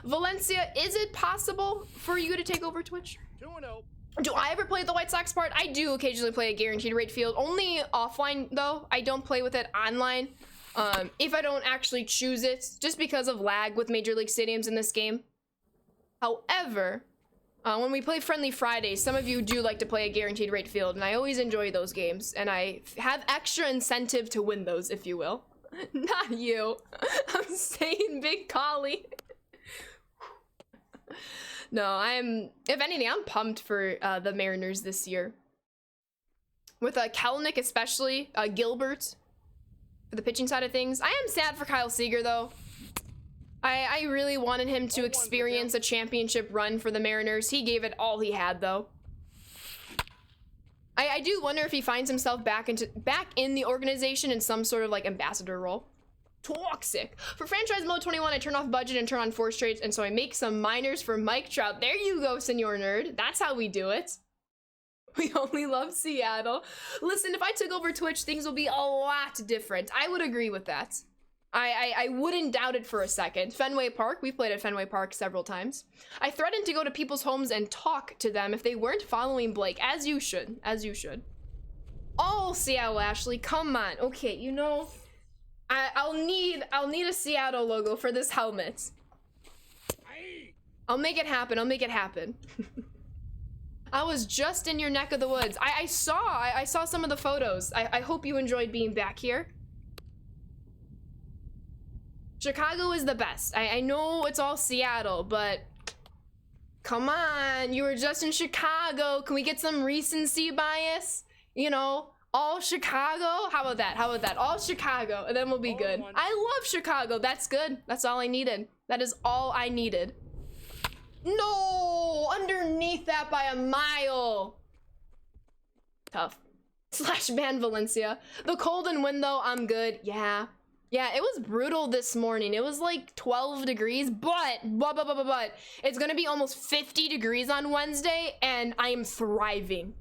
Speaker 1: Valencia, is it possible for you to take over Twitch?
Speaker 2: 2-0.
Speaker 1: Do I ever play the White Sox part? I do occasionally play a guaranteed rate field, only offline though. I don't play with it online. If I don't actually choose it, just because of lag with Major League Stadiums in this game. However, when we play Friendly Fridays, some of you do like to play a guaranteed rate field, and I always enjoy those games, and I have extra incentive to win those, if you will. Not you. I'm saying Big Collie. No, if anything, I'm pumped for the Mariners this year. With Kelenic especially, Gilbert, for the pitching side of things. I am sad for Kyle Seager, though. I really wanted him to experience a championship run for the Mariners. He gave it all he had, though. I do wonder if he finds himself back in the organization in some sort of like ambassador role. Toxic. For franchise mode 21, I turn off budget and turn on force trades, and so I make some minors for Mike Trout. There you go, Senor Nerd. That's how we do it. We only love Seattle. Listen, if I took over Twitch, things will be a lot different. I would agree with that. I wouldn't doubt it for a second. Fenway Park, we've played at Fenway Park several times. I threatened to go to people's homes and talk to them if they weren't following Blake, as you should, as you should. Oh, Seattle Ashley, come on. Okay, you know, I'll need a Seattle logo for this helmet. I'll make it happen. I'll make it happen. I was just in your neck of the woods. I saw some of the photos. I hope you enjoyed being back here. Chicago is the best. I know it's all Seattle, but come on, you were just in Chicago. Can we get some recency bias? You know, all Chicago? How about that? How about that? All Chicago, and then we'll be good. I love Chicago. That's good. That's all I needed. That is all I needed. No, underneath that by a mile. Tough. Slash ban Valencia. The cold and wind though, I'm good. Yeah, it was brutal this morning. It was like 12 degrees, but it's gonna be almost 50 degrees on Wednesday, and I am thriving.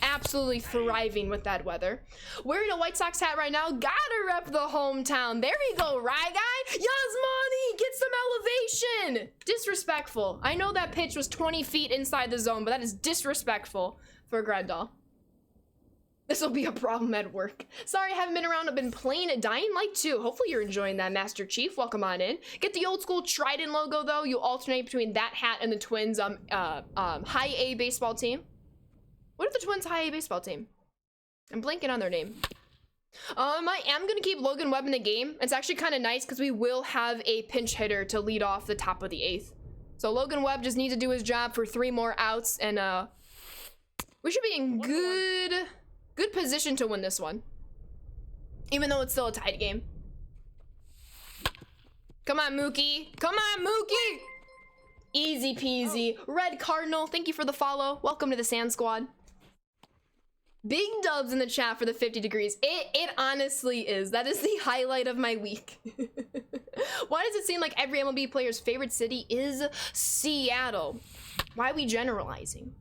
Speaker 1: Absolutely thriving with that weather. Wearing a White Sox hat right now. Gotta rep the hometown. There we go, right, guy? Yasmani, get some elevation. Disrespectful. I know that pitch was 20 feet inside the zone, but that is disrespectful for Grendel. This will be a problem at work. Sorry, I haven't been around. I've been playing Dying Light 2. Hopefully you're enjoying that, Master Chief. Welcome on in. Get the old school Trident logo, though. You alternate between that hat and the Twins high A baseball team. What are the Twins high A baseball team? I'm blanking on their name. I am gonna keep Logan Webb in the game. It's actually kind of nice because we will have a pinch hitter to lead off the top of the 8th. So Logan Webb just needs to do his job for 3 more outs, and we should be in good position to win this one, even though it's still a tight game. Come on, Mookie. Come on, Mookie. Easy peasy. Red Cardinal, thank you for the follow. Welcome to the Sand Squad. Big dubs in the chat for the 50 degrees. It honestly is. That is the highlight of my week. Why does it seem like every MLB player's favorite city is Seattle? Why are we generalizing?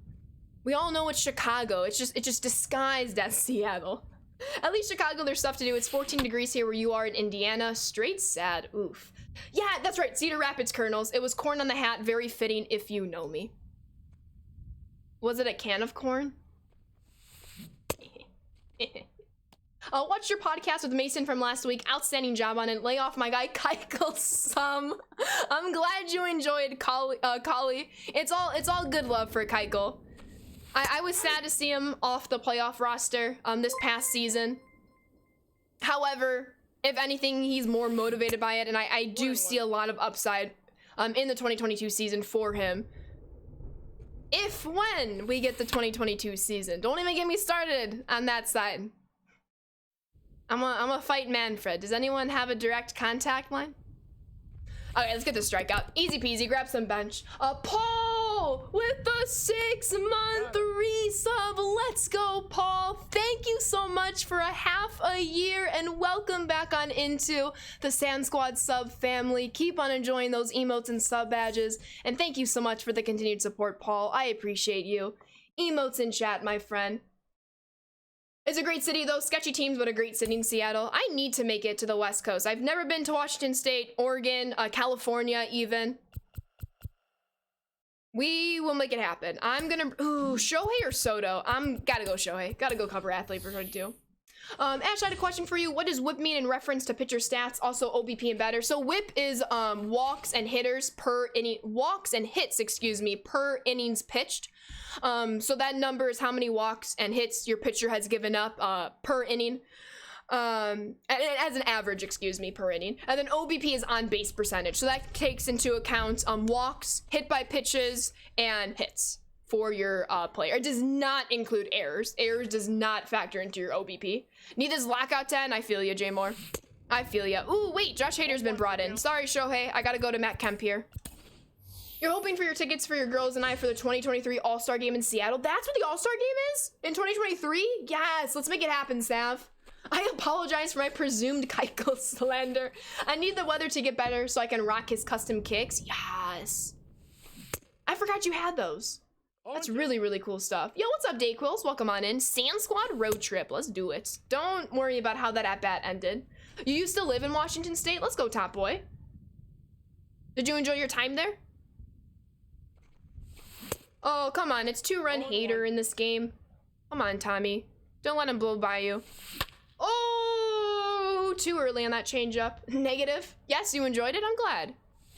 Speaker 1: We all know it's Chicago. It's just disguised as Seattle. At least Chicago, there's stuff to do. It's 14 degrees here where you are in Indiana. Straight sad. Oof. Yeah, that's right. Cedar Rapids Colonels. It was corn on the hat. Very fitting if you know me. Was it a can of corn? Watch your podcast with Mason from last week. Outstanding job on it. Lay off my guy Keichel some. I'm glad you enjoyed Collie. It's all good love for Keichel. I was sad to see him off the playoff roster this past season. However, if anything, he's more motivated by it, and I do see a lot of upside in the 2022 season for him. When we get the 2022 season. Don't even get me started on that side. I'm a fight Manfred. Does anyone have a direct contact line? Okay, let's get this strikeout. Easy peasy, grab some bench. Paul with the 6-month resub. Let's go, Paul. Thank you so much for a half a year, and welcome back on into the Sand Squad sub family. Keep on enjoying those emotes and sub badges, and thank you so much for the continued support, Paul. I appreciate you. Emotes in chat, my friend. It's a great city though, sketchy teams, but a great city in Seattle. I need to make it to the West Coast. I've never been to Washington State, Oregon, California even. We will make it happen. I'm gonna, ooh, Shohei or Soto? Gotta go Shohei. Gotta go cover athlete for 22. Ash, I had a question for you. What does whip mean in reference to pitcher stats? Also OBP and batter. So whip is walks and hitters per inning, walks and hits, excuse me, per innings pitched. So that number is how many walks and hits your pitcher has given up per inning. As an average, excuse me, per inning. And then OBP is on base percentage. So that takes into account walks, hit by pitches, and hits for your player. It does not include errors. Errors does not factor into your OBP. Neither does lockout 10. I feel you, Jay Moore. I feel ya. Ooh, wait, Josh Hader's been brought in. Sorry, Shohei. I gotta go to Matt Kemp here. You're hoping for your tickets for your girls and I for the 2023 All-Star Game in Seattle. That's what the All-Star Game is? In 2023? Yes, let's make it happen, Sav. I apologize for my presumed Keiko slander. I need the weather to get better so I can rock his custom kicks. Yes. I forgot you had those. That's really, really cool stuff. Yo, what's up, Dayquills? Welcome on in. Sand Squad road trip. Let's do it. Don't worry about how that at-bat ended. You used to live in Washington State? Let's go, Top Boy. Did you enjoy your time there? Oh, come on. It's 2-run Hader in this game. Come on, Tommy. Don't let him blow by you. Oh, too early on that changeup. Negative. Yes, you enjoyed it. I'm glad.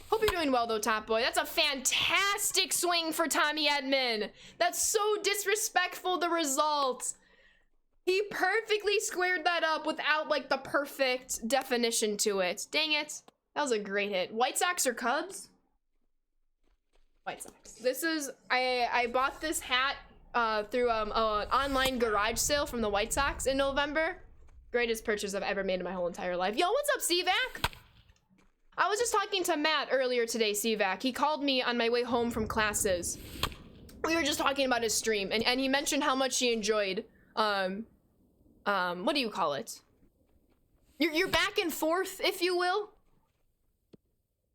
Speaker 1: Hope you're doing well, though, Top Boy. That's a fantastic swing for Tommy Edman. That's so disrespectful, the result. He perfectly squared that up without, like, the perfect definition to it. Dang it. That was a great hit. White Sox or Cubs? White Sox. This is, I bought this hat through an online garage sale from the White Sox in November. Greatest purchase I've ever made in my whole entire life. Yo, what's up, CVAC? I was just talking to Matt earlier today, CVAC. He called me on my way home from classes. We were just talking about his stream, and he mentioned how much he enjoyed, what do you call it? Your back and forth, if you will.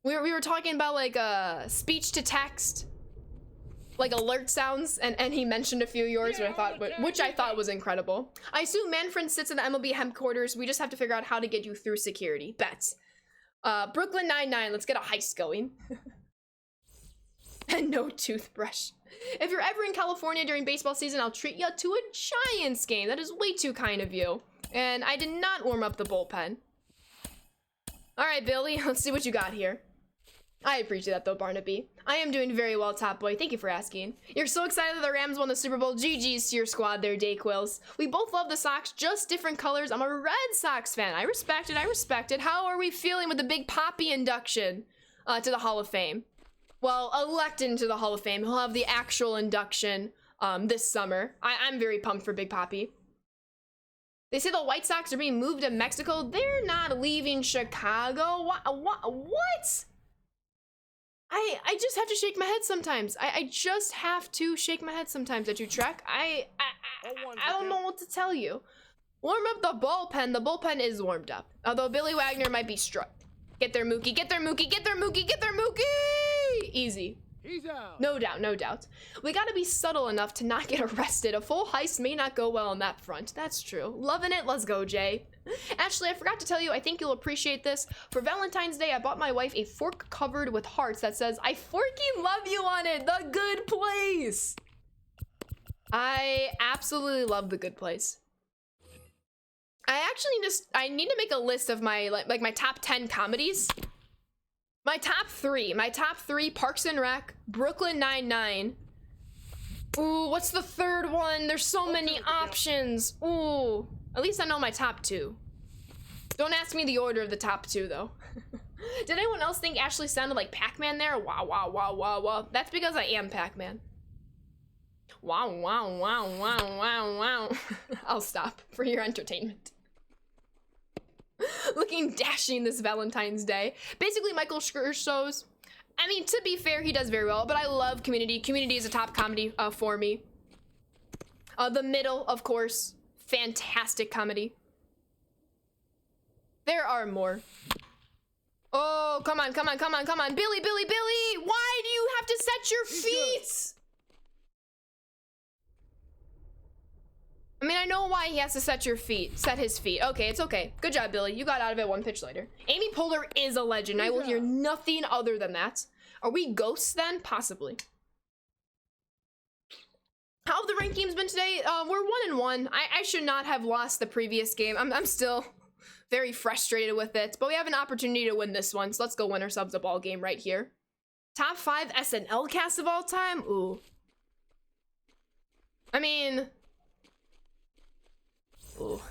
Speaker 1: We were talking about, like, speech to text, like alert sounds, and he mentioned a few of yours, which I thought was incredible. I assume Manfred sits in the MLB headquarters. We just have to figure out how to get you through security. Bets. Brooklyn 99, let's get a heist going. And no toothbrush. If you're ever in California during baseball season, I'll treat you to a Giants game. That is way too kind of you. And I did not warm up the bullpen. All right, Billy, let's see what you got here. I appreciate that, though, Barnaby. I am doing very well, Top Boy. Thank you for asking. You're so excited that the Rams won the Super Bowl. GG's to your squad there, Dayquills. We both love the Sox, just different colors. I'm a Red Sox fan. I respect it. I respect it. How are we feeling with the Big Papi induction to the Hall of Fame? Well, elected into the Hall of Fame. He'll have the actual induction this summer. I'm very pumped for Big Papi. They say the White Sox are being moved to Mexico. They're not leaving Chicago. What? I just have to shake my head sometimes. I just have to shake my head sometimes at you, Trek. I don't know what to tell you. Warm up the bullpen. The bullpen is warmed up. Although Billy Wagner might be struck. Get there, Mookie. Get there, Mookie. Get there, Mookie. Get there, Mookie. Easy.
Speaker 3: He's out.
Speaker 1: No doubt, no doubt. We gotta be subtle enough to not get arrested. A full heist may not go well on that front. That's true. Loving it. Let's go, Jay. Actually, I forgot to tell you, I think you'll appreciate this. For Valentine's Day, I bought my wife a fork covered with hearts that says, I forky love you on it. The Good Place. I absolutely love The Good Place. I need to make a list of my, like my top 10 comedies. My top three, Parks and Rec, Brooklyn Nine-Nine. Ooh, what's the third one? There's so many options. Ooh, at least I know my top two. Don't ask me the order of the top two, though. Did anyone else think Ashley sounded like Pac-Man there? Wow, wow, wow, wow, wow. That's because I am Pac-Man. Wow, wow, wow, wow, wow, wow. I'll stop for your entertainment. Looking dashing this Valentine's Day. Basically, Michael Schurzo's. I mean, to be fair, he does very well, but I love Community. Community is a top comedy for me. The Middle, of course. Fantastic comedy. There are more. Oh, come on, come on, come on, come on. Billy, Billy, Billy! Why do you have to set your feet? I mean, I know why he has to set his feet. Okay, it's okay. Good job, Billy. You got out of it one pitch later. Amy Poehler is a legend. I will hear nothing other than that. Are we ghosts then? Possibly. How have the ranked games been today? We're 1-1. I should not have lost the previous game. I'm still very frustrated with it, but we have an opportunity to win this one, so let's go win ourselves a ball game right here. Top 5 SNL cast of all time? Ooh. I mean... Ooh.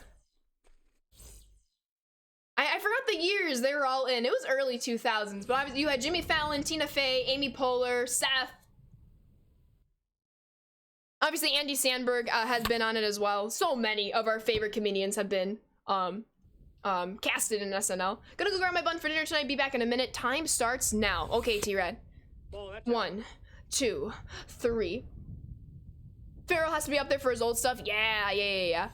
Speaker 1: I forgot the years they were all in. It was early 2000s, but obviously you had Jimmy Fallon, Tina Fey, Amy Poehler, Seth. Obviously Andy Samberg has been on it as well. So many of our favorite comedians have been casted in SNL. Gonna go grab my bun for dinner tonight. Be back in a minute. Time starts now. Okay, T-Red. 1, 2, 3. Farrell has to be up there for his old stuff. Yeah.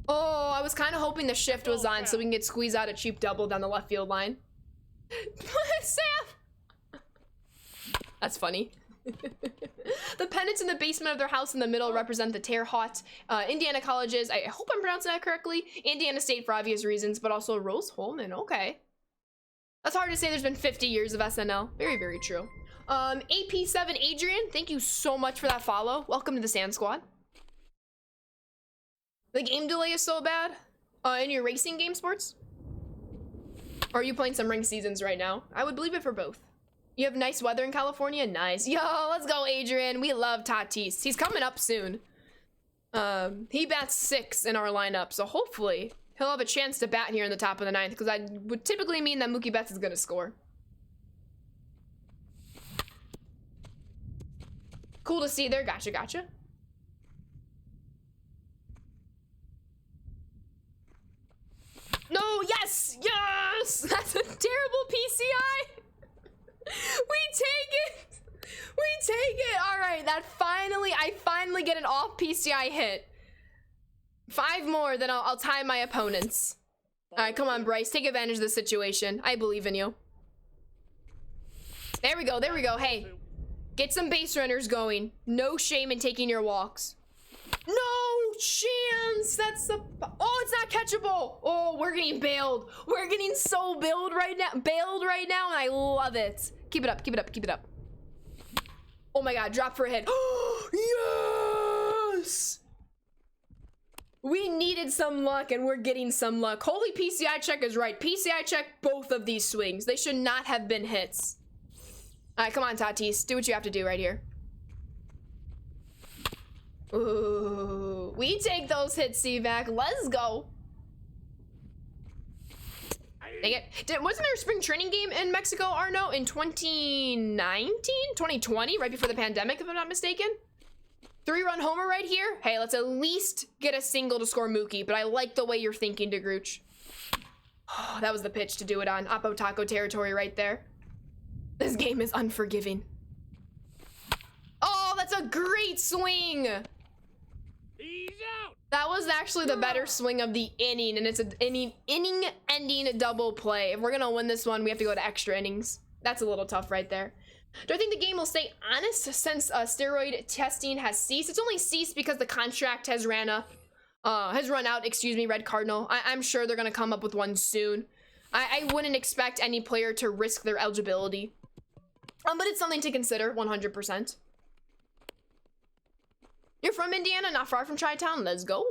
Speaker 1: Oh, I was kind of hoping the shift was on so we can get squeezed out a cheap double down the left field line. Sam! That's funny. The pennants in the basement of their house in the middle represent the Terre Haute Indiana colleges. I hope I'm pronouncing that correctly. Indiana State for obvious reasons, but also Rose Holman. Okay. That's hard to say. There's been 50 years of SNL. Very, very true. AP7 Adrian, thank you so much for that follow. Welcome to the Sand Squad. The game delay is so bad in your racing game sports? Or are you playing some ranked seasons right now? I would believe it for both. You have nice weather in California? Nice. Yo, let's go, Adrian. We love Tatis. He's coming up soon. He bats 6 in our lineup, so hopefully he'll have a chance to bat here in the top of the 9th, because that would typically mean that Mookie Betts is going to score. Cool to see there. Gotcha. No, yes! That's a terrible PCI! We take it! Alright, I finally get an off PCI hit. 5 more, then I'll tie my opponents. Alright, come on, Bryce. Take advantage of the situation. I believe in you. There we go. Hey, get some base runners going. No shame in taking your walks. No chance! That's the... Oh, it's not catchable! Oh, we're getting bailed. We're getting so bailed right now, and I love it. Keep it up. Oh my god, drop for a hit. Yes! We needed some luck, and we're getting some luck. Holy PCI check is right. PCI check both of these swings. They should not have been hits. Alright, come on, Tatis. Do what you have to do right here. Ooh, we take those hits, C-Vac. Let's go. Dang it. Wasn't there a spring training game in Mexico, Arno, in 2019? 2020, right before the pandemic, if I'm not mistaken? 3-run homer right here. Hey, let's at least get a single to score Mookie, but I like the way you're thinking, DeGrooch. Oh, that was the pitch to do it on. Oppo Taco territory right there. This game is unforgiving. Oh, that's a great swing.
Speaker 3: He's out.
Speaker 1: That was actually the better swing of the inning, and it's an inning-ending double play. If we're gonna win this one, we have to go to extra innings. That's a little tough right there. Do I think the game will stay honest since steroid testing has ceased? It's only ceased because the contract has run out, Red Cardinal. I'm sure they're gonna come up with one soon. I wouldn't expect any player to risk their eligibility. But it's something to consider, 100%. You're from Indiana, not far from Chi-Town. Let's go. All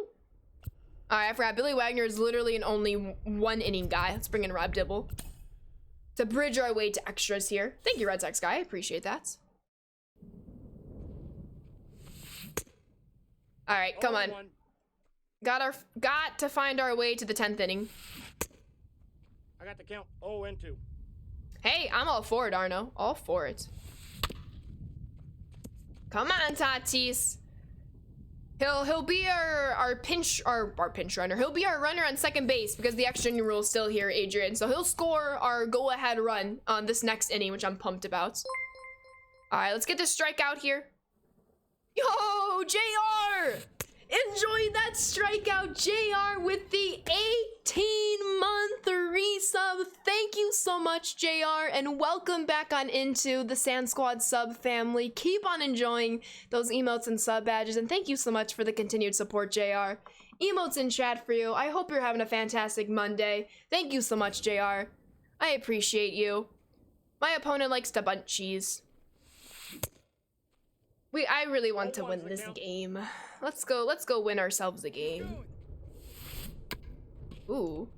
Speaker 1: right, I forgot. Billy Wagner is literally an only 1 inning guy. Let's bring in Rob Dibble to bridge our way to extras here. Thank you, Red Sox guy. I appreciate that. All right, come on. Got to find our way to the 10th inning.
Speaker 2: I got the count 0-2.
Speaker 1: Hey, I'm all for it, Arno. All for it. Come on, Tatis. He'll be our pinch runner. He'll be our runner on second base because the extra inning rule is still here, Adrian. So he'll score our go-ahead run on this next inning, which I'm pumped about. All right, let's get this strikeout here. Yo, JR! Enjoy that strikeout, JR, with the 18-month resub. Thank you so much, JR, and welcome back on into the Sand Squad sub family. Keep on enjoying those emotes and sub badges, and thank you so much for the continued support, JR. Emotes in chat for you. I hope you're having a fantastic Monday. Thank you so much, JR. I appreciate you. My opponent likes to bunt cheese. I really want to win this game. Let's go win ourselves a game. Ooh.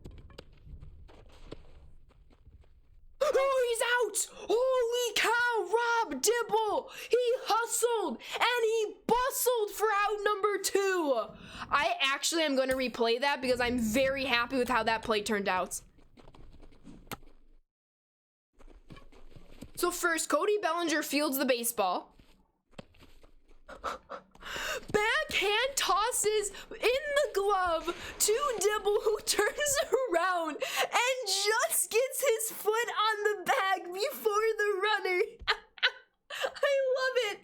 Speaker 1: Oh, he's out! Holy cow, Rob Dibble! He hustled and he bustled for out number 2. I actually am going to replay that because I'm very happy with how that play turned out. So first, Cody Bellinger fields the baseball. Backhand tosses in the glove to Dibble, who turns around and just gets his foot on the bag before the runner. I love it.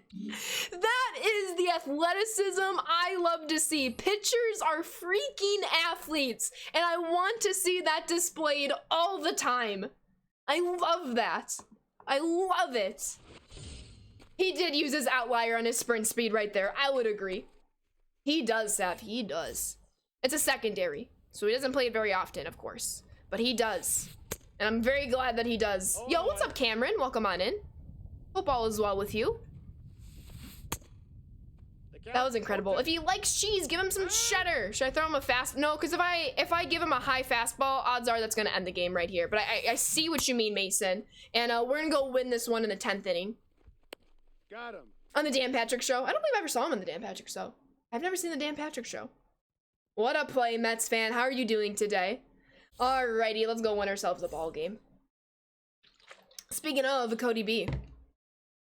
Speaker 1: That is the athleticism I love to see. Pitchers are freaking athletes, and I want to see that displayed all the time. I love that. I love it. He did use his outlier on his sprint speed right there. I would agree. He does, Seth. He does. It's a secondary, so he doesn't play it very often, of course. But he does. And I'm very glad that he does. Yo, what's up, Cameron? Welcome on in. Hope all is well with you. That was incredible. If he likes cheese, give him some cheddar. Should I throw him a fast? No, because if I give him a high fastball, odds are that's going to end the game right here. But I see what you mean, Mason. And we're going to go win this one in the 10th inning.
Speaker 2: Got him.
Speaker 1: On the Dan Patrick Show. I don't believe I ever saw him on the Dan Patrick Show. I've never seen the Dan Patrick Show. What a play, Mets fan. How are you doing today? Alrighty, let's go win ourselves a ball game. Speaking of Cody B.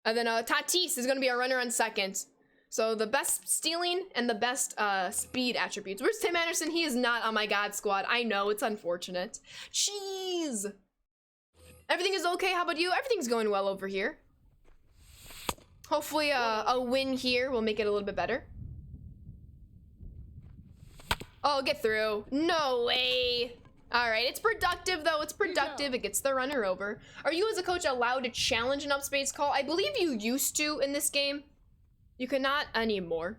Speaker 1: And then Tatis is going to be our runner on second. So the best stealing and the best speed attributes. Where's Tim Anderson? He is not on my God squad. I know, it's unfortunate. Jeez. Everything is okay. How about you? Everything's going well over here. Hopefully a win here will make it a little bit better. Oh, get through. No way. All right, it's productive though. It's productive. It gets the runner over. Are you as a coach allowed to challenge an upspace call? I believe you used to in this game. You cannot anymore.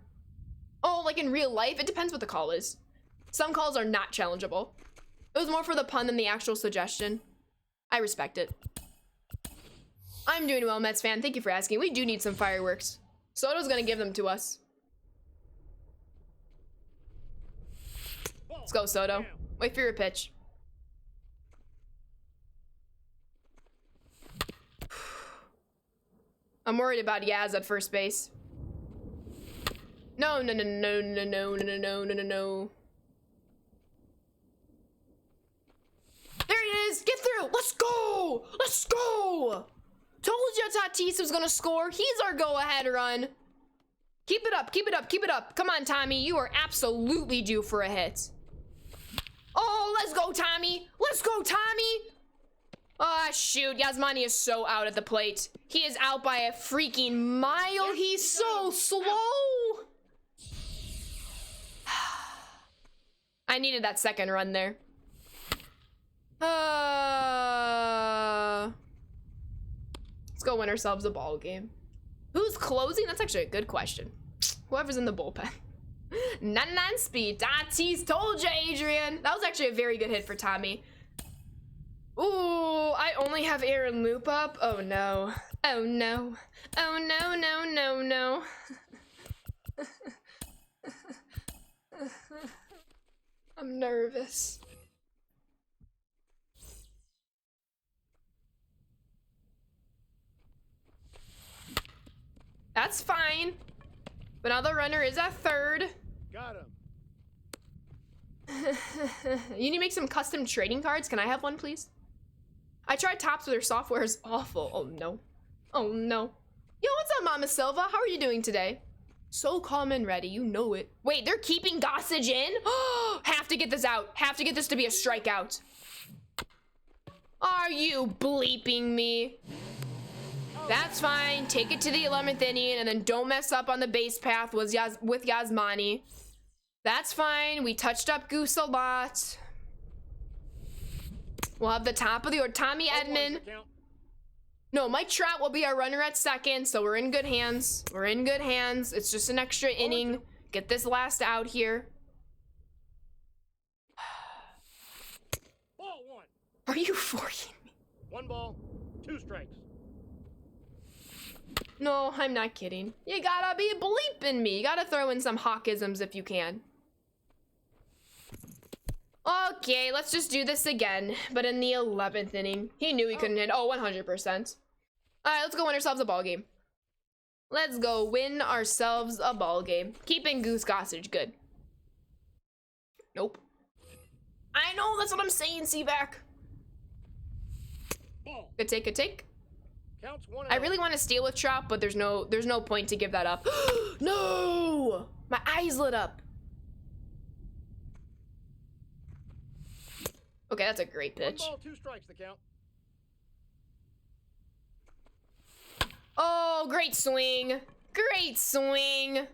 Speaker 1: Oh, like in real life? It depends what the call is. Some calls are not challengeable. It was more for the pun than the actual suggestion. I respect it. I'm doing well, Mets fan. Thank you for asking. We do need some fireworks. Soto's gonna give them to us. Let's go, Soto. Wait for your pitch. I'm worried about Yaz at first base. No, no, no, no, no, no, no, no, no, no, no. There he is! Get through! Let's go! Let's go! Told you Tatis was gonna score. He's our go-ahead run. Keep it up, keep it up, keep it up. Come on, Tommy. You are absolutely due for a hit. Oh, let's go, Tommy. Let's go, Tommy. Ah, shoot. Yasmani is so out at the plate. He is out by a freaking mile. He's so slow. I needed that second run there. Let's go win ourselves a ball game. Who's closing? That's actually a good question. Whoever's in the bullpen. 99 speed. Tatis, told you, Adrian. That was actually a very good hit for Tommy. Ooh, I only have Aaron Loop up. Oh no. Oh no. Oh no, no, no, no. I'm nervous. That's fine. But now the runner is at third.
Speaker 2: Got him.
Speaker 1: You need to make some custom trading cards. Can I have one, please? I tried Tops, but their software is awful. Oh no. Oh no. Yo, what's up, Mama Silva? How are you doing today? So calm and ready, you know it. Wait, they're keeping Gossage in? Have to get this out. Have to get this to be a strikeout. Are you bleeping me? That's fine. Take it to the 11th inning and then don't mess up on the base path with Yasmani. That's fine. We touched up Goose a lot. We'll have the top of the order. Tommy Edman. No, Mike Trout will be our runner at second, so we're in good hands. We're in good hands. It's just an extra inning. Get this last out here.
Speaker 2: Ball one.
Speaker 1: Are you 40?
Speaker 2: One ball, two strikes.
Speaker 1: No, I'm not kidding. You gotta be bleeping me. You gotta throw in some Hawkisms if you can. Okay, let's just do this again, but in the 11th inning. He knew he couldn't hit. Oh, 100%. All right, let's go win ourselves a ball game. Let's go win ourselves a ball game. Keeping Goose Gossage good. Nope. I know, that's what I'm saying, Seaback.
Speaker 2: Ball.
Speaker 1: Good take, good take.
Speaker 2: Counts 1-0.
Speaker 1: I really want to steal with Trout, but there's no point to give that up. No! My eyes lit up. Okay, that's a great pitch.
Speaker 2: 1 ball, 2 strikes the count.
Speaker 1: Oh, great swing. Great swing.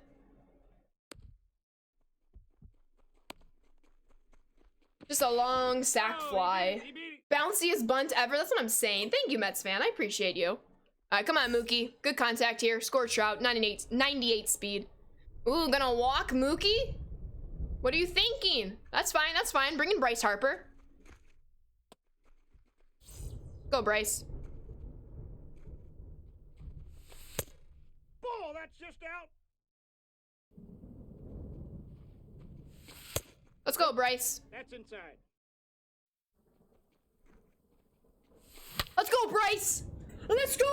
Speaker 1: Just a long sack fly.
Speaker 2: He beat it.
Speaker 1: Bounciest bunt ever. That's what I'm saying. Thank you, Mets fan. I appreciate you. All right, come on, Mookie. Good contact here. Score Trout. 98 speed. Ooh, gonna walk Mookie? What are you thinking? That's fine. That's fine. Bring in Bryce Harper. Go, Bryce.
Speaker 2: Ball, that's just out.
Speaker 1: Let's go, Bryce.
Speaker 2: That's inside.
Speaker 1: Let's go, Bryce. Let's go.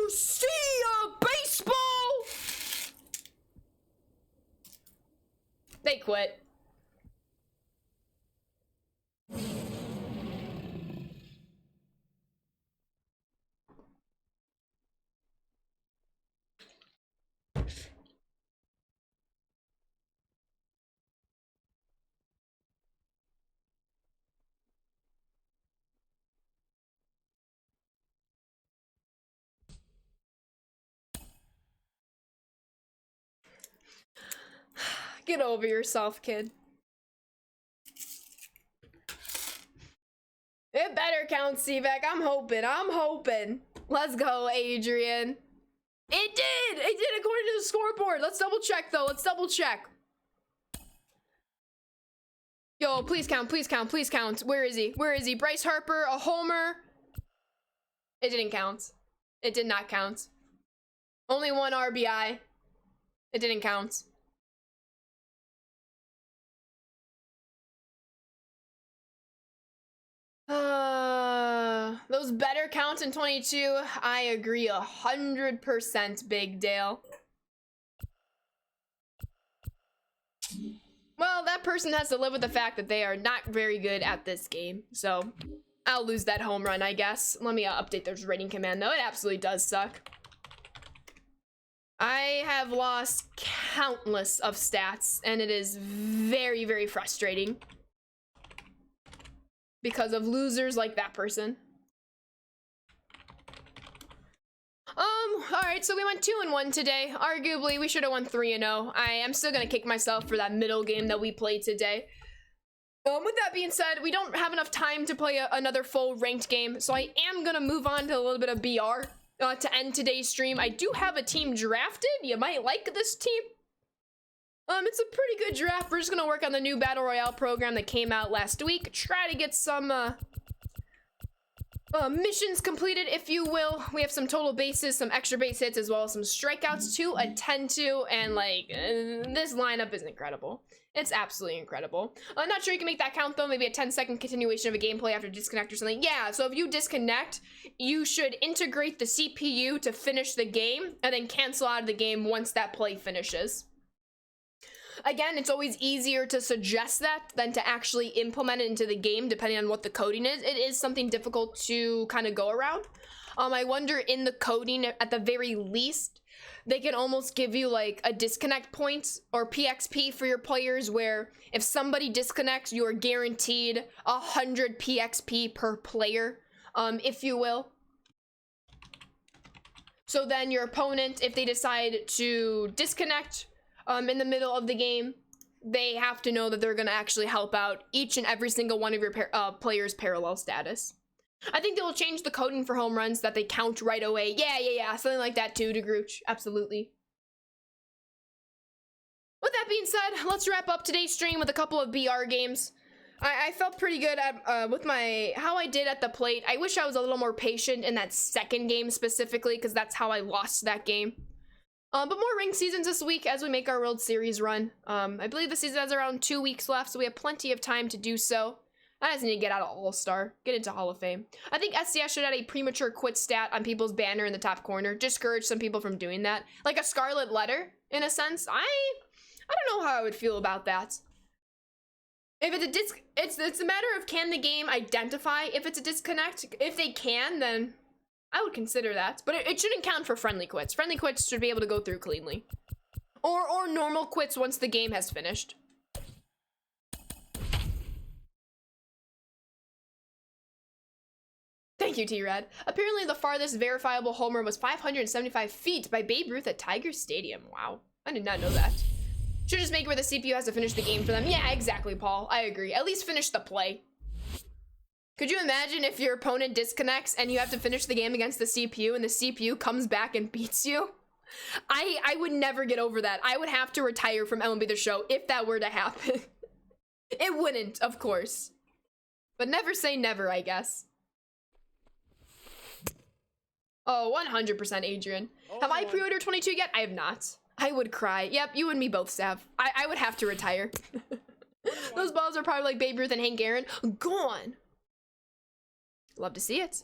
Speaker 1: See ya, baseball. They quit. Get over yourself, kid. It better count, Seaback. I'm hoping. Let's go, Adrian. It did! It did according to the scoreboard. Let's double check, though. Let's double check. Yo, please count, please count, please count. Where is he? Where is he? Bryce Harper, a homer. It didn't count. It did not count. Only 1 RBI. It didn't count. Those better counts in 22. I agree 100%, Big Dale. Well, that person has to live with the fact that they are not very good at this game. So, I'll lose that home run, I guess. Let me update this rating command, though. It absolutely does suck. I have lost countless of stats, and it is very, very frustrating. Because of losers like that person. Alright, so we went 2-1 today. Arguably, we should have won 3-0. I am still gonna kick myself for that middle game that we played today. With that being said, we don't have enough time to play another full ranked game, so I am gonna move on to a little bit of BR to end today's stream. I do have a team drafted. You might like this team. It's a pretty good draft. We're just gonna work on the new Battle Royale program that came out last week. Try to get some, missions completed, if you will. We have some total bases, some extra base hits, as well as some strikeouts to attend to, and, like, this lineup is incredible. It's absolutely incredible. I'm not sure you can make that count, though. Maybe a 10-second continuation of a gameplay after disconnect or something. Yeah, so if you disconnect, you should integrate the CPU to finish the game, and then cancel out of the game once that play finishes. Again, it's always easier to suggest that than to actually implement it into the game, depending on what the coding is. It is something difficult to kind of go around. I wonder in the coding, at the very least, they can almost give you like a disconnect points or PXP for your players, where if somebody disconnects, you are guaranteed 100 PXP per player, if you will. So then your opponent, if they decide to disconnect in the middle of the game, they have to know that they're going to actually help out each and every single one of your players' parallel status. I think they'll change the coding for home runs that they count right away. Yeah, something like that too, DeGrooch. Absolutely. With that being said, let's wrap up today's stream with a couple of BR games. I felt pretty good at with my how I did at the plate. I wish I was a little more patient in that second game specifically, because that's how I lost that game. But more ranked seasons this week as we make our World Series run. I believe the season has around 2 weeks left, so we have plenty of time to do so. I just need to get out of All-Star, get into Hall of Fame. I think SCS should add a premature quit stat on people's banner in the top corner. Discourage some people from doing that. Like a scarlet letter, in a sense. I don't know how I would feel about that. If it's it's a matter of, can the game identify if it's a disconnect? If they can, then I would consider that. But it shouldn't count for friendly quits. Friendly quits should be able to go through cleanly. Or normal quits once the game has finished. Thank you, T-Rad. Apparently the farthest verifiable homer was 575 feet by Babe Ruth at Tiger Stadium. Wow, I did not know that. Should just make where the CPU has to finish the game for them. Yeah, exactly, Paul. I agree. At least finish the play. Could you imagine if your opponent disconnects and you have to finish the game against the CPU and the CPU comes back and beats you? I would never get over that. I would have to retire from MLB The Show if that were to happen. It wouldn't, of course. But never say never, I guess. Oh, 100% Adrian. Have I pre-ordered 22 yet? I have not. I would cry. Yep, you and me both, Sav. I would have to retire. Those balls are probably like Babe Ruth and Hank Aaron. Gone. Love to see it.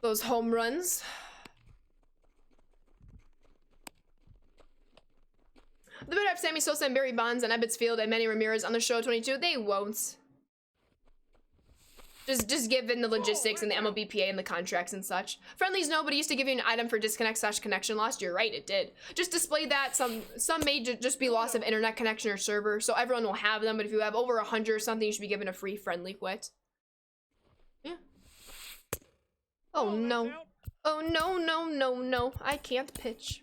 Speaker 1: Those home runs. The better have Sammy Sosa and Barry Bonds and Ebbets Field and Manny Ramirez on the show 22. They won't. Just given the logistics and the MLBPA and the contracts and such. Friendlies no, but it used to give you an item for disconnect/connection lost. You're right, it did. Just display that. Some may just be loss of internet connection or server, so everyone will have them, but if you have over 100 or something, you should be given a free friendly quit. Yeah. Oh no. Oh no, no, no, no. I can't pitch.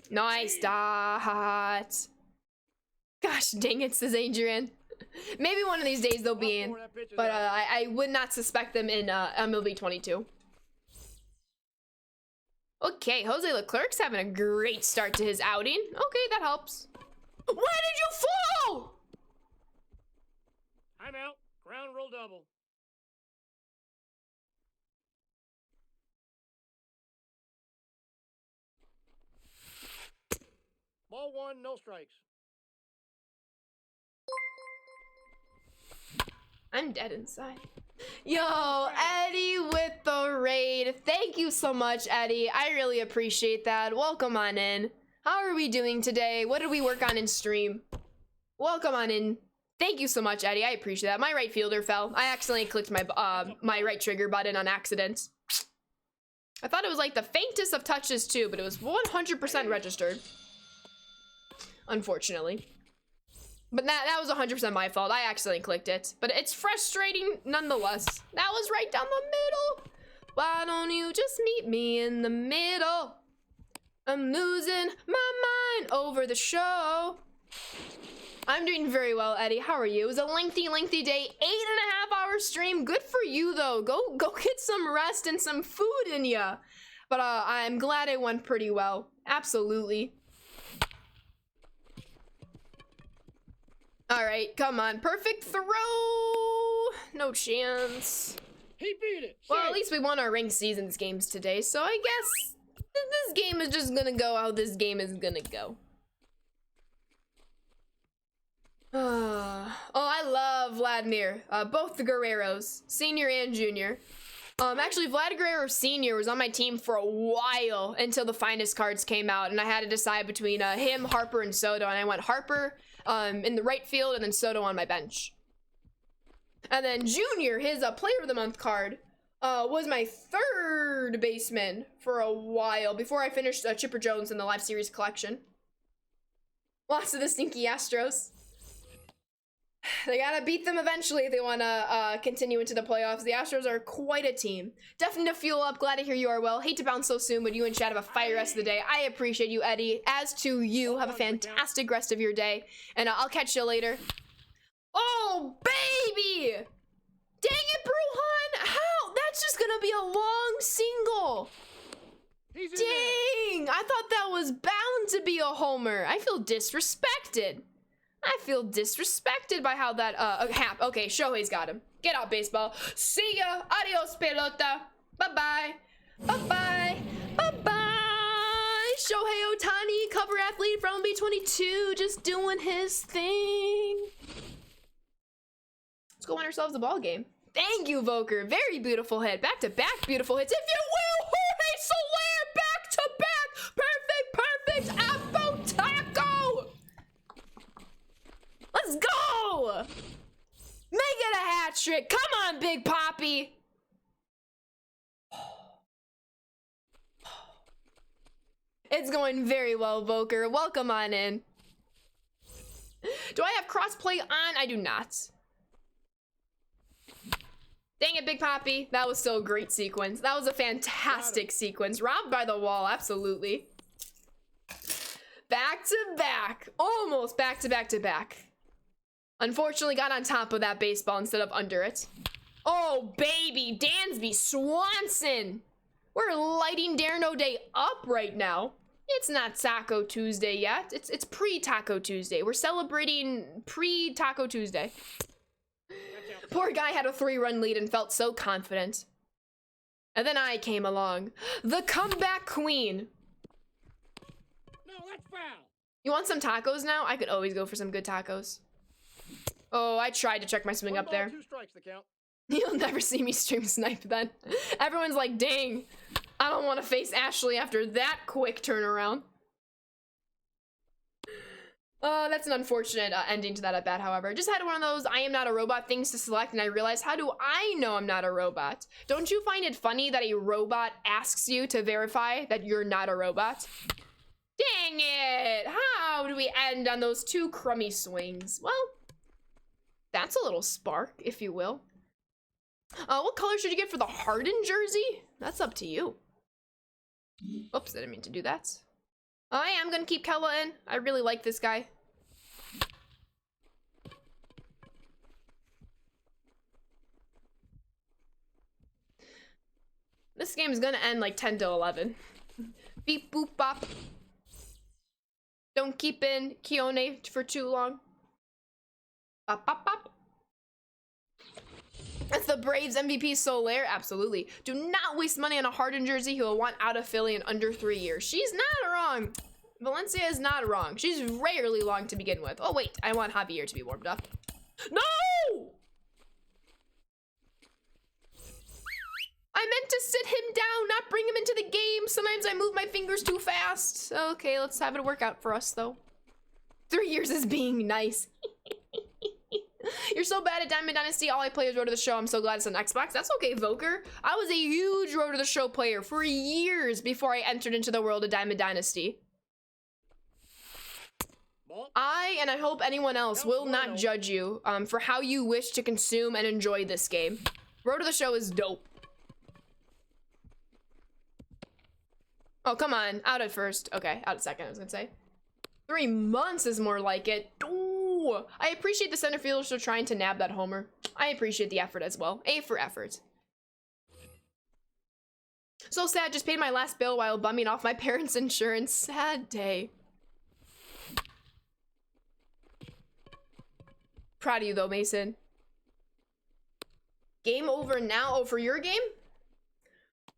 Speaker 1: Nice dot. Gosh dang it, says Adrian. Maybe one of these days they'll be in, but I would not suspect them in MLB 22. Okay, Jose Leclerc's having a great start to his outing. Okay, that helps. Why did you fall?
Speaker 2: I'm out. Ground rule double. Ball one, no strikes.
Speaker 1: I'm dead inside. Yo, Eddie with the raid. Thank you so much, Eddie. I really appreciate that. Welcome on in. How are we doing today? What did we work on in stream? Welcome on in. Thank you so much, Eddie. I appreciate that. My right fielder fell. I accidentally clicked my my right trigger button on accident. I thought it was like the faintest of touches too, but it was 100% registered. Unfortunately. But that was 100% my fault. I accidentally clicked it. But it's frustrating nonetheless. That was right down the middle. Why don't you just meet me in the middle? I'm losing my mind over the show. I'm doing very well, Eddie. How are you? It was a lengthy day. 8.5-hour stream. Good for you, though. Go get some rest and some food in ya. But I'm glad it went pretty well. Absolutely. All right, come on. Perfect throw. No chance.
Speaker 2: He beat it.
Speaker 1: Well, at least we won our ranked seasons games today, so I guess this game is just gonna go how this game is gonna go. Oh, I love Vladimir. Both the Guerreros, senior and junior. Actually, Vlad Guerrero Sr. was on my team for a while until the finest cards came out, and I had to decide between him, Harper, and Soto, and I went Harper in the right field and then Soto on my bench. And then Junior, his Player of the Month card, was my third baseman for a while before I finished Chipper Jones in the Live Series collection. Lots of the stinky Astros. They gotta beat them eventually if they want to continue into the playoffs. The Astros are quite a team. Definitely to fuel up. Glad to hear you are well. Hate to bounce so soon, but you and Chad have a fire rest of the day. I appreciate you, Eddie. As to you, have a fantastic rest of your day, and I'll catch you later. Oh, baby! Dang it, Bruhan! How? That's just gonna be a long single.
Speaker 3: He's in there.
Speaker 1: Dang! I thought that was bound to be a homer. I feel disrespected. I feel disrespected by how that, okay, Shohei's got him. Get out, baseball. See ya. Adios, pelota. Bye-bye. Bye-bye. Bye-bye. Shohei Ohtani, cover athlete from B22, just doing his thing. Let's go win ourselves a ball game. Thank you, Voker. Very beautiful hit. Back-to-back beautiful hits, if you will. Jorge Soler, back-to-back. Perfect. Appo Taco. Let's go. Make it a hat trick. Come on, Big Poppy. It's going very well, Voker. Welcome on in. Do I have crossplay on? I do not. Dang it, Big Poppy. That was still a great sequence. That was a fantastic sequence. Robbed by the wall, absolutely. Back to back. Almost back to back to back. Unfortunately, got on top of that baseball instead of under it. Oh, baby. Dansby Swanson. We're lighting Darren O'Day up right now. It's not Taco Tuesday yet. It's pre-Taco Tuesday. We're celebrating pre-Taco Tuesday. Poor guy had a 3-run lead and felt so confident. And then I came along. The comeback queen.
Speaker 3: No, that's foul.
Speaker 1: You want some tacos now? I could always go for some good tacos. Oh, I tried to check my swing up there.
Speaker 2: 2 strikes the count.
Speaker 1: You'll never see me stream snipe then. Everyone's like, dang, I don't want to face Ashley after that quick turnaround. That's an unfortunate ending to that at bat, however. Just had one of those I am not a robot things to select, and I realized, how do I know I'm not a robot? Don't you find it funny that a robot asks you to verify that you're not a robot? Dang it! How do we end on those 2 crummy swings? Well, that's a little spark, if you will. What color should you get for the Harden jersey? That's up to you. Oops, I didn't mean to do that. I am gonna keep Kella in. I really like this guy. This game is gonna end like 10 to 11. Beep boop bop. Don't keep in Kione for too long. Bop bop bop. That's the Braves MVP Soler. Absolutely. Do not waste money on a Harden jersey who will want out of Philly in under 3 years. She's not wrong. Valencia is not wrong. She's rarely long to begin with. Oh, wait. I want Javier to be warmed up. No! I meant to sit him down, not bring him into the game. Sometimes I move my fingers too fast. Okay, let's have it work out for us, though. 3 years is being nice. You're so bad at Diamond Dynasty, all I play is Road to the Show. I'm so glad it's on Xbox. That's okay, Voker. I was a huge Road to the Show player for years before I entered into the world of Diamond Dynasty. I, and I hope anyone else, will not judge you for how you wish to consume and enjoy this game. Road to the Show is dope. Oh, come on. Out at first. Okay, out at second, I was gonna say. 3 months is more like it. Ooh. I appreciate the center fielders for trying to nab that homer. I appreciate the effort as well. A for effort. So sad, just paid my last bill while bumming off my parents' insurance. Sad day. Proud of you though, Mason. Game over now. Oh, for your game?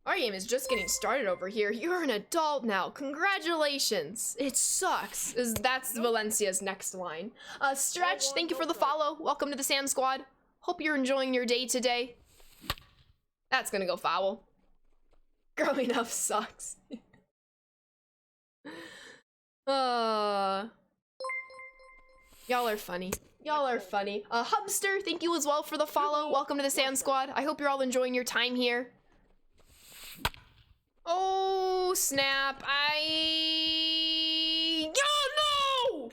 Speaker 1: Our game is just getting started over here. You're an adult now. Congratulations. It sucks. That's Valencia's next line. Stretch, thank you for the follow. Welcome to the Sand Squad. Hope you're enjoying your day today. That's gonna go foul. Growing up sucks. Y'all are funny. Y'all are funny. Hubster, thank you as well for the follow. Welcome to the Sand Squad. I hope you're all enjoying your time here. Oh, snap. Oh, no!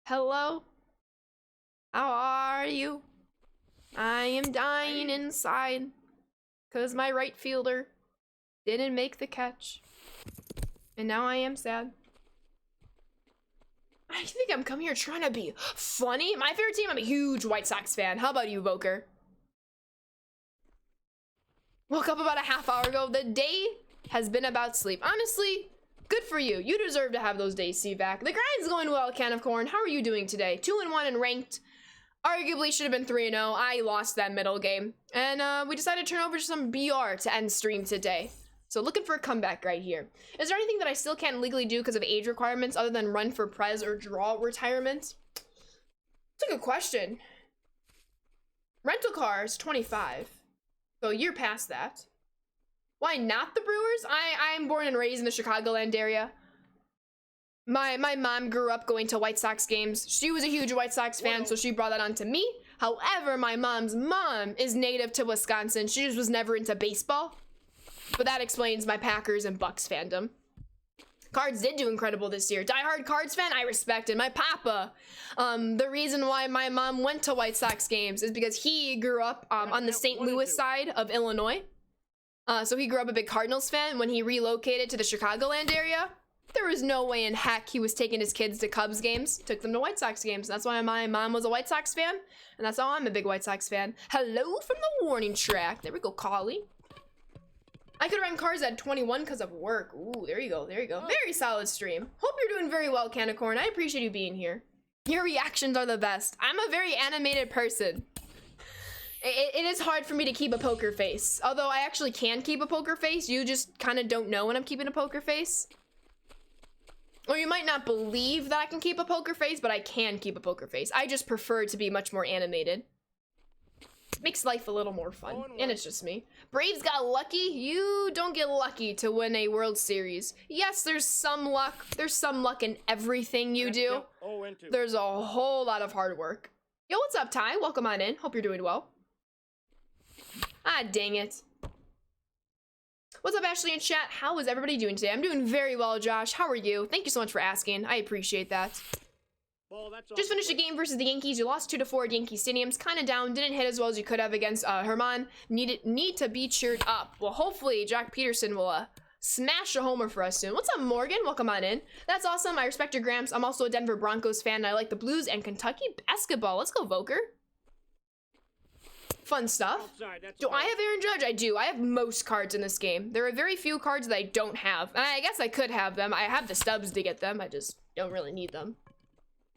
Speaker 1: Hello? How are you? I am dying inside. 'Cause my right fielder didn't make the catch. And now I am sad. I I think I'm coming here trying to be funny. My favorite team, I'm a huge White Sox fan. How about you, Voker? Woke up about a half hour ago. The day has been about sleep. Honestly, good for you. You deserve to have those days, C-Vac. The grind's going well, Can of Corn. How are you doing today? 2-1 and ranked. Arguably should have been 3-0. I lost that middle game. And we decided to turn over to some BR to end stream today. So looking for a comeback right here. Is there anything that I still can't legally do because of age requirements other than run for prez or draw retirement? That's a good question. Rental cars, 25. So a year past that. Why not the Brewers? I'm born and raised in the Chicagoland area. My mom grew up going to White Sox games. She was a huge White Sox fan, so she brought that on to me. However, my mom's mom is native to Wisconsin. She just was never into baseball. But that explains my Packers and Bucks fandom. Cards did do incredible this year. Diehard Cards fan, I respected. My papa, the reason why my mom went to White Sox games is because he grew up on the St. Louis side of Illinois. So he grew up a big Cardinals fan. When he relocated to the Chicagoland area, there was no way in heck he was taking his kids to Cubs games. Took them to White Sox games. That's why my mom was a White Sox fan. And that's how I'm a big White Sox fan. Hello from the warning track. There we go, Collie. I could rank cars at 21 because of work. Ooh, there you go, there you go. Very solid stream. Hope you're doing very well, Can of Corn. I appreciate you being here. Your reactions are the best. I'm a very animated person. It is hard for me to keep a poker face. Although I actually can keep a poker face. You just kind of don't know when I'm keeping a poker face. Or you might not believe that I can keep a poker face, but I can keep a poker face. I just prefer to be much more animated. Makes life a little more fun, and it's just me. Braves got lucky. You don't get lucky to win a World Series. Yes, there's some luck. There's some luck in everything you do. There's a whole lot of hard work. Yo, what's up, Ty? Welcome on in. Hope you're doing well. Ah, dang it. What's up, Ashley in chat? How is everybody doing today? I'm doing very well, Josh. How are you? Thank you so much for asking. I appreciate that. Just finished a game versus the Yankees. You lost 2-4 at Yankee Stadium's kind of down. Didn't hit as well as you could have against Herman. Need to be cheered up. Well, hopefully Jack Peterson will smash a homer for us soon. What's up, Morgan? Welcome on in. That's awesome. I respect your Gramps. I'm also a Denver Broncos fan. I like the Blues and Kentucky basketball. Let's go, Voker. Fun stuff. Do I have Aaron Judge? I do. I have most cards in this game. There are very few cards that I don't have. And I guess I could have them. I have the stubs to get them. I just don't really need them.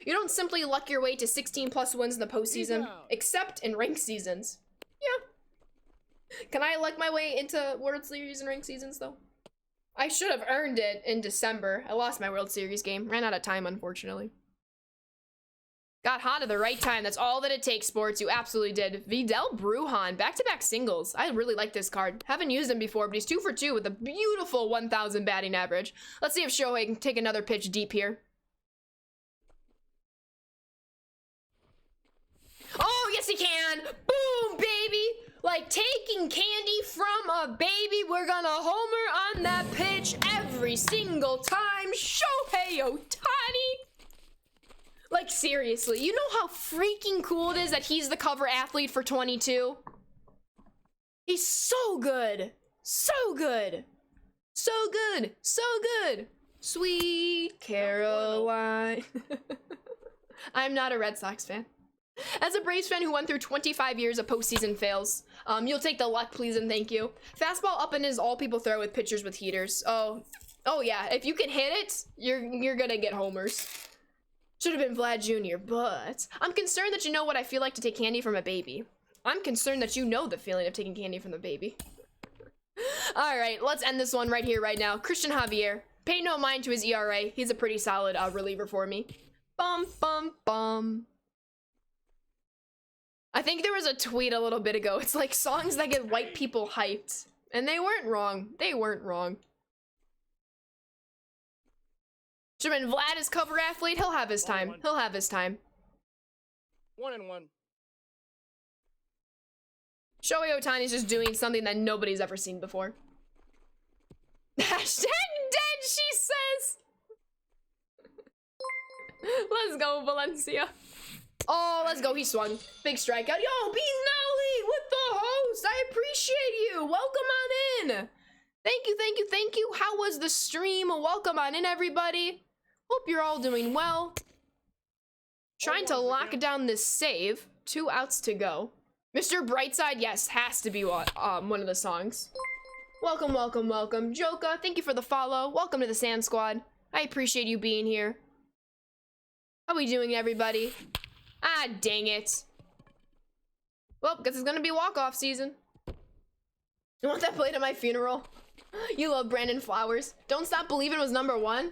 Speaker 1: You don't simply luck your way to 16 plus wins in the postseason, except in ranked seasons. Yeah. Can I luck my way into World Series and ranked seasons, though? I should have earned it in December. I lost my World Series game. Ran out of time, unfortunately. Got hot at the right time. That's all that it takes, sports. You absolutely did. Vidal Brujan, back-to-back singles. I really like this card. Haven't used him before, but he's 2 for 2 with a beautiful 1,000 batting average. Let's see if Shohei can take another pitch deep here. Oh, yes he can. Boom, baby. Like taking candy from a baby. We're gonna homer on that pitch every single time. Shohei Ohtani. Like, seriously, you know how freaking cool it is that he's the cover athlete for 22? He's so good. So good. So good. So good. Sweet Caroline. I'm not a Red Sox fan. As a Braves fan who went through 25 years of postseason fails, you'll take the luck, please and thank you. Fastball up and is all people throw with pitchers with heaters. Oh yeah, if you can hit it, you're gonna get homers. Should have been Vlad Jr., but I'm concerned that you know what I feel like to take candy from a baby. I'm concerned that you know the feeling of taking candy from the baby. All right, let's end this one right here, right now. Christian Javier, pay no mind to his ERA. He's a pretty solid reliever for me. Bum, bum, bum. I think there was a tweet a little bit ago. It's like songs that get white people hyped. And they weren't wrong. They weren't wrong. Should've been Vlad is cover athlete. He'll have his time. He'll have his time.
Speaker 3: 1-1.
Speaker 1: Shohei Ohtani's just doing something that nobody's ever seen before. Hashtag dead, she says. Let's go, Valencia. Oh, let's go. He swung. Big strikeout. Yo, Bean Nally with the host. I appreciate you. Welcome on in. Thank you, thank you, thank you. How was the stream? Welcome on in, everybody. Hope you're all doing well. Trying to lock down this save. 2 outs to go. Mr. Brightside, yes, has to be one of the songs. Welcome, welcome, welcome. Joka, thank you for the follow. Welcome to the Sand Squad. I appreciate you being here. How we doing, everybody? Ah, dang it. Well, guess it's gonna be walk-off season. You want that played at my funeral? You love Brandon Flowers. Don't Stop Believin' was #1?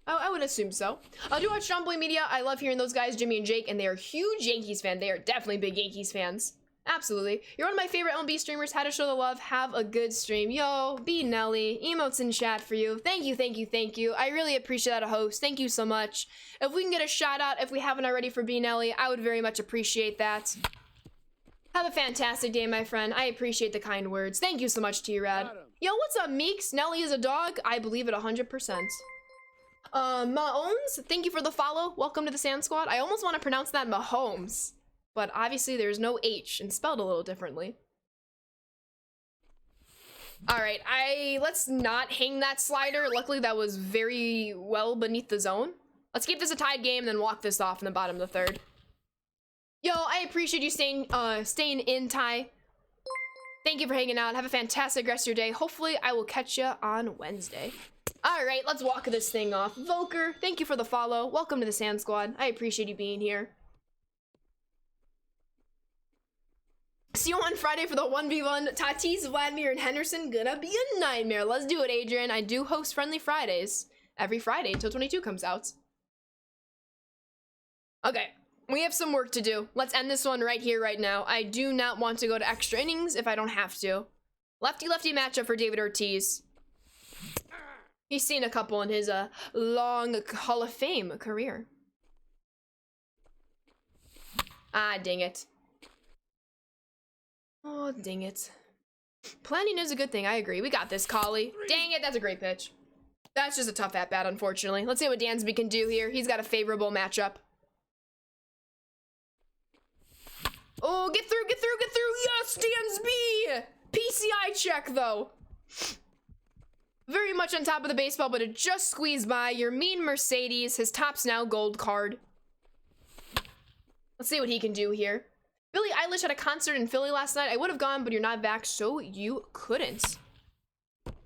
Speaker 1: I would assume so. I do watch John Boy Media. I love hearing those guys, Jimmy and Jake, and they are huge Yankees fans. They are definitely big Yankees fans. Absolutely. You're one of my favorite LB streamers. How to show the love. Have a good stream. Yo, B Nelly. Emotes in chat for you. Thank you, thank you, thank you. I really appreciate that, a host. Thank you so much. If we can get a shout out, if we haven't already, for B Nelly, I would very much appreciate that. Have a fantastic day, my friend. I appreciate the kind words. Thank you so much, T-Rad. Yo, what's up, Meeks? Nelly is a dog? I believe it 100%. Mahomes, thank you for the follow. Welcome to the Sand Squad. I almost want to pronounce that Mahomes, but obviously there's no H and spelled a little differently. All right, let's not hang that slider. Luckily, that was very well beneath the zone. Let's keep this a tied game, then walk this off in the bottom of the third. Yo, I appreciate you staying in, Ty. Thank you for hanging out. Have a fantastic rest of your day. Hopefully, I will catch you on Wednesday. All right, let's walk this thing off. Volker, thank you for the follow. Welcome to the Sand Squad. I appreciate you being here. See you on Friday for the 1v1. Tatis, Vladimir, and Henderson. Gonna be a nightmare. Let's do it, Adrian. I do host Friendly Fridays every Friday until 22 comes out. Okay, we have some work to do. Let's end this one right here, right now. I do not want to go to extra innings if I don't have to. Lefty-lefty matchup for David Ortiz. He's seen a couple in his long Hall of Fame career. Ah, dang it. Oh, dang it. Planning is a good thing, I agree. We got this, Collie. Dang it, that's a great pitch. That's just a tough at-bat, unfortunately. Let's see what Dansby can do here. He's got a favorable matchup. Oh, get through, get through, get through. Yes, Dansby! PCI check, though. Very much on top of the baseball, but it just squeezed by. Your mean Mercedes. His top's now gold card. Let's see what he can do here. Billie Eilish had a concert in Philly last night. I would have gone, but you're not back, so you couldn't.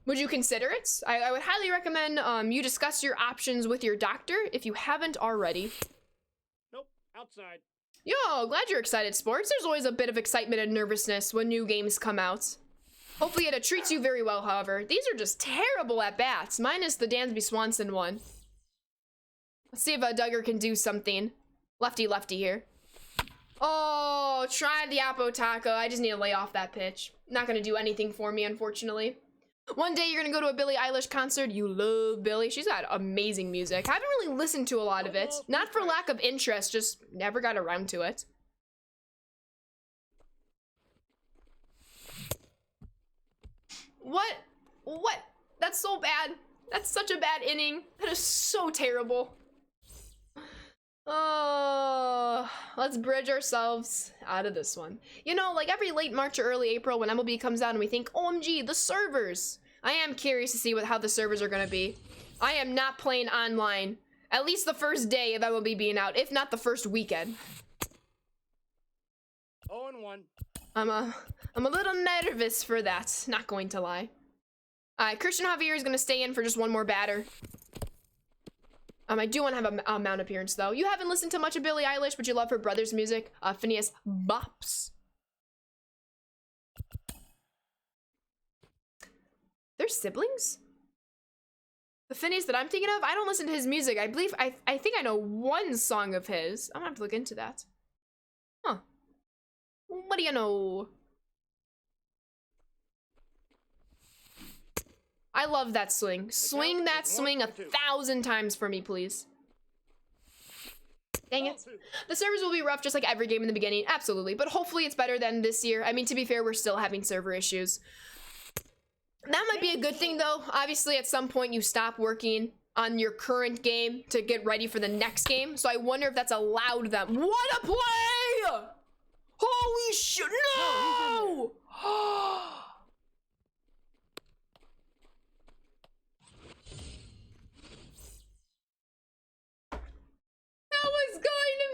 Speaker 1: Would you consider it? I would highly recommend you discuss your options with your doctor if you haven't already.
Speaker 2: Nope, outside.
Speaker 1: Yo, glad you're excited, Sports. There's always a bit of excitement and nervousness when new games come out. Hopefully it treats you very well, however. These are just terrible at-bats, minus the Dansby Swanson one. Let's see if Duggar can do something. Lefty-lefty here. Oh, try the Apo Taco. I just need to lay off that pitch. Not gonna do anything for me, unfortunately. One day you're gonna go to a Billie Eilish concert. You love Billie. She's got amazing music. I haven't really listened to a lot of it. Not for lack of interest, just never got around to it. What? What? That's so bad. That's such a bad inning. That is so terrible. Oh, let's bridge ourselves out of this one. You know, like every late March or early April when MLB comes out and we think, OMG, the servers. I am curious to see how the servers are going to be. I am not playing online. At least the first day of MLB being out, if not the first weekend.
Speaker 2: 0-1.
Speaker 1: I'm a little nervous for that, not going to lie. Christian Javier is going to stay in for just one more batter. I do want to have a mount appearance, though. You haven't listened to much of Billie Eilish, but you love her brother's music. Phineas Bops. They're siblings? The Phineas that I'm thinking of? I don't listen to his music. I think I know one song of his. I'm gonna have to look into that. Huh. What do you know? I love that swing. Swing that swing 1,000 times for me, please. Dang it. The servers will be rough just like every game in the beginning. Absolutely. But hopefully it's better than this year. I mean, to be fair, we're still having server issues. That might be a good thing, though. Obviously, at some point, you stop working on your current game to get ready for the next game. So I wonder if that's allowed them. What a play! Holy shit! No! That was going to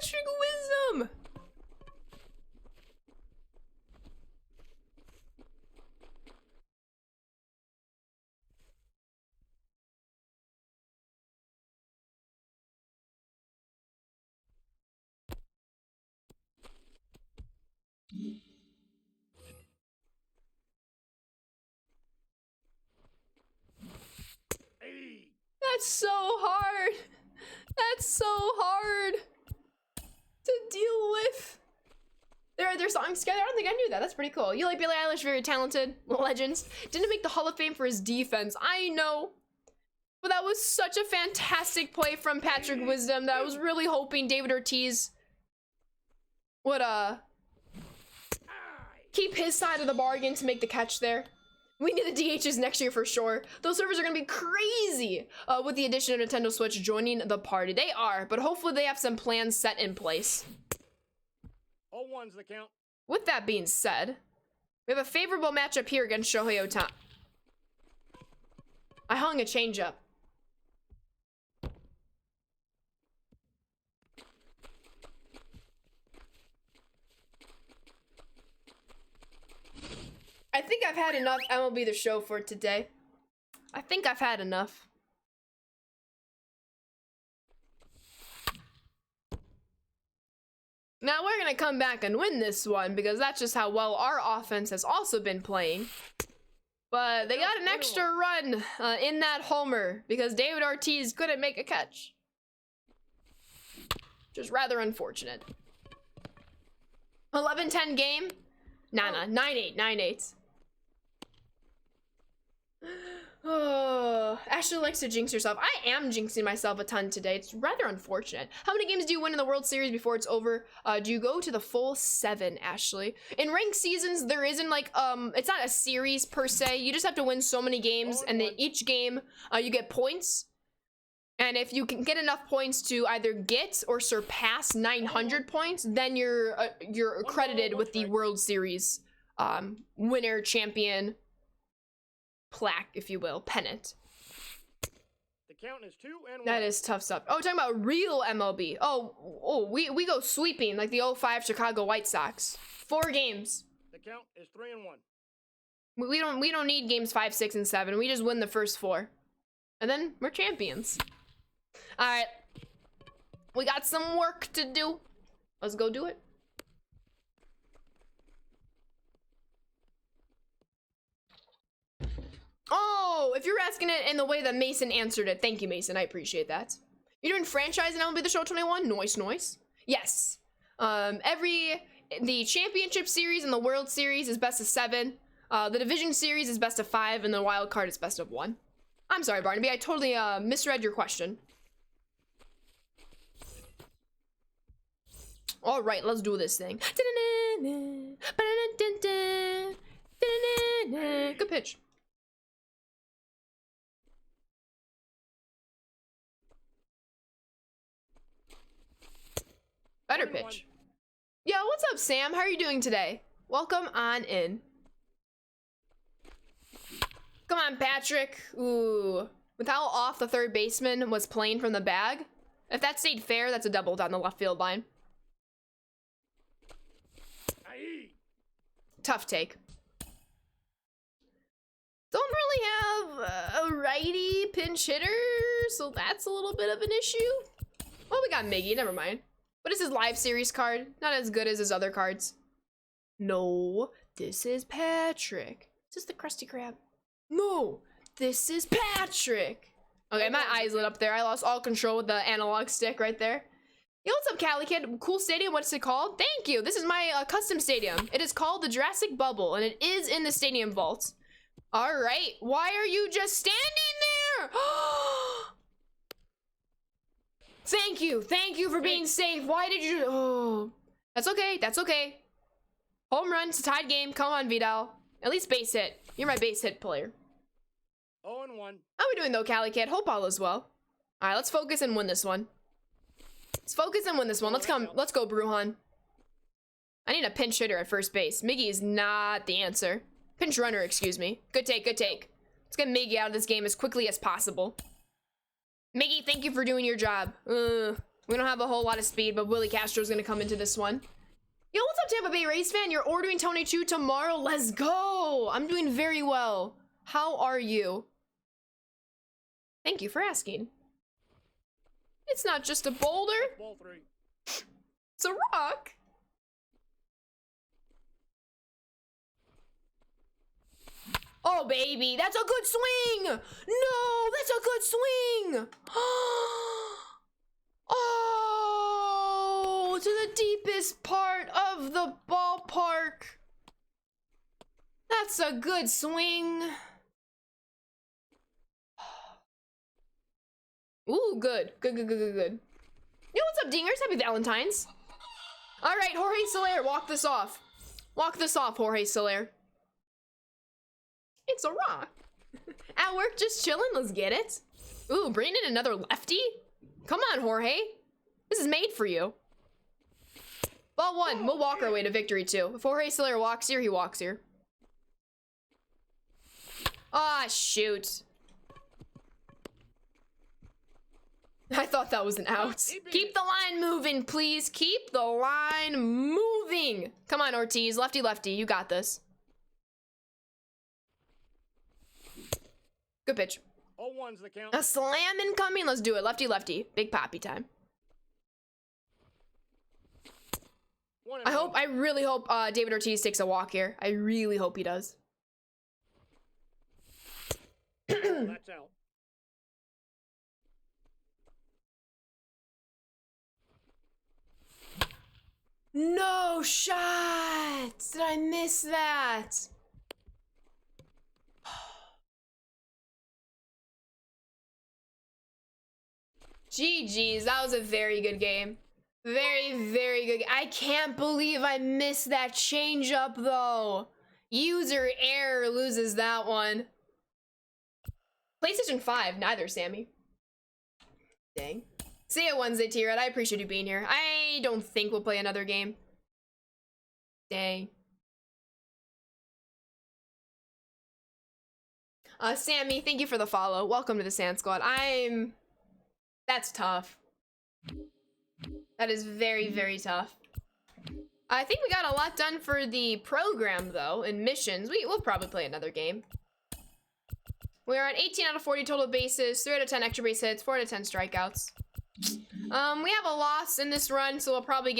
Speaker 1: Patrick Wisdom!
Speaker 2: Hey.
Speaker 1: That's so hard. That's so hard to deal with. Their songs together. I don't think I knew that. That's pretty cool. You like Billie Eilish, very talented. Legends. Didn't make the Hall of Fame for his defense. I know. But that was such a fantastic play from Patrick Wisdom that I was really hoping David Ortiz would keep his side of the bargain to make the catch there. We need the DHs next year for sure. Those servers are gonna be crazy with the addition of Nintendo Switch joining the party. They are, but hopefully they have some plans set in place.
Speaker 2: All ones the count.
Speaker 1: With that being said, we have a favorable matchup here against Shohei Ohtani. I hung a changeup. I think I've had enough MLB The Show for today. I think I've had enough. Now we're gonna come back and win this one because that's just how well our offense has also been playing. But they got an extra run in that homer because David Ortiz couldn't make a catch. Which is rather unfortunate. 11-10 game? Nah, 9-8, 9-8. Oh, Ashley likes to jinx herself. I am jinxing myself a ton today. It's rather unfortunate. How many games do you win in the World Series before it's over? Do you go to the full 7, Ashley? In ranked seasons, there isn't like, it's not a series per se. You just have to win so many games, and then each game, you get points. And if you can get enough points to either get or surpass 900 points, then you're accredited with the World Series winner, champion, plaque, if you will, pennant.
Speaker 2: The count is 2 and 1.
Speaker 1: That is tough stuff. Oh, we're talking about real MLB. We go sweeping like the 05 Chicago White Sox. 4 games.
Speaker 2: The count is 3 and 1.
Speaker 1: We don't need games 5, 6, and 7. We just win the first 4. And then we're champions. Alright. We got some work to do. Let's go do it. Oh, if you're asking it in the way that Mason answered it, thank you, Mason. I appreciate that. You're doing franchise and MLB The Show 21? Noise. Yes. The championship series and the World Series is best of 7. The division series is best of 5, and the wild card is best of 1. I'm sorry, Barnaby. I totally misread your question. All right, let's do this thing. Good pitch. Better pitch. Yo, what's up, Sam? How are you doing today? Welcome on in. Come on, Patrick. Ooh. With how off the third baseman was playing from the bag, if that stayed fair, that's a double down the left field line.
Speaker 2: Aye.
Speaker 1: Tough take. Don't really have a righty pinch hitter, so that's a little bit of an issue. Well, we got Miggy, never mind. But it's his live series card, not as good as his other cards. No, this is Patrick. Is this the Krusty Krab? No, this is Patrick. Okay, my eyes lit up there. I lost all control with the analog stick right there. Yo, what's up, Cali Kid? Cool stadium, what's it called? Thank you. This is my custom stadium. It is called the Jurassic Bubble, and it is in the stadium vault. All right, why are you just standing there? Thank you for being safe. Why did you? Oh, that's okay. Home run, it's a tied game. Come on, Vidal. At least base hit. You're my base hit player.
Speaker 2: 0 and 1.
Speaker 1: How we doing though, Cali Kid? Hope all is well. All right, let's focus and win this one. Let's go, Bruhan. I need a pinch hitter at first base. Miggy is not the answer. Pinch runner, excuse me. Good take. Let's get Miggy out of this game as quickly as possible. Miggy, thank you for doing your job. We don't have a whole lot of speed, but Willie Castro's gonna come into this one. Yo, what's up, Tampa Bay Rays fan? You're ordering Tony Chu tomorrow. Let's go. I'm doing very well. How are you? Thank you for asking. It's not just a boulder.
Speaker 3: Ball 3.
Speaker 1: It's a rock. Oh, baby, that's a good swing. No, that's a good swing. Oh, to the deepest part of the ballpark. That's a good swing. Ooh, good. Good. Yo, what's up, dingers? Happy Valentines. All right, Jorge Soler, walk this off. Walk this off, Jorge Soler. It's a rock. At work, just chilling. Let's get it. Ooh, bringing in another lefty? Come on, Jorge. This is made for you. Ball 1. We'll walk our way to victory, too. If Jorge Soler walks here, he walks here. Ah, shoot. I thought that was an out. Keep the line moving, please. Keep the line moving. Come on, Ortiz. Lefty, lefty. You got this. Good pitch.
Speaker 3: 0-1's the count.
Speaker 1: A slam incoming. Let's do it. Lefty, lefty. Big poppy time. I really hope David Ortiz takes a walk here. I really hope he does.
Speaker 3: That's out.
Speaker 1: No shot! Did I miss that? GG's, that was a very good game. Very good. I can't believe I missed that changeup though. User error loses that one. PlayStation 5, neither, Sammy. Dang. See ya Wednesday, T-Red. I appreciate you being here. I don't think we'll play another game. Dang. Sammy, thank you for the follow. Welcome to the Sand Squad. That's tough. That is very tough. I think we got a lot done for the program, though, in missions. We'll probably play another game. We're at 18 out of 40 total bases, 3 out of 10 extra base hits, 4 out of 10 strikeouts. We have a loss in this run, so we'll probably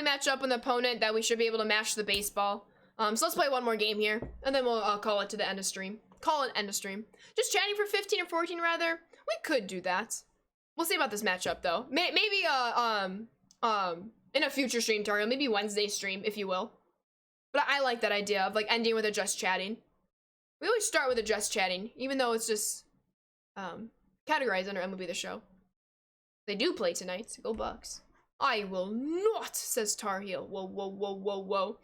Speaker 1: match up with an opponent that we should be able to mash the baseball. So let's play one more game here, and then we'll call it to the end of stream. Call it end of stream. Just chatting for 15 or 14, rather. We could do that. We'll see about this matchup, though. Maybe, in a future stream, Tario. Maybe Wednesday stream, if you will. But I like that idea of, like, ending with a just chatting. We always start with a just chatting, even though it's just, categorized under MLB The Show. They do play tonight. Go Bucks. I will not, says Tar Heel. Whoa.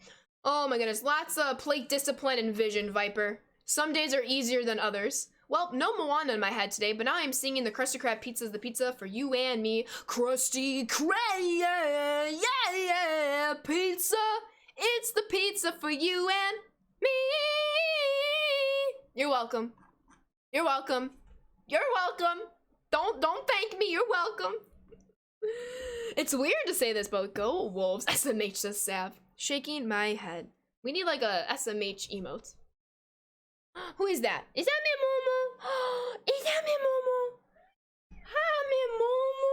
Speaker 1: Oh my goodness. Lots of plate discipline and vision, Viper. Some days are easier than others. Well, no Moana in my head today, but now I'm singing the Krusty Krab Pizza's the pizza for you and me. Krusty Krab, yeah, pizza. It's the pizza for you and me. You're welcome. You're welcome. You're welcome. Don't thank me. You're welcome. It's weird to say this, but go Wolves. SMH says Sav. Shaking my head. We need like a SMH emote. Who is that? Is that me Momo? Is that me Momo? Hi, me Momo.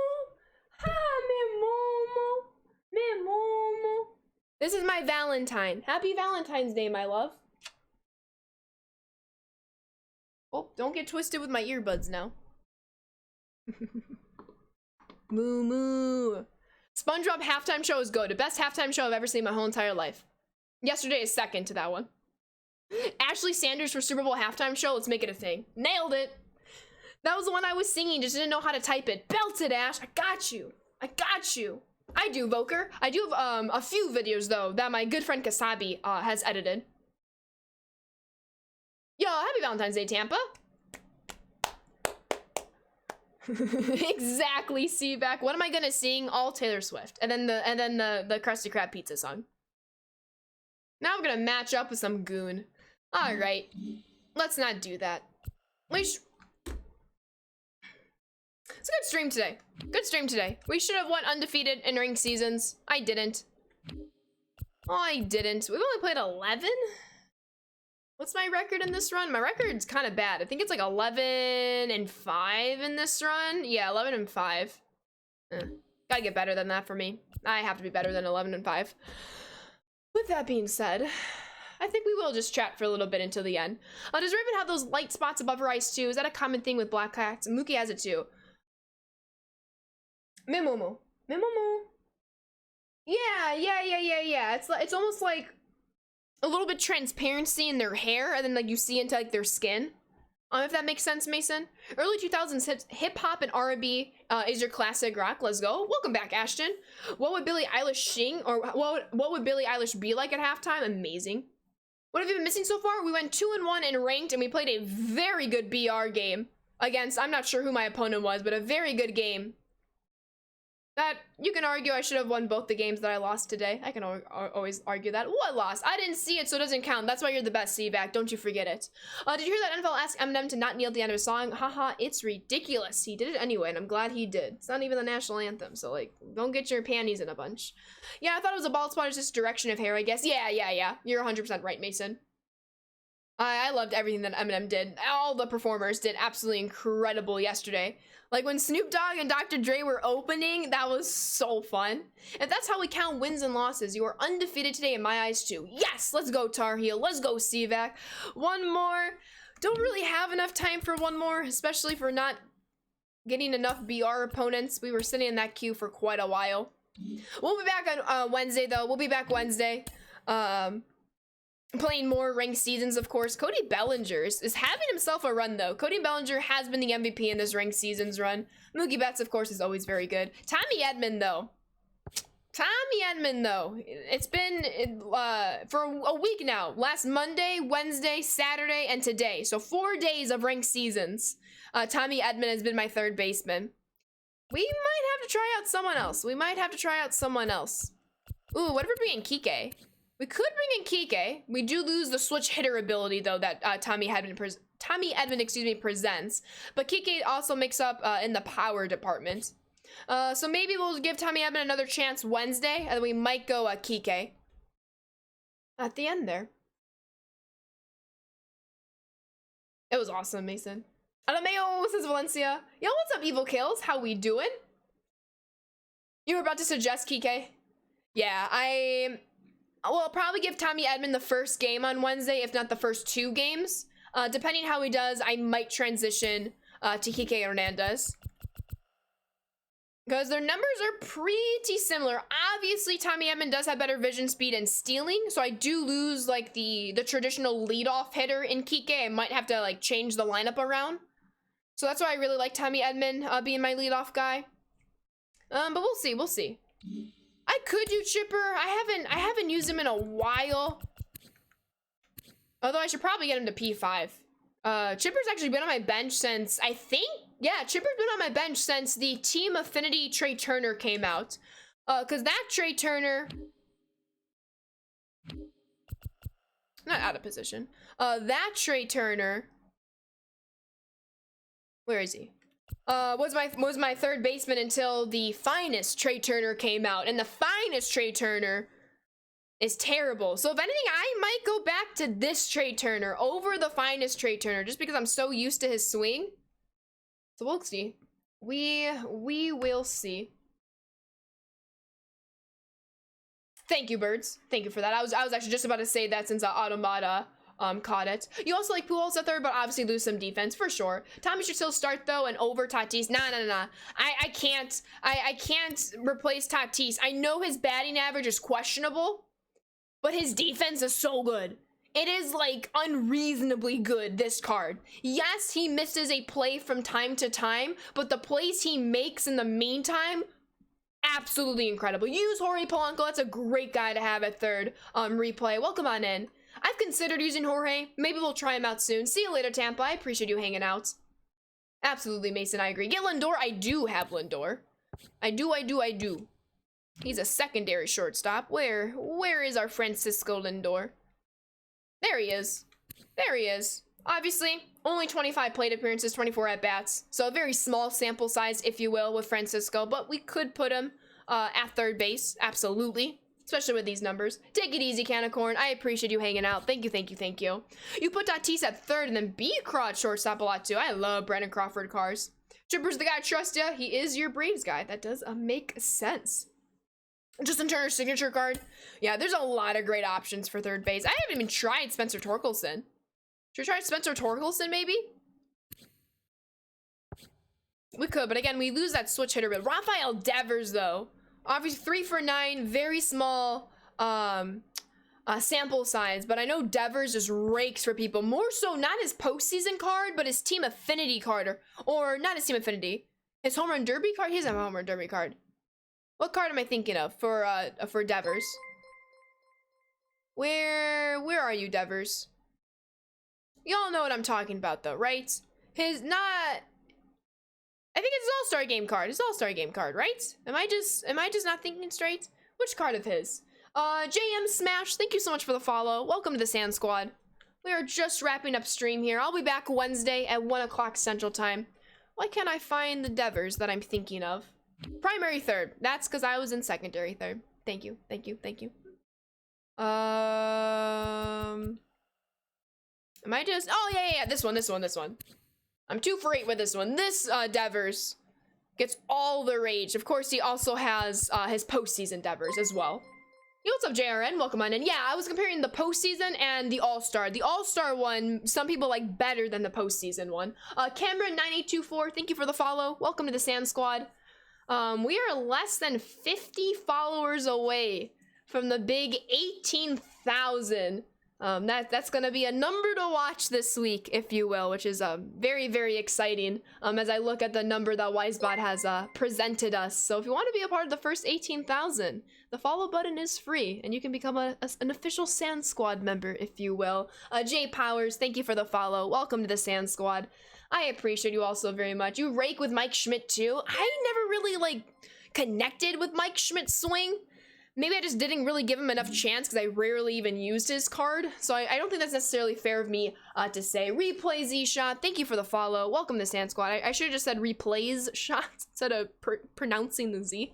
Speaker 1: Hi, me Momo. Me Momo. This is my Valentine. Happy Valentine's Day, my love. Oh, don't get twisted with my earbuds now. Moo moo. SpongeBob halftime show is good. The best halftime show I've ever seen in my whole entire life. Yesterday is second to that one. Ashley Sanders for Super Bowl halftime show. Let's make it a thing. Nailed it. That was the one I was singing. Just didn't know how to type it. Belted, Ash. I got you. I got you. I do, Voker. I do have a few videos though that my good friend Kasabi has edited. Yo, happy Valentine's Day, Tampa. Exactly, Seaback. What am I gonna sing? All Taylor Swift, and then the Krusty Krab pizza song. Now I'm gonna match up with some goon. All right, let's not do that. It's a good stream today. Good stream today. We should have went undefeated in ranked seasons. I didn't. Oh, I didn't. We've only played 11? What's my record in this run? My record's kind of bad. I think it's like 11-5 in this run. Yeah, 11-5. Gotta get better than that for me. I have to be better than 11-5. With that being said, I think we will just chat for a little bit until the end. Does Raven have those light spots above her eyes too? Is that a common thing with black cats? Mookie has it too. Mimomo. Mimomo. Yeah. It's almost like a little bit transparency in their hair, and then like you see into like their skin. If that makes sense, Mason. Early 2000s hip hop and R&B is your classic rock. Let's go. Welcome back, Ashton. What would Billie Eilish sing, or what would Billie Eilish be like at halftime? Amazing. What have you been missing so far? We went 2-1 in ranked, and we played a very good BR game against, I'm not sure who my opponent was, but a very good game. That, you can argue I should have won both the games that I lost today. I can always argue that. What loss? I didn't see it, so it doesn't count. That's why you're the best, CVAC. Don't you forget it. Did you hear that NFL asked Eminem to not kneel at the end of a song? Haha, it's ridiculous. He did it anyway, and I'm glad he did. It's not even the national anthem, so, like, don't get your panties in a bunch. Yeah, I thought it was a bald spot. It's just direction of hair, I guess. Yeah. You're 100% right, Mason. I loved everything that Eminem did. All the performers did absolutely incredible yesterday. Like when Snoop Dogg and Dr. Dre were opening, that was so fun. If that's how we count wins and losses, you are undefeated today in my eyes too. Yes, let's go Tar Heel, let's go CVAC. One more. Don't really have enough time for one more, especially for not getting enough BR opponents. We were sitting in that queue for quite a while. We'll be back on Wednesday though. We'll be back Wednesday. Playing more ranked seasons, of course. Cody Bellinger is having himself a run, though. Cody Bellinger has been the MVP in this ranked seasons run. Mookie Betts, of course, is always very good. Tommy Edman, though. It's been for a week now. Last Monday, Wednesday, Saturday, and today. So 4 days of ranked seasons. Tommy Edman has been my third baseman. We might have to try out someone else. Ooh, what if we're bringing Kike? We could bring in Kike. We do lose the switch hitter ability, though, that Tommy Edman presents. But Kike also makes up in the power department. So maybe we'll give Tommy Edman another chance Wednesday, and then we might go Kike. At the end there. It was awesome, Mason. Alameo says Valencia. Yo, what's up, Evil Kills? How we doing? You were about to suggest Kike? Yeah, I'll probably give Tommy Edman the first game on Wednesday, if not the first 2 games. Depending how he does, I might transition to Kike Hernandez. Because their numbers are pretty similar. Obviously, Tommy Edman does have better vision speed and stealing, so I do lose, like, the traditional leadoff hitter in Kike. I might have to, like, change the lineup around. So that's why I really like Tommy Edman being my leadoff guy. But we'll see. I could do Chipper. I haven't used him in a while. Although I should probably get him to P5. Chipper's actually been on my bench since, I think, yeah, Chipper's been on my bench since the Team Affinity Trey Turner came out. Because that Trey Turner, not out of position. That Trey Turner, where is he? Was my third baseman until the finest Trey Turner came out, and the finest Trey Turner is terrible. So if anything, I might go back to this Trey Turner over the finest Trey Turner, just because I'm so used to his swing. So we'll see. We will see. Thank you, birds. Thank you for that. I was actually just about to say that since Automata caught it. You also like Pujols at third, but obviously lose some defense for sure. Tommy should still start though, and over Tatis. Nah. I can't replace Tatis. I know his batting average is questionable, but his defense is so good. It is like unreasonably good, this card. Yes, he misses a play from time to time, but the plays he makes in the meantime, absolutely incredible. Use Jorge Polanco. That's a great guy to have at third. Replay. Welcome on in. I've considered using Jorge. Maybe we'll try him out soon. See you later, Tampa. I appreciate you hanging out. Absolutely, Mason. I agree. Get Lindor. I do have Lindor. I do. He's a secondary shortstop. Where is our Francisco Lindor? There he is. Obviously, only 25 plate appearances, 24 at-bats. So a very small sample size, if you will, with Francisco. But we could put him at third base, absolutely. Especially with these numbers. Take it easy, Can of Corn. I appreciate you hanging out. Thank you, thank you, thank you. You put Tatis at third and then B-Craw at shortstop a lot too. I love Brandon Crawford cars. Chipper's the guy, trust ya. He is your Braves guy. That does make sense. Justin Turner's signature card. Yeah, there's a lot of great options for third base. I haven't even tried Spencer Torkelson. Should we try Spencer Torkelson, maybe? We could, but again, we lose that switch hitter. But Rafael Devers, though. Obviously, 3 for 9, very small sample size. But I know Devers just rakes for people. More so, not his postseason card, but his team affinity card. Or not his team affinity. His home run derby card? He doesn't have a home run derby card. What card am I thinking of for Devers? Where are you, Devers? Y'all know what I'm talking about, though, right? His not... I think it's his All-Star Game card. It's All-Star Game card, right? Am I just not thinking straight? Which card of his? JM Smash, thank you so much for the follow. Welcome to the Sand Squad. We are just wrapping up stream here. I'll be back Wednesday at 1 o'clock Central Time. Why can't I find the Devers that I'm thinking of? Primary third. That's because I was in secondary third. Thank you, thank you, thank you. Am I just... Oh, yeah, this one. I'm 2 for 8 with this one. This Devers gets all the rage. Of course, he also has his postseason Devers as well. Yo, what's up, JRN? Welcome on in. Yeah, I was comparing the postseason and the All-Star. The All-Star one, some people like better than the postseason one. Cameron9824, thank you for the follow. Welcome to the Sand Squad. We are less than 50 followers away from the big 18,000. That's gonna be a number to watch this week, if you will, which is very, very exciting as I look at the number that Wisebot has presented us. So if you want to be a part of the first 18,000, the follow button is free, and you can become an official Sand Squad member, if you will. Jay Powers, thank you for the follow. Welcome to the Sand Squad. I appreciate you also very much. You rake with Mike Schmidt too. I never really connected with Mike Schmidt's swing. Maybe I just didn't really give him enough chance because I rarely even used his card. So I don't think that's necessarily fair of me to say. Replay Z-Shot, thank you for the follow. Welcome to Sand Squad. I should have just said replays shot instead of pronouncing the Z.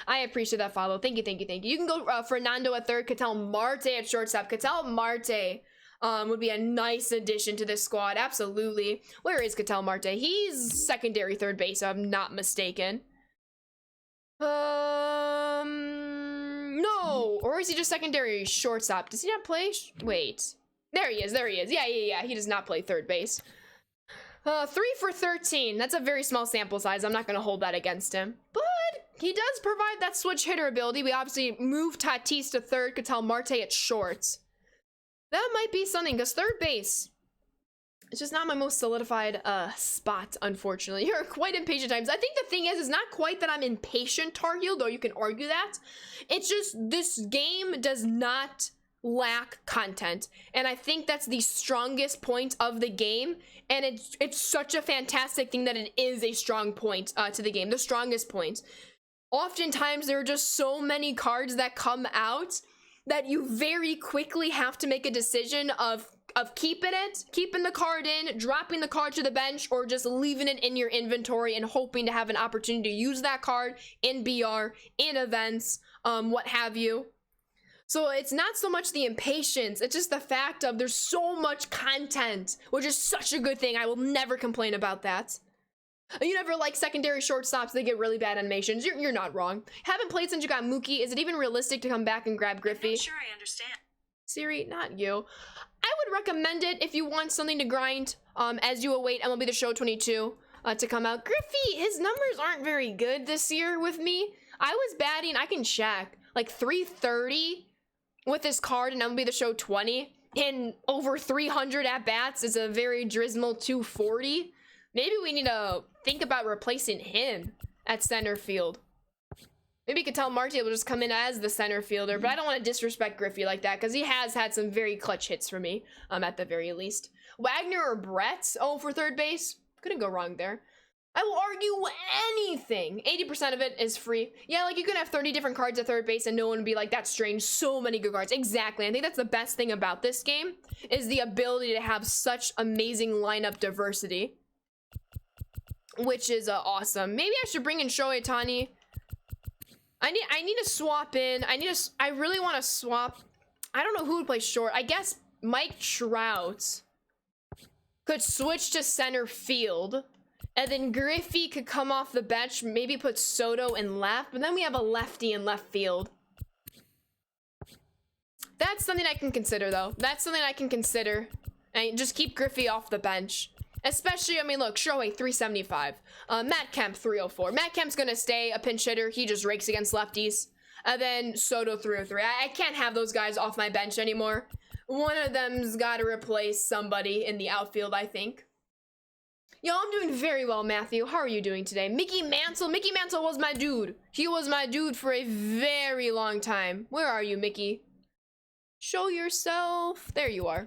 Speaker 1: I appreciate that follow. Thank you, thank you, thank you. You can go Fernando at third, Ketel Marte at shortstop. Ketel Marte would be a nice addition to this squad. Absolutely. Where is Ketel Marte? He's secondary third base, if I'm not mistaken. No, or is he just secondary shortstop? Does he not play? Wait, there he is. Yeah. He does not play third base. 3 for 13. That's a very small sample size. I'm not gonna hold that against him, but he does provide that switch hitter ability. We obviously moved Tatis to third, Ketel Marte at short. That might be something, because third base, it's just not my most solidified spot, unfortunately. You're quite impatient times. I think the thing is, it's not quite that I'm impatient, Tar Heel, though you can argue that. It's just this game does not lack content. And I think that's the strongest point of the game. And it's such a fantastic thing that it is a strong point to the game. The strongest point. Oftentimes, there are just so many cards that come out that you very quickly have to make a decision of keeping the card in, dropping the card to the bench, or just leaving it in your inventory and hoping to have an opportunity to use that card in BR, in events, what have you. So it's not so much the impatience, it's just the fact of there's so much content, which is such a good thing. I will never complain about that. You never like secondary shortstops, they get really bad animations. You're not wrong. Haven't played since you got Mookie. Is it even realistic to come back and grab Griffey?
Speaker 4: I'm not sure I understand.
Speaker 1: Siri, not you. I would recommend it if you want something to grind as you await MLB The Show 22 to come out. Griffey, his numbers aren't very good this year with me. I was batting, I can check, like 330 with this card in MLB The Show 20. In over 300 at-bats is a very dismal 240. Maybe we need to think about replacing him at center field. Maybe you could tell Marte will just come in as the center fielder, but I don't want to disrespect Griffey like that because he has had some very clutch hits for me, at the very least. Wagner or Brett? Oh, for third base? Couldn't go wrong there. I will argue anything. 80% of it is free. Yeah, like you can have 30 different cards at third base and no one would be like, that's strange. So many good cards. Exactly. I think that's the best thing about this game is the ability to have such amazing lineup diversity, which is awesome. Maybe I should bring in Shohei Ohtani. I need to swap in. I really want to swap. I don't know who would play short. I guess Mike Trout could switch to center field. And then Griffey could come off the bench, maybe put Soto in left, but then we have a lefty in left field. That's something I can consider, though. That's something I can consider. And just keep Griffey off the bench. Especially, I mean, look, Shohei, 375. Matt Kemp, 304. Matt Kemp's gonna stay a pinch hitter. He just rakes against lefties. And then Soto, 303. I can't have those guys off my bench anymore. One of them's gotta replace somebody in the outfield, I think. Yo, I'm doing very well, Matthew. How are you doing today? Mickey Mantle. Mickey Mantle was my dude. He was my dude for a very long time. Where are you, Mickey? Show yourself. There you are.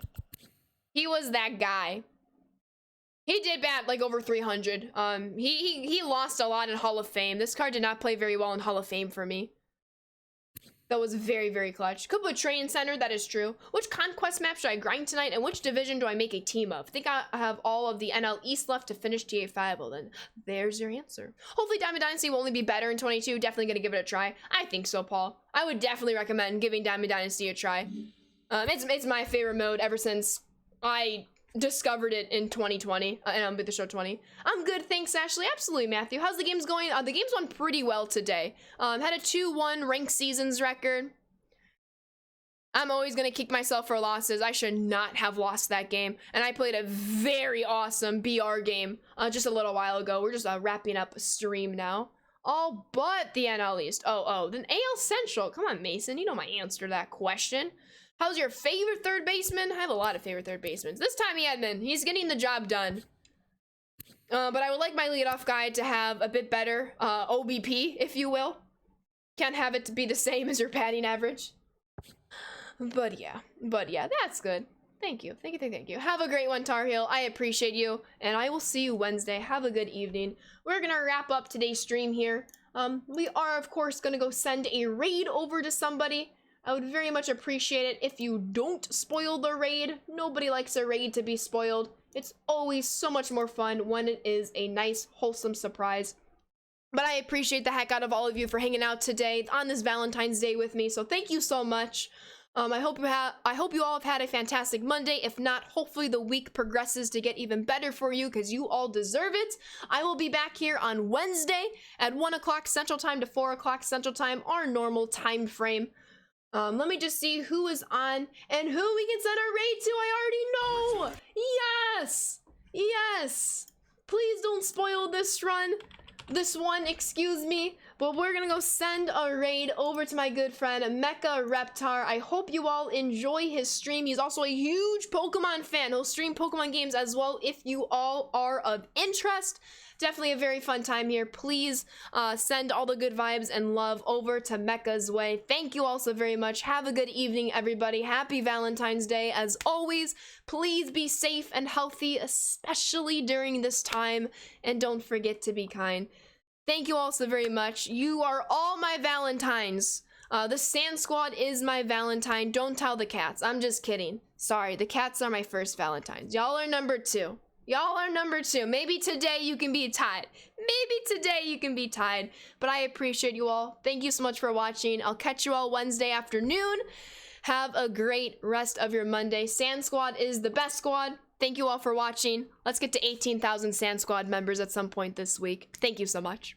Speaker 1: He was that guy. He did bat like over 300. He lost a lot in Hall of Fame. This card did not play very well in Hall of Fame for me. That was very, very clutch. Could put Training Center, that is true. Which Conquest map should I grind tonight, and which division do I make a team of? I think I have all of the NL East left to finish TA5. Well then, there's your answer. Hopefully Diamond Dynasty will only be better in 22. Definitely gonna give it a try. I think so, Paul. I would definitely recommend giving Diamond Dynasty a try. It's my favorite mode ever since I discovered it in 2020, and I'm with the show 20. I'm good, thanks, Ashley. Absolutely, Matthew. How's the games going? The games went pretty well today. Had a 2-1 ranked seasons record. I'm always gonna kick myself for losses. I should not have lost that game. And I played a very awesome BR game just a little while ago. We're just wrapping up a stream now. All but the NL East. Oh, then AL Central. Come on, Mason. You know my answer to that question. How's your favorite third baseman? I have a lot of favorite third basemen. This time, Edman, he's getting the job done. But I would like my leadoff guy to have a bit better OBP, if you will. Can't have it to be the same as your batting average. But yeah, that's good. Thank you. Have a great one, Tar Heel. I appreciate you, and I will see you Wednesday. Have a good evening. We're gonna wrap up today's stream here. We are, of course, gonna go send a raid over to somebody. I would very much appreciate it if you don't spoil the raid. Nobody likes a raid to be spoiled. It's always so much more fun when it is a nice, wholesome surprise. But I appreciate the heck out of all of you for hanging out today on this Valentine's Day with me. So thank you so much. I hope you all have had a fantastic Monday. If not, hopefully the week progresses to get even better for you because you all deserve it. I will be back here on Wednesday at 1 o'clock Central Time to 4 o'clock Central Time, our normal time frame. Let me just see who is on and who we can send our raid to. I already know. Yes. Please don't spoil this one, excuse me. But we're gonna go send a raid over to my good friend Mecha Reptar. I hope you all enjoy his stream. He's also a huge Pokemon fan. He'll stream Pokemon games as well if you all are of interest. Definitely a very fun time here. Please send all the good vibes and love over to Mecha's way. Thank you all so very much. Have a good evening, everybody. Happy Valentine's Day. As always, please be safe and healthy, especially during this time. And don't forget to be kind. Thank you all so very much. You are all my Valentines. The Sand Squad is my Valentine. Don't tell the cats. I'm just kidding. Sorry, the cats are my first Valentines. Y'all are number 2. Maybe today you can be tied. But I appreciate you all. Thank you so much for watching. I'll catch you all Wednesday afternoon. Have a great rest of your Monday. Sand Squad is the best squad. Thank you all for watching. Let's get to 18,000 Sand Squad members at some point this week. Thank you so much.